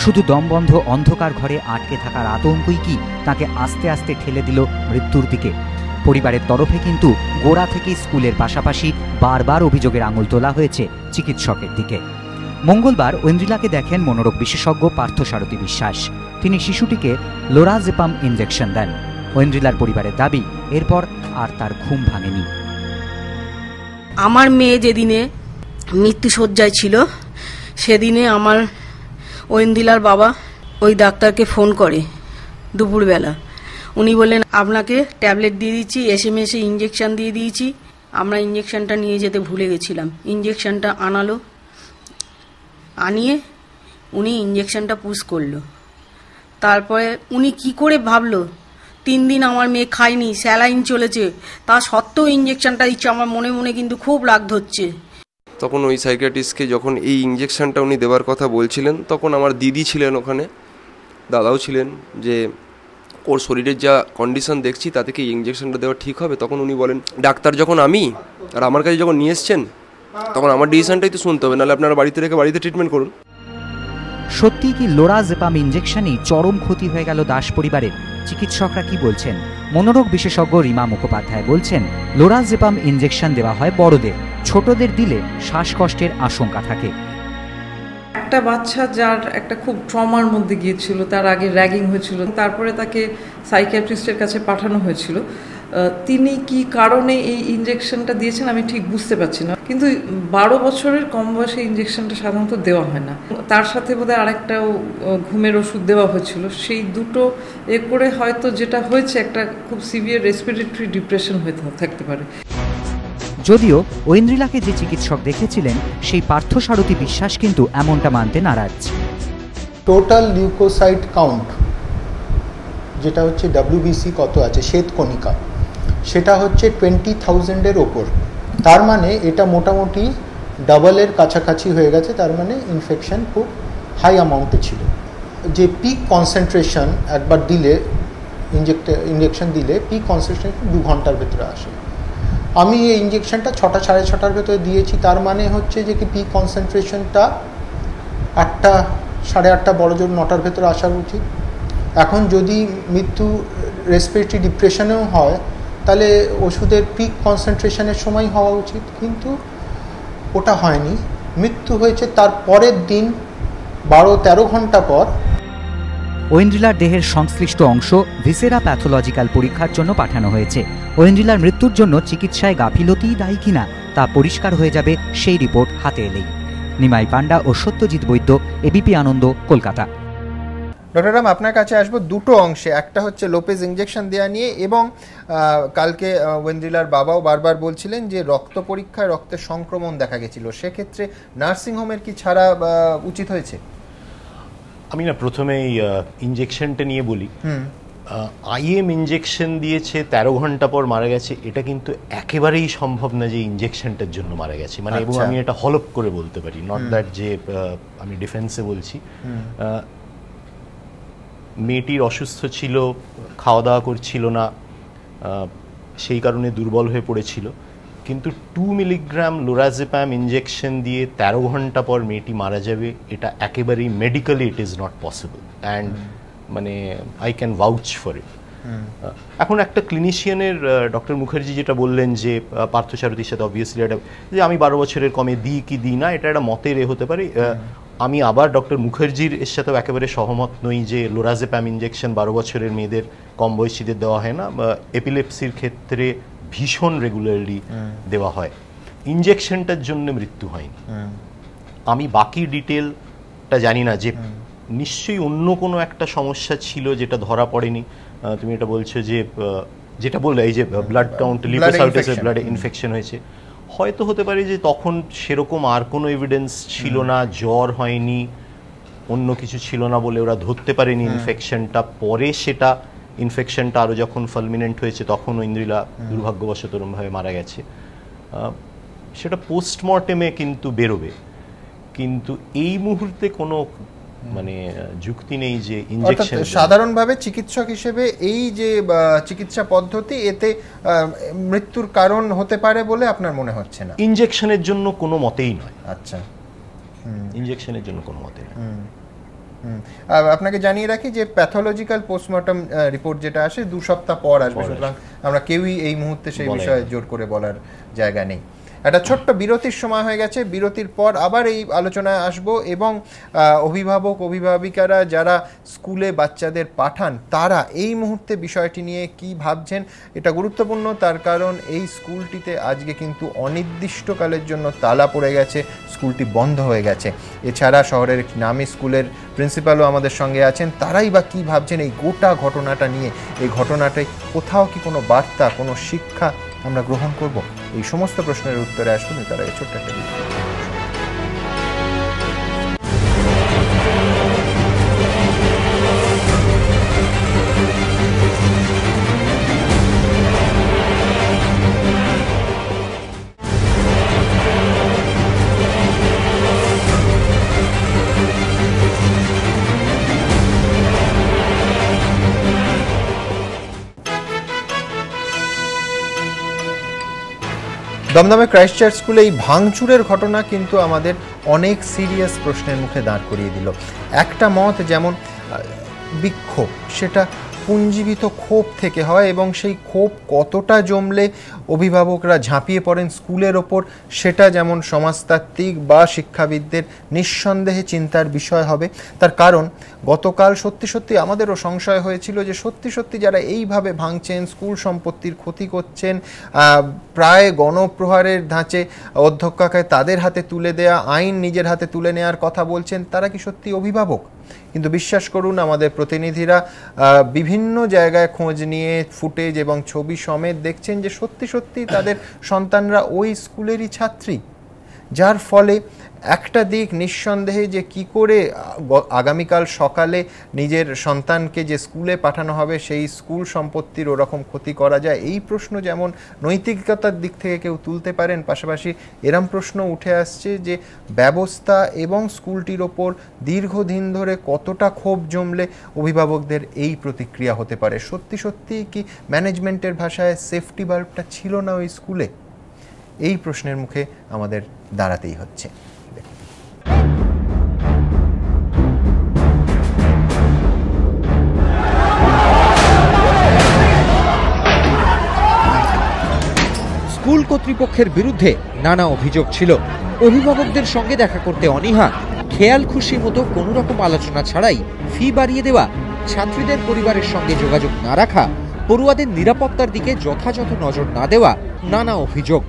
শুধু দমবন্ধ অন্ধকার ঘরে আটকে থাকার আতঙ্কই কি তাকে আস্তে আস্তে ঠেলে দিল মৃত্যুর দিকে? পরিবারের তরফে কিন্তু গোড়া থেকেই স্কুলের পাশাপাশি বারবার অভিযোগের আঙুল তোলা হয়েছে চিকিৎসকের দিকে। মঙ্গলবার ঐন্দ্রিলাকে দেখেন মনোরোগ বিশেষজ্ঞ পার্থসারথী বিশ্বাস। তিনি শিশুটিকে লোরাজেপাম ইনজেকশন দেন। ঐন্দ্রিলার পরিবারের দাবি, এরপর আর তার ঘুম ভাঙেনি। আমার মেয়ে যেদিনে মৃত্যুশয্যায় ছিল সেদিনে আমার ঐন্দ্রিলার বাবা ওই ডাক্তারকে ফোন করে দুপুরবেলা। উনি বললেন, আপনাকে ট্যাবলেট দিয়ে দিচ্ছি, SMS ইঞ্জেকশন দিয়ে দিয়েছি। আমরা ইঞ্জেকশনটা নিয়ে যেতে ভুলে গেছিলাম। ইঞ্জেকশনটা আনালো, আনিয়ে উনি ইঞ্জেকশনটা পুশ করলো। তারপরে উনি কি করে ভাবলো 3 দিন আমার মেয়ে খায়নি, স্যালাইন চলেছে, তা সত্ত্বেও ইঞ্জেকশনটা দিচ্ছে। আমার মনে মনে কিন্তু খুব রাগ ধরছে। তখন ওই সাইকিয়াট্রিস্টকে যখন এই ইঞ্জেকশনটা উনি দেওয়ার কথা বলছিলেন, তখন আমার দিদি ছিলেন ওখানে, দাদাও ছিলেন, যে ওর শরীরের যা কন্ডিশন দেখছি তাতে কি ইঞ্জেকশনটা দেওয়া ঠিক হবে? তখন উনি বলেন, ডাক্তার যখন আমি আর আমার কাছে যখন নিয়ে এসছেন তখন আমার ডিসিশনটাই তো শুনতে হবে, নাহলে আপনারা বাড়িতে রেখে বাড়িতে ট্রিটমেন্ট করুন। সত্যি কি লোরাজেপাম ইনজেকশনই চরম ক্ষতি হয়ে গেল দাস পরিবারের? চিকিৎসকরা কি বলছেন? মনোরোগ বিশেষজ্ঞ রিমা মুখোপাধ্যায় বলছেন, লোরাজেপাম ইনজেকশন দেওয়া হয় বড়দের, ছোটদের দিলে শ্বাসকষ্টের আশঙ্কা থাকে। একটা বাচ্চা যার একটা খুব ট্রমার মধ্যে গিয়েছিল, তার আগে র্যাগিং হয়েছিল, তারপরে তাকে সাইকিয়াট্রিস্টের কাছে পাঠানো হয়েছিল। তিনি কি কারণে এই ইনজেকশনটা দিয়েছেন আমি ঠিক বুঝতে পারছি না, কিন্তু 12 বছরের কম বয়সে ইনজেকশনটা সাধারণত দেওয়া হয় না। তার সাথে বোধহয় আরেকটাও ঘুমের ওষুধ দেওয়া হয়েছিল। সেই দুটো করে হয়তো যেটা হয়েছে একটা খুব সিভিয়ার রেসপিরেটরি ডিপ্রেশন হয়ে থাকতে পারে। যদিও ঐন্দ্রিলাকে যে চিকিৎসক দেখেছিলেন সেই পার্থসারথী বিশ্বাস কিন্তু এমনটা মানতে নারাজ। টোটাল লিউকোসাইট কাউন্ট যেটা হচ্ছে WBC কত আছে, শ্বেতকণিকা, সেটা হচ্ছে 20,000-এর ওপর। তার মানে এটা মোটামুটি ডাবলের কাছাকাছি হয়ে গেছে। তার মানে ইনফেকশন খুব হাই অ্যামাউন্টে ছিল। যে পিক কনসেন্ট্রেশন একবার দিলে, ইঞ্জেকশন দিলে পিক কনসেন্ট্রেশন 2 ঘন্টার ভেতরে আসে। আমি এই ইঞ্জেকশনটা 6টা 6:30টার ভেতরে দিয়েছি। তার মানে হচ্ছে যে কি পিক কনসেন্ট্রেশনটা 8টা 8:30 বড় জোর 9টার ভেতরে আসা উচিত। এখন যদি মৃত্যু রেসপিরেটরি ডিপ্রেশনেও হয় তাহলে ওষুধের পিক কনসেন্ট্রেশনের সময় হওয়া উচিত, কিন্তু ওটা হয়নি। মৃত্যু হয়েছে তার পরের দিন 12-13 ঘন্টা পর। ঐন্দ্রিলার দেহের সংশ্লিষ্ট অংশ ভিসেরা প্যাথোলজিক্যাল পরীক্ষার জন্য পাঠানো হয়েছে। ঐন্দ্রিলার মৃত্যুর জন্য চিকিৎসায় গাফিলতিই দায়ী কিনা তা পরিষ্কার হয়ে যাবে সেই রিপোর্ট হাতে এলেই। নিমাই পান্ডা ও সত্যজিৎ বৈদ্য, এবিপি আনন্দ, কলকাতা। ডক্টর রাম, আপনার কাছে আসবো দুটো অংশে। একটা হচ্ছে লোপেজ ইঞ্জেকশন দেওয়া নিয়ে, এবং কালকে ঐন্দ্রিলার বাবাও বারবার বলছিলেন যে রক্ত পরীক্ষায় রক্তের সংক্রমণ দেখা গেছিল, সেক্ষেত্রে নার্সিংহোমের কি ছাড়া উচিত হয়েছে? আমি না প্রথমেই ইঞ্জেকশনটা নিয়ে বলি। IM ইঞ্জেকশন দিয়েছে 13 ঘন্টা পর মারা গেছে, এটা কিন্তু একেবারেই সম্ভব না যে ইঞ্জেকশনটার জন্য মারা গেছে। মানে এবং আমি এটা হলপ করে বলতে পারি, নট দ্যাট যে আমি ডিফেন্সে বলছি। মেয়েটির অসুস্থ ছিল, খাওয়া দাওয়া করছিল না, সেই কারণে দুর্বল হয়ে পড়েছিল। কিন্তু 2 মিলিগ্রাম লোরাজেপাম ইঞ্জেকশন দিয়ে 13 ঘন্টা পর মেয়েটি মারা যাবে, এটা একেবারেই medically it is not possible, and মানে I can vouch for it. এখন একটা ক্লিনিশিয়ানের ডক্টর মুখার্জি যেটা বললেন যে পার্থসারথীর সাথে অবভিয়াসলি এটা যে আমি 12 বছরের কমে দিই কি দিই না, এটা একটা মতের হতে পারে। আমি আবার ডক্টর মুখার্জির এর সাথেও একেবারে সহমত নই যে লোরাজেপাম ইঞ্জেকশন 12 বছরের মেয়েদের, কম বয়সীদের দেওয়া হয় না। এপিলেপসির ক্ষেত্রে ভীষণ রেগুলারলি দেওয়া হয়। ইঞ্জেকশনটার জন্য মৃত্যু হয়নি। আমি বাকি ডিটেলটা জানি না, যে নিশ্চয়ই অন্য কোনো একটা সমস্যা ছিল যেটা ধরা পড়েনি। তুমি এটা বলছো যে যেটা বললে এই যে ব্লাড কাউন্ট, লিউকোসাইটোসিস, ব্লাডে ইনফেকশন হয়েছে, হয়তো হতে পারে যে তখন সেরকম আর কোনো এভিডেন্স ছিল না, জ্বর হয়নি, অন্য কিছু ছিল না বলে ওরা ধরতে পারেনি ইনফেকশনটা। পরে সেটা ইনফেকশনটা আরও যখন ফালমিনেন্ট হয়েছে তখন ঐন্দ্রিলা দুর্ভাগ্যবশত এরকমভাবে মারা গেছে। সেটা পোস্টমর্টেমে কিন্তু বেরোবে, কিন্তু এই মুহূর্তে কোনো মানে যুক্তি নেই যে ইনজেকশন। সাধারণভাবে চিকিৎসক হিসেবে এই যে চিকিৎসা পদ্ধতি, এতে মৃত্যুর কারণ হতে পারে বলে আপনার মনে হচ্ছে না? ইনজেকশনের জন্য কোনো মতেই নয়। আচ্ছা, ইনজেকশনের জন্য কোনো মতে না। আপনাকে জানিয়ে রাখি যে প্যাথোলজিক্যাল পোস্টমর্টম রিপোর্ট যেটা আসে 2 সপ্তাহ পর আসবে, সুতরাং আমরা কেউই এই মুহূর্তে সেই বিষয়ে জোর করে বলার জায়গা নেই। একটা ছোট্ট বিরতির সময় হয়ে গেছে, বিরতির পর আবার এই আলোচনায় আসব এবং অভিভাবক অভিভাবিকারা যারা স্কুলে বাচ্চাদের পাঠান তারা এই মুহূর্তে বিষয়টি নিয়ে কি ভাবছেন এটা গুরুত্বপূর্ণ, তার কারণ এই স্কুলটিতে আজকে কিন্তু অনির্দিষ্টকালের জন্য তালা পড়ে গেছে, স্কুলটি বন্ধ হয়ে গেছে। এছাড়া শহরের একটি নামী স্কুলের প্রিন্সিপালও আমাদের সঙ্গে আছেন, তারাই বা কী ভাবছেন এই গোটা ঘটনাটা নিয়ে। এই ঘটনাটাই কোথাও কি কোনো বার্তা, কোনো শিক্ষা আমরা গ্রহণ করব? এই সমস্ত প্রশ্নের উত্তরে আসুন তার আগে ছোট্ট একটা বিরতি। দমদমে ক্রাইস্ট চার্চ স্কুলে এই ভাঙচুরের ঘটনা কিন্তু আমাদের অনেক সিরিয়াস প্রশ্নের মুখে দাঁড় করিয়ে দিল। একটা মত যেমন বিক্ষোভ, সেটা পুঞ্জীবিত ক্ষোভ থেকে হয় এবং সেই ক্ষোভ কতটা জমলে অভিভাবকরা ঝাঁপিয়ে পড়েন স্কুলের ওপর, সেটা যেমন সমাজতাত্ত্বিক বা শিক্ষাবিদদের নিঃসন্দেহে চিন্তার বিষয় হবে। তার কারণ গতকাল সত্যি সত্যি আমাদেরও সংশয় হয়েছিল যে সত্যি সত্যি যারা এইভাবে ভাঙছেন, স্কুল সম্পত্তির ক্ষতি করছেন, প্রায় গণপ্রহারের ধাঁচে অধ্যক্ষকে তাদের হাতে তুলে দেয়া, আইন নিজের হাতে তুলে নেওয়ার কথা বলছেন, তারা কি সত্যি অভিভাবক? কিন্তু বিশ্বাস করুন, আমাদের প্রতিনিধিরা বিভিন্ন জায়গায় খোঁজ নিয়ে ফুটেজ এবং ছবি সমেত দেখছেন যে সত্যি সত্যি তাদের সন্তানরা ওই স্কুলেরই ছাত্রী, যার ফলে একটা দিক নিঃসন্দেহে যে কি করে আগামীকাল সকালে নিজের সন্তানকে যে স্কুলে পাঠানো হবে সেই স্কুল সম্পত্তির ওরকম ক্ষতি করা যায়, এই প্রশ্ন যেমন নৈতিকতার দিক থেকে কেউ তুলতে পারেন, পাশাপাশি এরম প্রশ্ন উঠে আসছে যে ব্যবস্থা এবং স্কুলটির ওপর দীর্ঘদিন ধরে কতটা ক্ষোভ জমলে অভিভাবকদের এই প্রতিক্রিয়া হতে পারে। সত্যি সত্যি কি ম্যানেজমেন্টের ভাষায় সেফটি বাল্বটা ছিল না ওই স্কুলে? এই প্রশ্নের মুখে আমাদের দাঁড়াতেই হচ্ছে। স্কুল কর্তৃপক্ষের বিরুদ্ধে নানা অভিযোগ ছিল। অভিভাবকদের সঙ্গে দেখা করতে অনীহা, খেয়াল খুশি মতো কোনো রকম আলোচনা ছাড়াই ফি বাড়িয়ে দেওয়া, ছাত্রীদের পরিবারের সঙ্গে যোগাযোগ না রাখা, পড়ুয়াদের নিরাপত্তার দিকে যথাযথ নজর না দেওয়া, নানা অভিযোগ।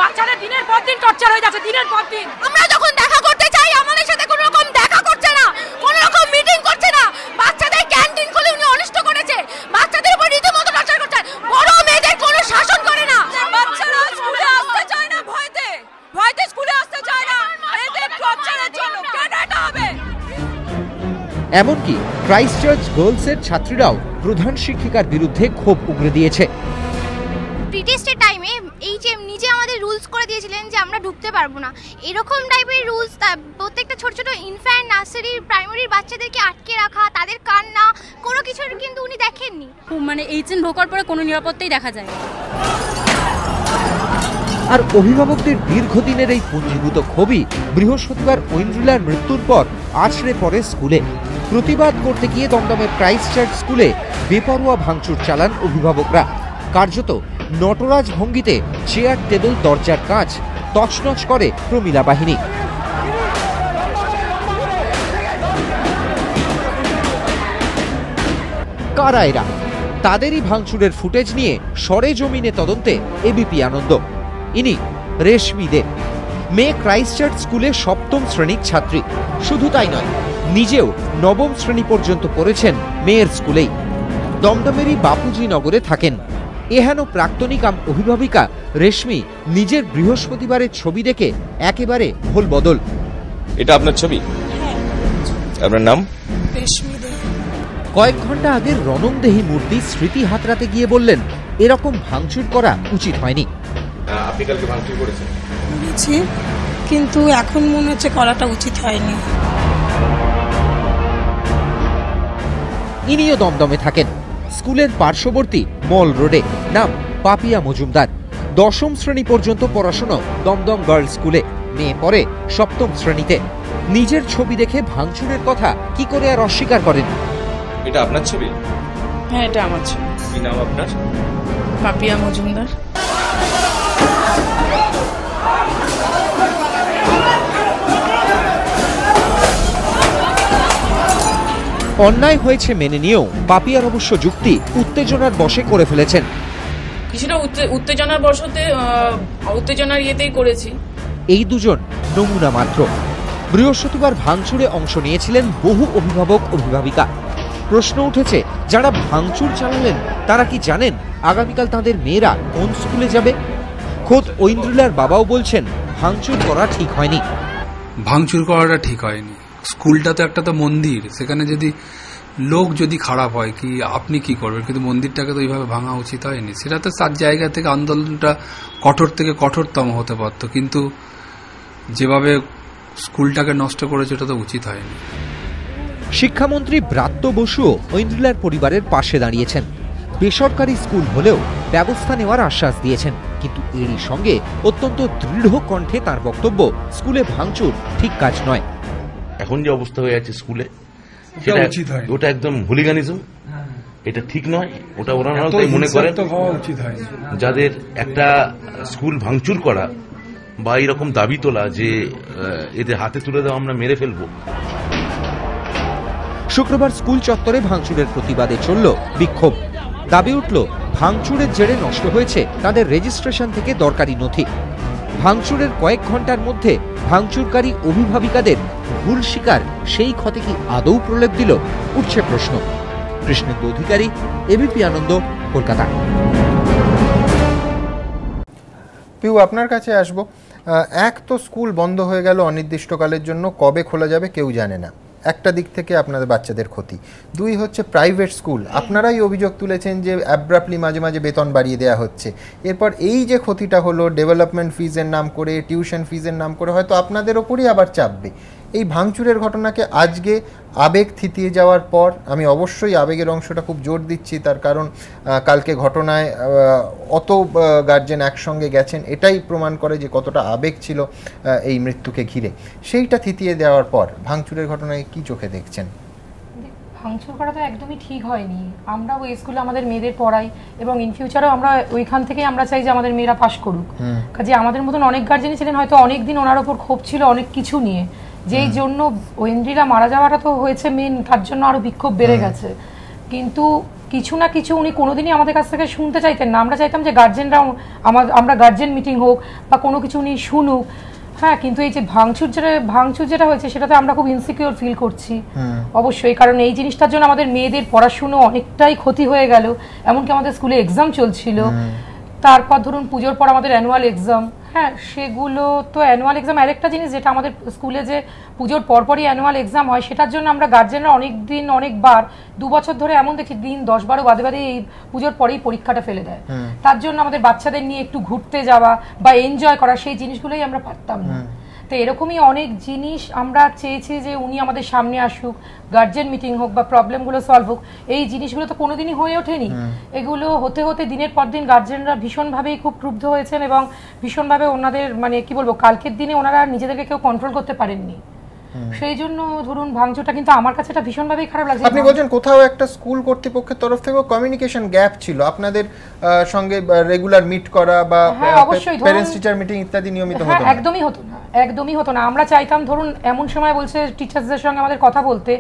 বাচ্চাদের দিনের পর দিন টর্চার হয়ে যাচ্ছে, দিনের পর দিন। আমরা যখন দেখা করতে চাই আমাদের সাথে কোনো রকম দেখা করছে না, কোনো রকম মিটিং করছে না। বাচ্চাদের ক্যান্টিন খুলে উনি অনিষ্ট করেছে, বাচ্চাদের উপর রীতিমতো টর্চার করছে। বড় মেয়েদের কোনো শাসন করে না। বাচ্চারা স্কুলে আসতে চায় না, ভয়তে স্কুলে আসতে চায় না, এদের টর্চারের জন্য। কেন এটা হবে? এমনকি ক্রাইস্ট চার্চ গার্লসের ছাত্রীরাও প্রধান শিক্ষিকার বিরুদ্ধে ক্ষোভ উগরে দিয়েছে। প্রিটেস্টের টাইমে এই যে নিজে আমাদের রুলস করে দিয়েছিলেন যে আমরা ঢুকতে পারবো না, এরকম টাইপের রুলস প্রত্যেকটা ছোট ছোট ইনফ্যান্ট, নার্সারি, প্রাইমারির বাচ্চাদেরকে আটকে রাখা, তাদের কান্না, কোনো কিছুর কিন্তু উনি দেখেননি। মানে এইচএন ঢোকার পরে কোনো নিরাপত্তাই দেখা যায়। আর অভিভাবকদের দীর্ঘদিনের এই পুঞ্জীভূত ক্ষোভই বৃহস্পতিবার ঐন্দ্রিলার মৃত্যুর পর আছড়ে পড়ে স্কুলে। প্রতিবাদ করতে গিয়ে দমদমের ক্রাইস্ট চার্চ স্কুলে বেপরোয়া ভাঙচুর চালান অভিভাবকরা। কার্যত নটরাজ ভঙ্গিতে চেয়ার, টেবিল, দরজার কাঁচ তছনছ করে প্রমিলা বাহিনী। কারা এরা? তাদেরই ভাঙচুরের ফুটেজ নিয়ে সরেজমিনে তদন্তে এবিপি আনন্দ। ইনি রেশমি দে, মেয়ে ক্রাইস্ট চার্চ স্কুলে 7ম শ্রেণীর ছাত্রী। শুধু তাই নয়, নিজেও 9ম শ্রেণী পর্যন্ত পড়েছেন মেয়ের স্কুলেই। দমদমেরই বাপুজি নগরে থাকেন। এহেন প্রাক্তনী কাম অভিভাবিকা রেশমি নিজের বৃহস্পতিবারের ছবি দেখে একেবারে ভোল বদল। এটা আপনার ছবি? আপনার নাম? রেশমি দে। কয়েক ঘন্টা আগের রণংদেহী মূর্তি স্মৃতি হাতড়াতে গিয়ে বললেন এরকম ভাঙচুর করা উচিত হয়নি। আপনি কালকে ভাঙচুর করেছেন? করেছি, কিন্তু এখন মনে হচ্ছে করাটা উচিত হয়নি। ইনিও দমদমে থাকেন, স্কুলের পার্শ্ববর্তী মল রোডে। নাম পাপিয়া মজুমদার। 10ম শ্রেণী পর্যন্ত পড়াশোনা দমদম গার্লস স্কুলে। মেয়ে পড়ে 7ম শ্রেণীতে। নিজের ছবি দেখে ভাঙচুরের কথা কি করে আর অস্বীকার করেন? এটা আপনার ছবি? হ্যাঁ, এটা আমার ছবি। কি নাম আপনার? পাপিয়া মজুমদার। অন্যায় হয়েছে মেনে নিয়েও পাপিয়ার অবশ্য যুক্তি উত্তেজনার বশে করে ফেলেছেন। কিছুটা উত্তেজনার ইয়েতেই করেছি। এই দুজন নমুনা মাত্র। বৃহস্পতিবার ভাঙচুরে অংশ নিয়েছিলেন বহু অভিভাবক অভিভাবিকা। প্রশ্ন উঠেছে, যারা ভাঙচুর চালালেন তারা কি জানেন আগামীকাল তাদের মেয়েরা কোন স্কুলে যাবে? খোদ ঐন্দ্রিলার বাবাও বলছেন ভাঙচুর করা ঠিক হয়নি। ভাঙচুর করাটা ঠিক হয়নি। স্কুলটা তো একটা তো মন্দির, সেখানে যদি লোক যদি খারাপ হয় কি আপনি কি করবেন, কিন্তু মন্দিরটাকে তো এইভাবে ভাঙা উচিত হয়নি। সেটা তো তার জায়গা থেকে আন্দোলনটা কঠোর থেকে কঠোরতম হতে পারত, কিন্তু যেভাবে স্কুলটাকে নষ্ট করেছে এটা তো উচিত হয়নি। শিক্ষামন্ত্রী ব্রাত্য বসুও ঐন্দ্রিলার পরিবারের পাশে দাঁড়িয়েছেন। বেসরকারি স্কুল হলেও ব্যবস্থা নেওয়ার আশ্বাস দিয়েছেন, কিন্তু এরই সঙ্গে অত্যন্ত দৃঢ় কণ্ঠে তার বক্তব্য, স্কুলে ভাঙচুর ঠিক কাজ নয়। এখন যে অবস্থা হয়ে আছে স্কুলে, ওটা একদম হুলিগানিজম, এটা ঠিক নয়। ওটা ওনারা তাই মনে করেন, যাদের একটা স্কুল ভাঙচুর করা বা এরকম দাবি তোলা যে এদের হাতে তুলে দেওয়া আমরা মেরে ফেলবো। শুক্রবার স্কুল চত্বরে ভাঙচুরের প্রতিবাদে চলল বিক্ষোভ। দাবি উঠল, ভাঙচুরের জেরে নষ্ট হয়েছে তাদের রেজিস্ট্রেশন থেকে দরকারি নথি। ভাঙচুরের কয়েক ঘন্টার মধ্যে ভাঙচুরকারী অভিভাবিকাদের ভুল স্বীকার সেই ক্ষতে কি আদৌ প্রলেপ দিল, উঠছে প্রশ্ন। কৃষ্ণেন্দু অধিকারী, এবিপি আনন্দ, কলকাতা। পিউ, আপনার কাছে আসবো। এক তো স্কুল বন্ধ হয়ে গেল অনির্দিষ্টকালের জন্য, কবে খোলা যাবে কেউ জানে না। একটা দিক থেকে আপনাদের বাচ্চাদের ক্ষতি। দুই হচ্ছে প্রাইভেট স্কুল, আপনারাই অভিযোগ তুলেছেন যে অ্যাব্রাপ্টলি মাঝে মাঝে বেতন বাড়িয়ে দেওয়া হচ্ছে। এরপর এই যে ক্ষতিটা হলো ডেভেলপমেন্ট ফিজের নাম করে, টিউশন ফিজের নাম করে, হয়তো আপনাদের ওপরই আবার চাপবে। এই ভাঙচুরের ঘটনাকে আজকে আবেগ থিতিয়ে যাওয়ার পর, আমি অবশ্যই আবেগের অংশটা খুব জোর দিচ্ছি, তার কারণ কালকে ঘটনায় অত গার্জেন একসঙ্গে গেছেন, এটাই প্রমাণ করে যে কতটা আবেগ ছিল এই মৃত্যুকে ঘিরে। সেইটা থিতিয়ে দেওয়ার পর ভাঙচুরের ঘটনায় কি চোখে দেখছেন? ভাঙচুর করা তো একদমই ঠিক হয়নি। আমরা ওই স্কুলে আমাদের মেয়েদের পড়াই এবং ইন ফিউচারও আমরা ওইখান থেকেই আমরা চাই যে আমাদের মেয়েরা পাশ করুক। কাজে আমাদের মতন অনেক গার্জেনই ছিলেন, হয়তো অনেক দিন ওনার ওপর ক্ষোভ ছিল অনেক কিছু নিয়ে, যেই জন্য ঐন্দ্রিলা মারা যাওয়াটা তো হয়েছে মেন, তার জন্য আরো বিক্ষোভ বেড়ে গেছে। কিন্তু কিছু না কিছু উনি কোনোদিনই আমাদের কাছ থেকে শুনতে চাইতেন না। আমরা চাইতাম যে গার্জেনরা আমরা গার্জেন মিটিং হোক বা কোনো কিছু উনি শুনুক। হ্যাঁ, কিন্তু এই যে ভাঙচুর যেটা হয়েছে সেটাতে আমরা খুব ইনসিকিউর ফিল করছি অবশ্যই, কারণ এই জিনিসটার জন্য আমাদের মেয়েদের পড়াশুনো অনেকটাই ক্ষতি হয়ে গেল। এমনকি আমাদের স্কুলে এক্সাম চলছিল, তারপর ধরুন পুজোর পর আমাদের অ্যানুয়াল এক্সাম। হ্যাঁ, সেগুলো তো অ্যানুয়াল এক্সাম আরেকটা জিনিস, যেটা আমাদের স্কুলে যে পুজোর পরপরই অ্যানুয়াল এক্সাম হয়, সেটার জন্য আমরা গার্জেনরা অনেকবার 2 বছর ধরে এমন দেখি দিন 10-12 বাদে এই পুজোর পরেই পরীক্ষাটা ফেলে দেয়। তার জন্য আমাদের বাচ্চাদের নিয়ে একটু ঘুরতে যাওয়া বা এনজয় করা, সেই জিনিসগুলোই আমরা পারতাম না। তো এরকমই অনেক জিনিস আমরা চেয়েছি যে উনি আমাদের সামনে আসুক, গার্জেন মিটিং হোক বা প্রবলেমগুলো সলভ হোক। এই জিনিসগুলো তো কোনোদিনই হয়ে ওঠেনি। এগুলো হতে হতে দিনের পর দিন গার্জেনরা ভীষণভাবেই খুব ক্রুদ্ধ হয়েছেন এবং ভীষণভাবে ওনাদের মানে কি বলবো, কালকের দিনে ওনারা নিজেদেরকে কেউ কন্ট্রোল করতে পারেননি। সেই জন্য ধরুন ভাঙচুরটা কিন্তু আমার কাছে এটা ভীষণভাবেই খারাপ লাগছে। আপনি বলছেন কোথাও একটা স্কুল কর্তৃপক্ষের তরফ থেকে কমিউনিকেশন গ্যাপ ছিল, আপনাদের সঙ্গে রেগুলার মিট করা বা প্যারেন্টস টিচার মিটিং ইত্যাদি নিয়মিত হতো না? একদমই হতো না। আমরা চাইতাম ধরুন এমন সময় বলছে টিচার্সদের সঙ্গে আমাদের কথা বলতে,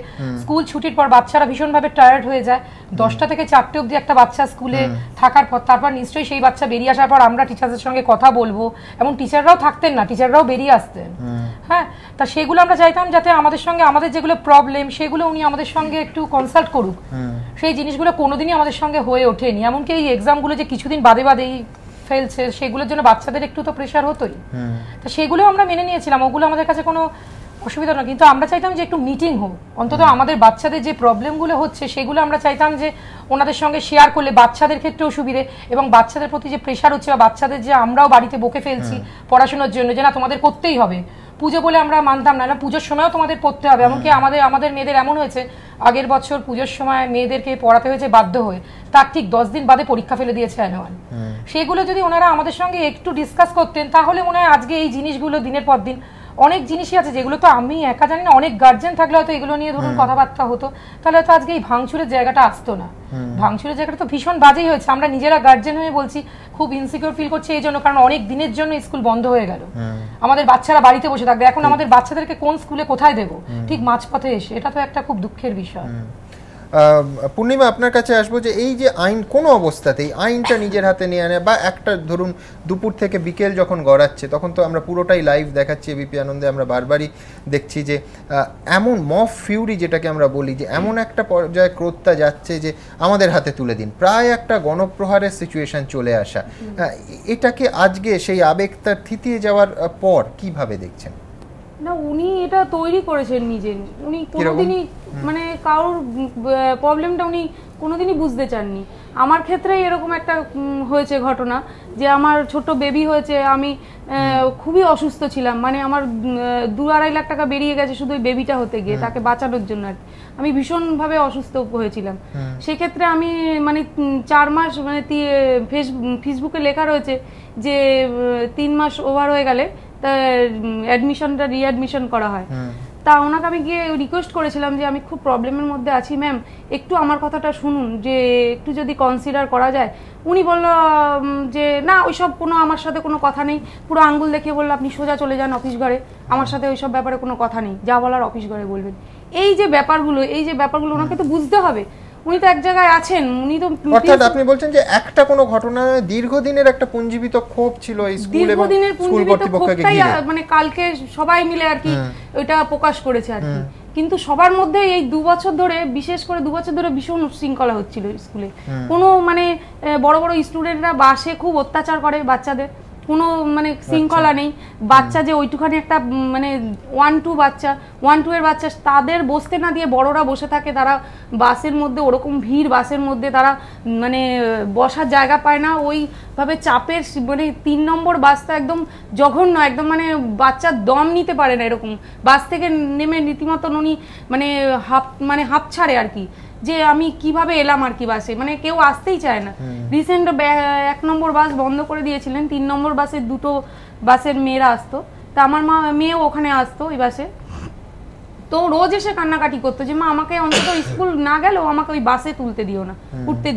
স্কুল ছুটির পর বাচ্চারা ভীষণভাবে টায়ার্ড হয়ে যায়, 10টা থেকে 4টে অবধি একটা বাচ্চা স্কুলে থাকার পর তারপর নিশ্চয়ই সেই বাচ্চা বেরিয়ে আসার পর আমরা টিচারদের সঙ্গে কথা বলবো, এবং টিচাররাও থাকতেন না, টিচাররাও বেরিয়ে আসতেন। হ্যাঁ, তা সেগুলো আমরা চাইতাম যাতে আমাদের সঙ্গে আমাদের যেগুলো প্রবলেম সেগুলো উনি আমাদের সঙ্গে একটু কনসাল্ট করুক। সেই জিনিসগুলো কোনোদিনই আমাদের সঙ্গে হয়ে ওঠেনি। এমনকি এই এক্সামগুলো যে কিছুদিন বাদেই ফেলছে, সেগুলোর জন্য বাচ্চাদের একটু তো প্রেশার হতোই। তো সেগুলো আমরা মেনে নিয়েছিলাম, ওগুলো আমাদের কাছে কোনো অসুবিধা না। কিন্তু আমরা চাইতাম যে একটু মিটিং হোক, অন্তত আমাদের বাচ্চাদের যে প্রবলেমগুলো হচ্ছে সেগুলো আমরা চাইতাম যে ওনাদের সঙ্গে শেয়ার করলে বাচ্চাদের ক্ষেত্রেও সুবিধে, এবং বাচ্চাদের প্রতি যে প্রেশার হচ্ছে বা বাচ্চাদের যে আমরাও বাড়িতে বকে ফেলছি পড়াশোনার জন্য, যে না তোমাদের করতেই হবে, পুজো বলে আমরা মানতাম না, পুজোর সময়ও তোমাদের পড়তে হবে। এমনকি আমাদের মেয়েদের এমন হয়েছে, আগের বছর পুজোর সময় মেয়েদেরকে পড়াতে হয়েছে বাধ্য হয়ে, তার ঠিক 10 দিন বাদে পরীক্ষা ফেলে দিয়েছে অ্যানুয়াল। সেগুলো যদি ওনারা আমাদের সঙ্গে একটু ডিসকাস করতেন তাহলে মনে হয় আজকে এই জিনিসগুলো দিনের পর দিন অনেক জিনিসই আছে যেগুলো তো আমি একা জানি না, অনেক গার্জেন থাকলে হয়তো এগুলো নিয়ে ধরুন কথাবার্তা হতো, তাহলে হয়তো আজকে এই ভাঙচুরের জায়গাটা আসতো না। ভাঙচুরের জায়গাটা তো ভীষণ বাজেই হয়েছে, আমরা নিজেরা গার্জেন হয়ে বলছি খুব ইনসিকিউর ফিল করছি এই জন্য, কারণ অনেক দিনের জন্য স্কুল বন্ধ হয়ে গেল, আমাদের বাচ্চারা বাড়িতে বসে থাকবে, এখন আমাদের বাচ্চাদেরকে কোন স্কুলে কোথায় দেবো ঠিক মাঝপথে এসে, এটা তো একটা খুব দুঃখের বিষয়। পূর্ণিমা, আপনার কাছে আসবো যে এই যে আইন কোনো অবস্থাতেই আইনটা নিজের হাতে নিয়ে আনে, বা একটা ধরুন দুপুর থেকে বিকেল যখন গড়াচ্ছে তখন তো আমরা পুরোটাই লাইভ দেখাচ্ছি এবিপি আনন্দে, আমরা বারবারই দেখছি যে এমন মব ফিউরি যেটাকে আমরা বলি, যে এমন একটা পর্যায়ে ক্রোধটা যাচ্ছে যে আমাদের হাতে তুলে দিন, প্রায় একটা গণপ্রহারের সিচুয়েশন চলে আসা, এটাকে আজকে সেই আবেগটার থিতিয়ে যাওয়ার পর কিভাবে দেখছেন? না, উনি এটা তৈরি করেছেন নিজে, উনি কোনোদিনই মানে কারোর প্রবলেমটা উনি কোনোদিনই বুঝতে চাননি। আমার ক্ষেত্রে এরকম একটা হয়েছে ঘটনা যে আমার ছোট বেবি হয়েছে, আমি খুবই অসুস্থ ছিলাম, মানে আমার 2-2.5 লাখ টাকা বেরিয়ে গেছে শুধু ওই বেবিটা হতে গিয়ে, তাকে বাঁচানোর জন্য আর আমি ভীষণভাবে অসুস্থ হয়েছিলাম। সেক্ষেত্রে আমি মানে 4 মাস মানে ফেসবুকে লেখা রয়েছে যে 3 মাস ওভার হয়ে গেলে অ্যাডমিশনটা রিঅ্যাডমিশন করা হয়। তা ওনাকে আমি গিয়ে রিকোয়েস্ট করেছিলাম যে আমি খুব প্রবলেমের মধ্যে আছি ম্যাম, একটু আমার কথাটা শুনুন, যে একটু যদি কনসিডার করা যায়। উনি বলল যে না, ওইসব কোনো আমার সাথে কোনো কথা নেই, পুরো আঙ্গুল দেখিয়ে বললো আপনি সোজা চলে যান অফিস ঘরে, আমার সাথে ওইসব ব্যাপারে কোনো কথা নেই, যা বলার অফিস ঘরে বলবেন। এই যে ব্যাপারগুলো ওনাকে তো বুঝতে হবে, উনি তো এক জায়গায় আছেন, উনি তো অর্থাৎ আপনি বলছেন যে একটা কোনো ঘটনা দীর্ঘদিনের একটা পুঞ্জীবিত ক্ষোভ ছিল এই স্কুল এবং স্কুল কর্তৃপক্ষকে ঘিরে, মানে কালকে সবাই মিলে আর কি ওইটা প্রকাশ করেছে আর কি। কিন্তু সবার মধ্যে এই 2 বছর ধরে, বিশেষ করে 2 বছর ধরে ভীষণ উচ্ছৃঙ্খলা হচ্ছিল স্কুলে। কোনো মানে বড় বড় স্টুডেন্টরা বাসে খুব অত্যাচার করে বাচ্চাদের, কোনো মানে শৃঙ্খলা নেই। বাচ্চা যে ওইটুখানি একটা মানে 1-2 এর বাচ্চা, তাদের বসতে না দিয়ে বড়রা বসে থাকে, তারা বাসের মধ্যে ওরকম ভিড়, বাসের মধ্যে তারা মানে বসার জায়গা পায় না, ওইভাবে চাপের মানে 3 নম্বর বাসটা একদম জঘন্য, একদম মানে বাচ্চার দম নিতে পারে না এরকম। বাস থেকে নেমে রীতিমতন উনি মানে হাঁপ ছাড়ে আর কি, যে আমি কিভাবে এলাম আর কি বাসে, মানে কেউ আসতেই চায় না। রিসেন্ট 1 নম্বর বাস বন্ধ করে দিয়েছিলেন, 3 নম্বর বাসে 2টো বাসের মেয়েরা আসতো, তা আমার মেয়েও ওখানে আসতো ওই বাসে, তো রোজ এসে কান্নাকাটি করতো যে মা আমাকে অন্তত স্কুল না গেলেও আমাকে ওই বাসে উঠতে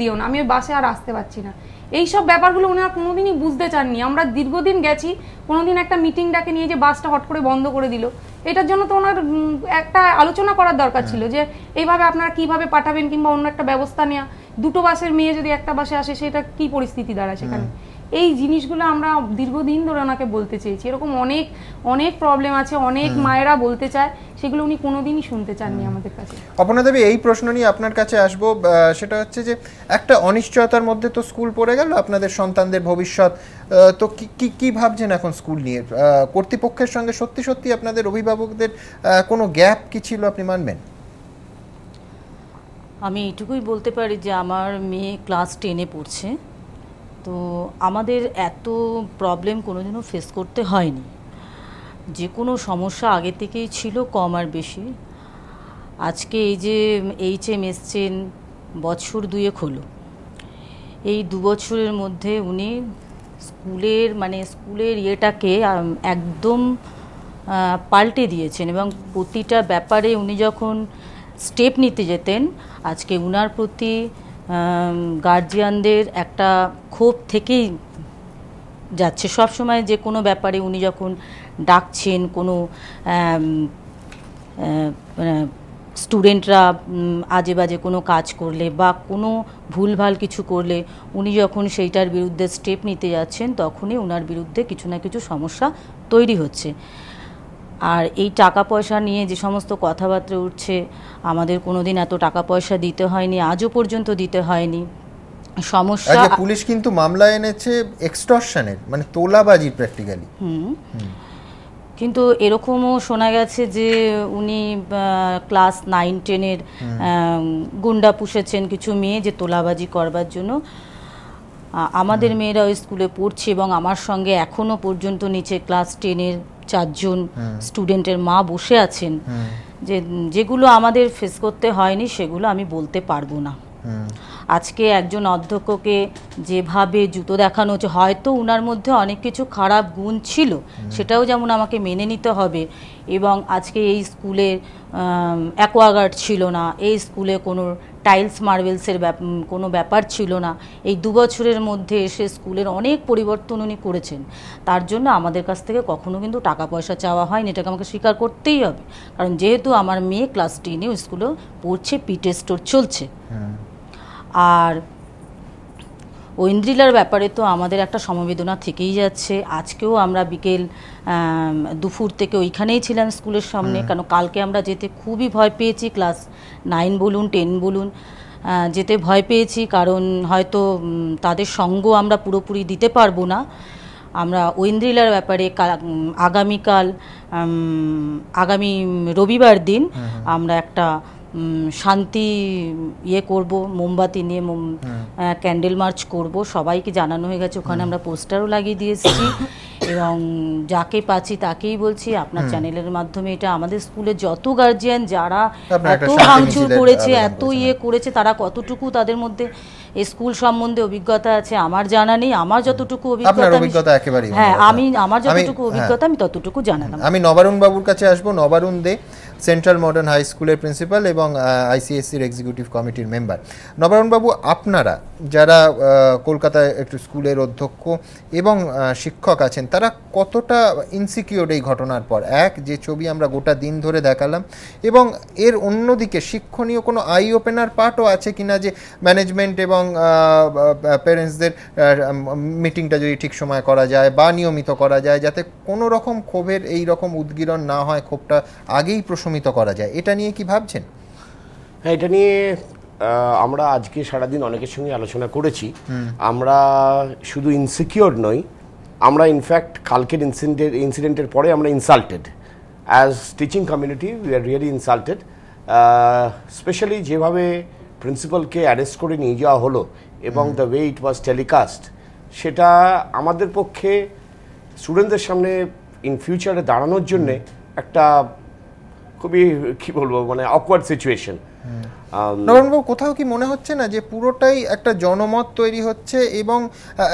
দিও না, আমি ওই বাসে আর আসতে পারছি না। এইসব ব্যাপারগুলো ওনারা কোনোদিনই বুঝতে চাননি। আমরা দীর্ঘদিন গেছি, কোনোদিন একটা মিটিং ডাকে নিয়ে যে বাসটা হট করে বন্ধ করে দিল, এটার জন্য তো ওনার একটা আলোচনা করার দরকার ছিল যে এইভাবে আপনারা কিভাবে পাঠাবেন, কিংবা অন্য একটা ব্যবস্থা নেওয়া। 2টো বাসের মেয়ে যদি একটা বাসে আসে, সেটা কি পরিস্থিতি দাঁড়ায় সেখানে। এই জিনিসগুলো আমরা দীর্ঘদিন ধরে ওনাকে বলতে চেয়েছি, এরকম অনেক অনেক প্রবলেম আছে, অনেক মায়েরা বলতে চায়, সেগুলো উনি কোনোদিনই শুনতে চাননি আমাদের কাছে। অপর্ণা দেবী, এই প্রশ্ন নিয়ে আপনার কাছে আসবো, সেটা হচ্ছে যে একটা অনিশ্চয়তার মধ্যে তো স্কুল পড়ে গেল, আপনাদের সন্তানদের ভবিষ্যৎ, তো কি ভাবছেন এখন স্কুল নিয়ে? কর্তৃপক্ষের সঙ্গে সত্যি সত্যি আপনাদের অভিভাবকদের কোনো গ্যাপ কি ছিল আপনি মানবেন? আমি এইটুকুই বলতে পারি যে আমার মেয়ে ক্লাস 10-এ পড়ছে, তো আমাদের এত প্রবলেম কোনোদিনও ফেস করতে হয়নি। যে কোনো সমস্যা আগে থেকেই ছিল, কম আর বেশি। আজকে এই যে HM এসছেন বছর 2 হলো, এই 2 বছরের মধ্যে উনি স্কুলের ইয়েটাকে একদম পাল্টে দিয়েছেন, এবং প্রতিটা ব্যাপারে উনি যখন স্টেপ নিতে যেতেন, আজকে উনার প্রতি গার্জিয়ানদের একটা ক্ষোভ থেকেই যাচ্ছে। সব সময় যে কোনো ব্যাপারে উনি যখন ডাকছেন, কোনো স্টুডেন্টরা আজে বাজে কোনো কাজ করলে বা কোনো ভুলভাল কিছু করলে, উনি যখন সেইটার বিরুদ্ধে স্টেপ নিতে যাচ্ছেন, তখনই ওনার বিরুদ্ধে কিছু না কিছু সমস্যা তৈরি হচ্ছে। আর এই টাকা পয়সা নিয়ে যে সমস্ত কথাবার্তা উঠছে, আমাদের কোনোদিন এত টাকা পয়সা দিতে হয়নি, আজও পর্যন্ত দিতে হয়নি। সমস্যা পুলিশ কিন্তু মামলা এনেছে এক্সটর্শনের, মানে তোলাবাজি প্র্যাকটিক্যালি। কিন্তু এরকমও শোনা গেছে যে উনি ক্লাস 9-10-এর গুন্ডা পুষেছেন কিছু মেয়ে, যে তোলাবাজি করবার জন্য। আমাদের মেয়েরা ওই স্কুলে পড়ছে, এবং আমার সঙ্গে এখনো পর্যন্ত নিচে ক্লাস 10-এর 4 জন স্টুডেন্টের মা বসে আছেন, যেগুলো আমাদের ফেস করতে হয়নি সেগুলো আমি বলতে পারবো না। আজকে একজন অধ্যক্ষকে যেভাবে জুতো দেখানো হচ্ছে, হয়তো ওনার মধ্যে অনেক কিছু খারাপ গুণ ছিল, সেটাও যেমন আমাকে মেনে নিতে হবে। এবং আজকে এই স্কুলে অ্যাকোয়াগার্ড ছিল না, এই স্কুলে কোনো টাইলস মার্বেলসের কোনো ব্যাপার ছিল না। এই 2 বছরের মধ্যে এসে স্কুলের অনেক পরিবর্তন উনি করেছেন। তার জন্য আমাদের কাছ থেকে কখনো কিন্তু টাকা পয়সা চাওয়া হয়নি, এটাকে আমাকে স্বীকার করতেই হবে। কারণ যেহেতু আমার মেয়ে ক্লাস 10-এ স্কুলে পড়ছে, পিটে স্টোর চলছে। আর ঐন্দ্রিলার ব্যাপারে তো আমাদের একটা সমবেদনা থেকেই যাচ্ছে। আজকেও আমরা বিকেল দুপুর থেকে ওইখানেই ছিলাম স্কুলের সামনে, কারণ কালকে আমরা যেতে খুবই ভয় পেয়েছি। ক্লাস 9 বলুন 10 বলুন, যেতে ভয় পেয়েছি, কারণ হয়তো তাদের সঙ্গ আমরা পুরোপুরি দিতে পারবো না। আমরা ঐন্দ্রিলার ব্যাপারে আগামী রবিবার দিন আমরা একটা শান্তি করব, মোমবাতি নিয়ে ক্যান্ডেল মার্চ করব, সবাইকে জানানো হয়ে গেছে। ওখানে আমরা পোস্টারও লাগিয়ে দিয়েছি এবং যাকে পাচ্ছি তাকেই বলছি, আপনার চ্যানেলের মাধ্যমে এটা আমাদের স্কুলে যত গার্জিয়ান যারা এত ভাঙচুর করেছে, এত করেছে, তারা কতটুকু তাদের মধ্যে এই স্কুল সম্বন্ধে অভিজ্ঞতা আছে আমার জানা নেই। আমার যতটুকু অভিজ্ঞতা একেবারেই, হ্যাঁ, আমার যতটুকু অভিজ্ঞতা আমি ততটুকু জানালাম। আমি নবারুণ বাবুর কাছে আসবো। নবারুণ দে সেন্ট্রাল মডার্ন হাই স্কুলের প্রিন্সিপাল এবং আইসিএসসির এক্সিকিউটিভ কমিটির মেম্বার। নবারুণ বাবু, আপনারা যারা কলকাতায় একটু স্কুলের অধ্যক্ষ এবং শিক্ষক আছেন, তারা কতটা ইনসিকিউর এই ঘটনার পর? এক যে ছবি আমরা গোটা দিন ধরে দেখালাম, এবং এর অন্যদিকে শিক্ষণীয় কোনো আই ওপেনার পার্টও আছে কিনা, যে ম্যানেজমেন্ট এবং প্যারেন্টসদের মিটিংটা যদি ঠিক সময় করা যায় বা নিয়মিত করা যায়, যাতে কোনো রকম ক্ষোভের এই রকম উদ্গীরণ না হয়, ক্ষোভটা আগেই প্রশমিত করা যায়, এটা নিয়ে কি ভাবছেন? হ্যাঁ, এটা নিয়ে আমরা আজকে সারাদিন অনেকের সঙ্গে আলোচনা করেছি। আমরা শুধু ইনসিকিউর নই, আমরা ইনফ্যাক্ট কালকের ইনসিডেন্টের পরে আমরা insulted as teaching community. We are really insulted, specially যেভাবে প্রিন্সিপালকে অ্যারেস্ট করে নিয়ে যাওয়া হলো এবং the way it was telecast, সেটা আমাদের পক্ষে স্টুডেন্টদের সামনে ইন ফিউচারে দাঁড়ানোর জন্যে একটা খুবই কি বলবো, মানে অকওয়ার্ড সিচুয়েশন। নবরণবাবু, কোথাও কি মনে হচ্ছে না যে পুরোটাই একটা জনমত তৈরি হচ্ছে এবং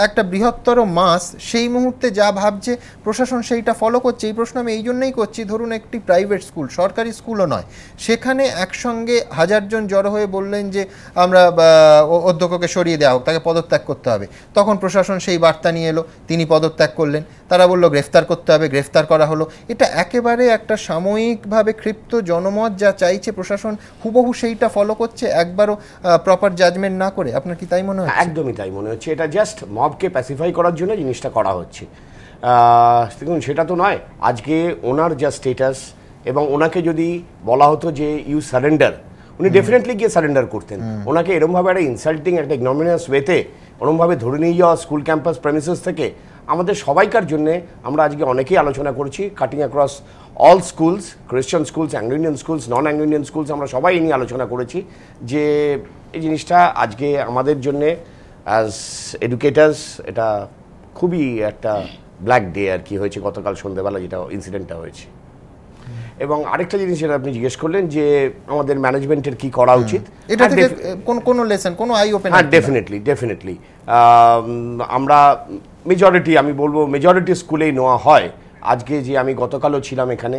একটা বৃহত্তর মাস সেই মুহূর্তে যা ভাবছে প্রশাসন সেইটা ফলো করছে? এই প্রশ্ন আমি এই জন্যই করছি, ধরুন একটি প্রাইভেট স্কুল, সরকারি স্কুলও নয়, সেখানে একসঙ্গে 1000 জন জড়ো হয়ে বললেন যে আমরা অধ্যক্ষকে সরিয়ে দেওয়া হোক, তাকে পদত্যাগ করতে হবে। তখন প্রশাসন সেই বার্তা নিয়ে এলো, তিনি পদত্যাগ করলেন। তারা বলল গ্রেফতার করতে হবে, গ্রেফতার করা হলো। এটা একেবারে একটা সাময়িকভাবে ক্ষিপ্ত জনমত যা চাইছে, প্রশাসন হুবহু সেইটা ফলো করছে, একবারও প্রপার জাজমেন্ট না করে। আপনার কি তাই মনে হচ্ছে? একদমই তাই মনে হচ্ছে। এটা জাস্ট মবকে প্যাসিফাই করার জন্য জিনিসটা করা হচ্ছে। দেখুন, সেটা তো নয়। আজকে ওনার যা স্টেটাস, এবং ওনাকে যদি বলা হতো যে ইউ সারেন্ডার, উনি ডেফিনেটলি গিয়ে সারেন্ডার করতেন। ওনাকে এরমভাবে একটা ইনসাল্টিং, একটা ইগনোমিনিয়াস ওয়েতে ওরমভাবে ধরে নিয়ে যাওয়া স্কুল ক্যাম্পাস প্রেমিসেস থেকে আমাদের সবাইকার জন্যে আমরা আজকে অনেকেই আলোচনা করেছি, cutting across all schools, Christian schools, Anglo Indian schools, non Anglo Indian schools, আমরা সবাই নিয়ে আলোচনা করেছি যে এই জিনিসটা আজকে আমাদের জন্যে অ্যাজ এডুকেটার্স এটা খুবই একটা ব্ল্যাক ডে আর কি হয়েছে গতকাল সন্ধ্যেবেলা যেটা ইনসিডেন্টটা হয়েছে। এবং আরেকটা জিনিস যেটা আপনি জিজ্ঞেস করলেন যে আমাদের ম্যানেজমেন্টের কি করা উচিত, এটা থেকে কোন লেসন, কোন আই ওপেন? হ্যাঁ, ডেফিনেটলি আমরা আমি বলবো মেজরিটি স্কুলেই নেওয়া হয়। আজকে যে আমি গতকালও ছিলাম এখানে,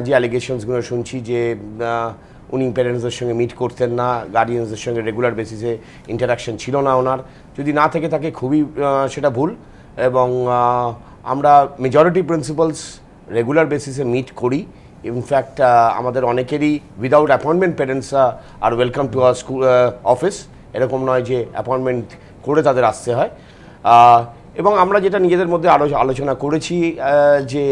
যে অ্যালিগেশনসগুলো শুনছি যে উনি প্যারেন্টসদের সঙ্গে মিট করতেন না, গার্ডিয়ানসদের সঙ্গে রেগুলার বেসিসে ইন্টারাকশন ছিল না ওনার, যদি না থেকে থাকে খুবই সেটা ভুল। এবং আমরা মেজরিটি প্রিন্সিপালস রেগুলার বেসিসে মিট করি। ইনফ্যাক্ট আমাদের অনেকেরই without appointment parents are welcome to our school office, এরকম নয় যে অ্যাপয়েন্টমেন্ট করে তাদের আসতে হয়। এবং আমরা যেটা নিজেদের মধ্যে আরও আলোচনা করেছি যে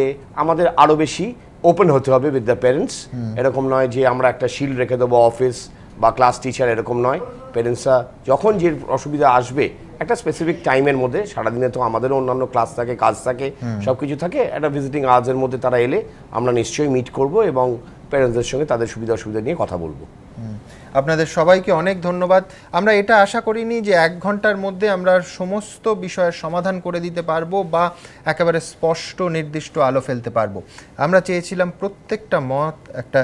আমাদের আরও বেশি ওপেন হতে হবে উইথ দ্য প্যারেন্টস। এরকম নয় যে আমরা একটা শিল্ড রেখে দেবো অফিস বা ক্লাস টিচার, এরকম নয়। প্যারেন্টসরা যখন যে অসুবিধা আসবে একটা স্পেসিফিক টাইমের মধ্যে, সারাদিনে তো আমাদেরও অন্যান্য ক্লাস থাকে, কাজ থাকে, সব কিছু থাকে, একটা ভিজিটিং আওয়ার্সের মধ্যে তারা এলে আমরা নিশ্চয়ই মিট করব এবং প্যারেন্টসদের সঙ্গে তাদের সুবিধা অসুবিধা নিয়ে কথা বলবো। আপনাদের সবাইকে অনেক ধন্যবাদ। আমরা এটা আশা করিনি যে 1 ঘন্টার মধ্যে আমরা সমস্ত বিষয়ের সমাধান করে দিতে পারবো বা একেবারে স্পষ্ট নির্দিষ্ট আলো ফেলতে পারবো। আমরা চেয়েছিলাম প্রত্যেকটা মত একটা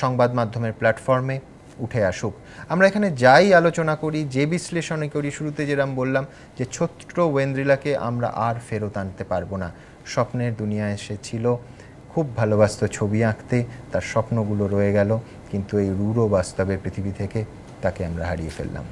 সংবাদ মাধ্যমের প্ল্যাটফর্মে উঠে আসুক। আমরা এখানে যাই আলোচনা করি, যে বিশ্লেষণে করি, শুরুতে যেরকম বললাম যে ছোট্ট ওয়েন্দ্রিলাকে আমরা আর ফেরত আনতে পারবো না। স্বপ্নের দুনিয়ায় এসেছিল, খুব ভালোবাসত ছবি আঁকতে, তার স্বপ্নগুলো রয়ে গেল, কিন্তু এই রূঢ় বাস্তবের পৃথিবী থেকে তাকে আমরা হারিয়ে ফেললাম।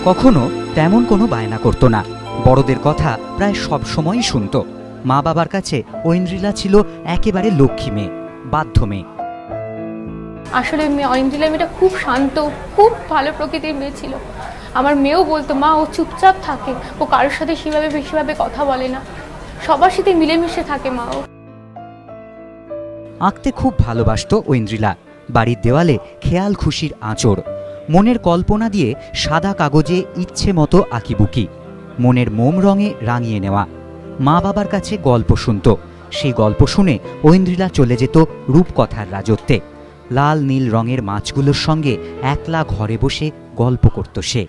কখনো তেমন কোনো বায়না করত না, বড়দের কথা প্রায় সব সময়ই শুনত। মা বাবার কাছে ঐন্দ্রিলা ছিল একেবারে লক্ষ্মী মেয়ে, বাধ্য মেয়ে। আসলে ঐন্দ্রিলা মেয়েটা খুব শান্ত, খুব ভালো প্রকৃতির মেয়ে ছিল। আমার মেয়েও বলতো মা ও চুপচাপ থাকে, ও কারোর সাথে সেভাবে বেশিভাবে কথা বলে না, সবার সাথে মিলেমিশে থাকে মা। ও আঁকতে খুব ভালোবাসত ঐন্দ্রিলা। বাড়ির দেওয়ালে খেয়াল খুশির আঁচড়, মনের কল্পনা দিয়ে সাদা কাগজে ইচ্ছে মতো আঁকিবুকি, মনের মোম রঙে রাঙিয়ে নেওয়া। মা বাবার কাছে গল্প শুনত, সেই গল্প শুনে ঐন্দ্রিলা চলে যেত রূপকথার রাজত্বে। লাল নীল রঙের মাছগুলোর সঙ্গে একলা ঘরে বসে গল্প করত সে।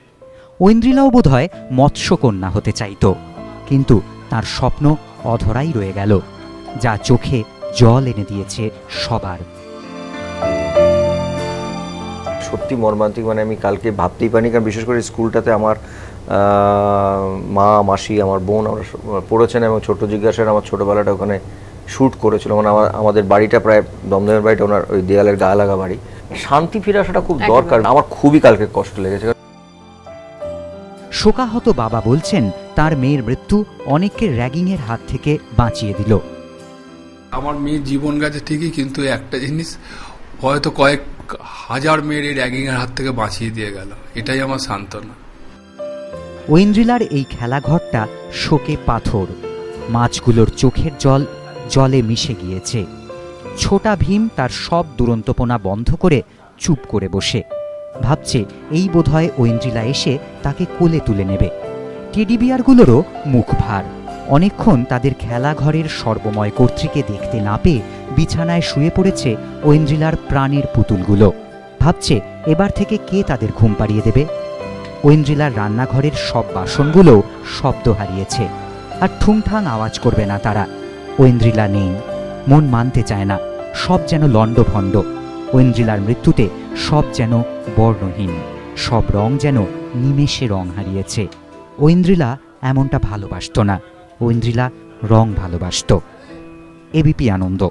ঐন্দ্রিলাও বোধহয় মৎস্যকন্যা হতে চাইত, কিন্তু তার স্বপ্ন অধরাই রয়ে গেল, যা চোখে জল এনে দিয়েছে সবার। সত্যি মর্মান্তিক, মানে আমি কালকে ভাবতেই পারিনি, কারণ বিশেষ করে স্কুলটাতে আমার মা, মাসি, আমার বোন আমরা পড়েছেন, এবং ছোট্ট জিজ্ঞাসার আমার ছোটোবেলাটা ওখানে শ্যুট করেছিল। মানে আমাদের বাড়িটা প্রায় দমদমের বাড়িটা ওনার ওই দেয়ালের গায়ে লাগা বাড়ি। শান্তি ফিরে আসাটা খুব দরকার। আমার খুবই কালকে কষ্ট লেগেছে। শোকাহত বাবা বলছেন তার মেয়ের মৃত্যু অনেককে র্যাগিংয়ের হাত থেকে বাঁচিয়ে দিল। আমার মেয়ের জীবন গেছে ঠিকই, কিন্তু একটা জিনিস হয়তো কয়েক হাজার মেয়ের এই র্যাগিংয়ের হাত থেকে বাঁচিয়ে দিয়ে গেল, এটাই আমার সান্ত্বনা। ঐন্দ্রিলার এই খেলাঘরটা শোকে পাথর, মাছগুলোর চোখের জল জলে মিশে গিয়েছে। ছোটা ভীম তার সব দুরন্তপনা বন্ধ করে চুপ করে বসে ভাবছে এই বোধহয় ঐন্দ্রিলা এসে তাকে কোলে তুলে নেবে। টেডি বিয়ারগুলোরও মুখ ভার, অনেকক্ষণ তাদের খেলাঘরের সর্বময় কর্ত্রীকে দেখতে না পেয়ে বিছানায় শুয়ে পড়েছে ঐন্দ্রিলার প্রাণের পুতুলগুলো। ভাবছে এবার থেকে কে তাদের ঘুম পাড়িয়ে দেবে। ঐন্দ্রিলার রান্নাঘরের সব বাসনগুলো শব্দ হারিয়েছে, আর ঠুংঠাং আওয়াজ করবে না তারা। ঐন্দ্রিলা নেই, মন মানতে চায় না, সব যেন লণ্ডভণ্ড। ঐন্দ্রিলার মৃত্যুতে সব যেন বর্ণহীন, সব রং যেন নিমেষে রং হারিয়েছে। ঐন্দ্রিলা এমনটা ভালোবাসত না, ঐন্দ্রিলা রং ভালোবাসত। এবিপি আনন্দ।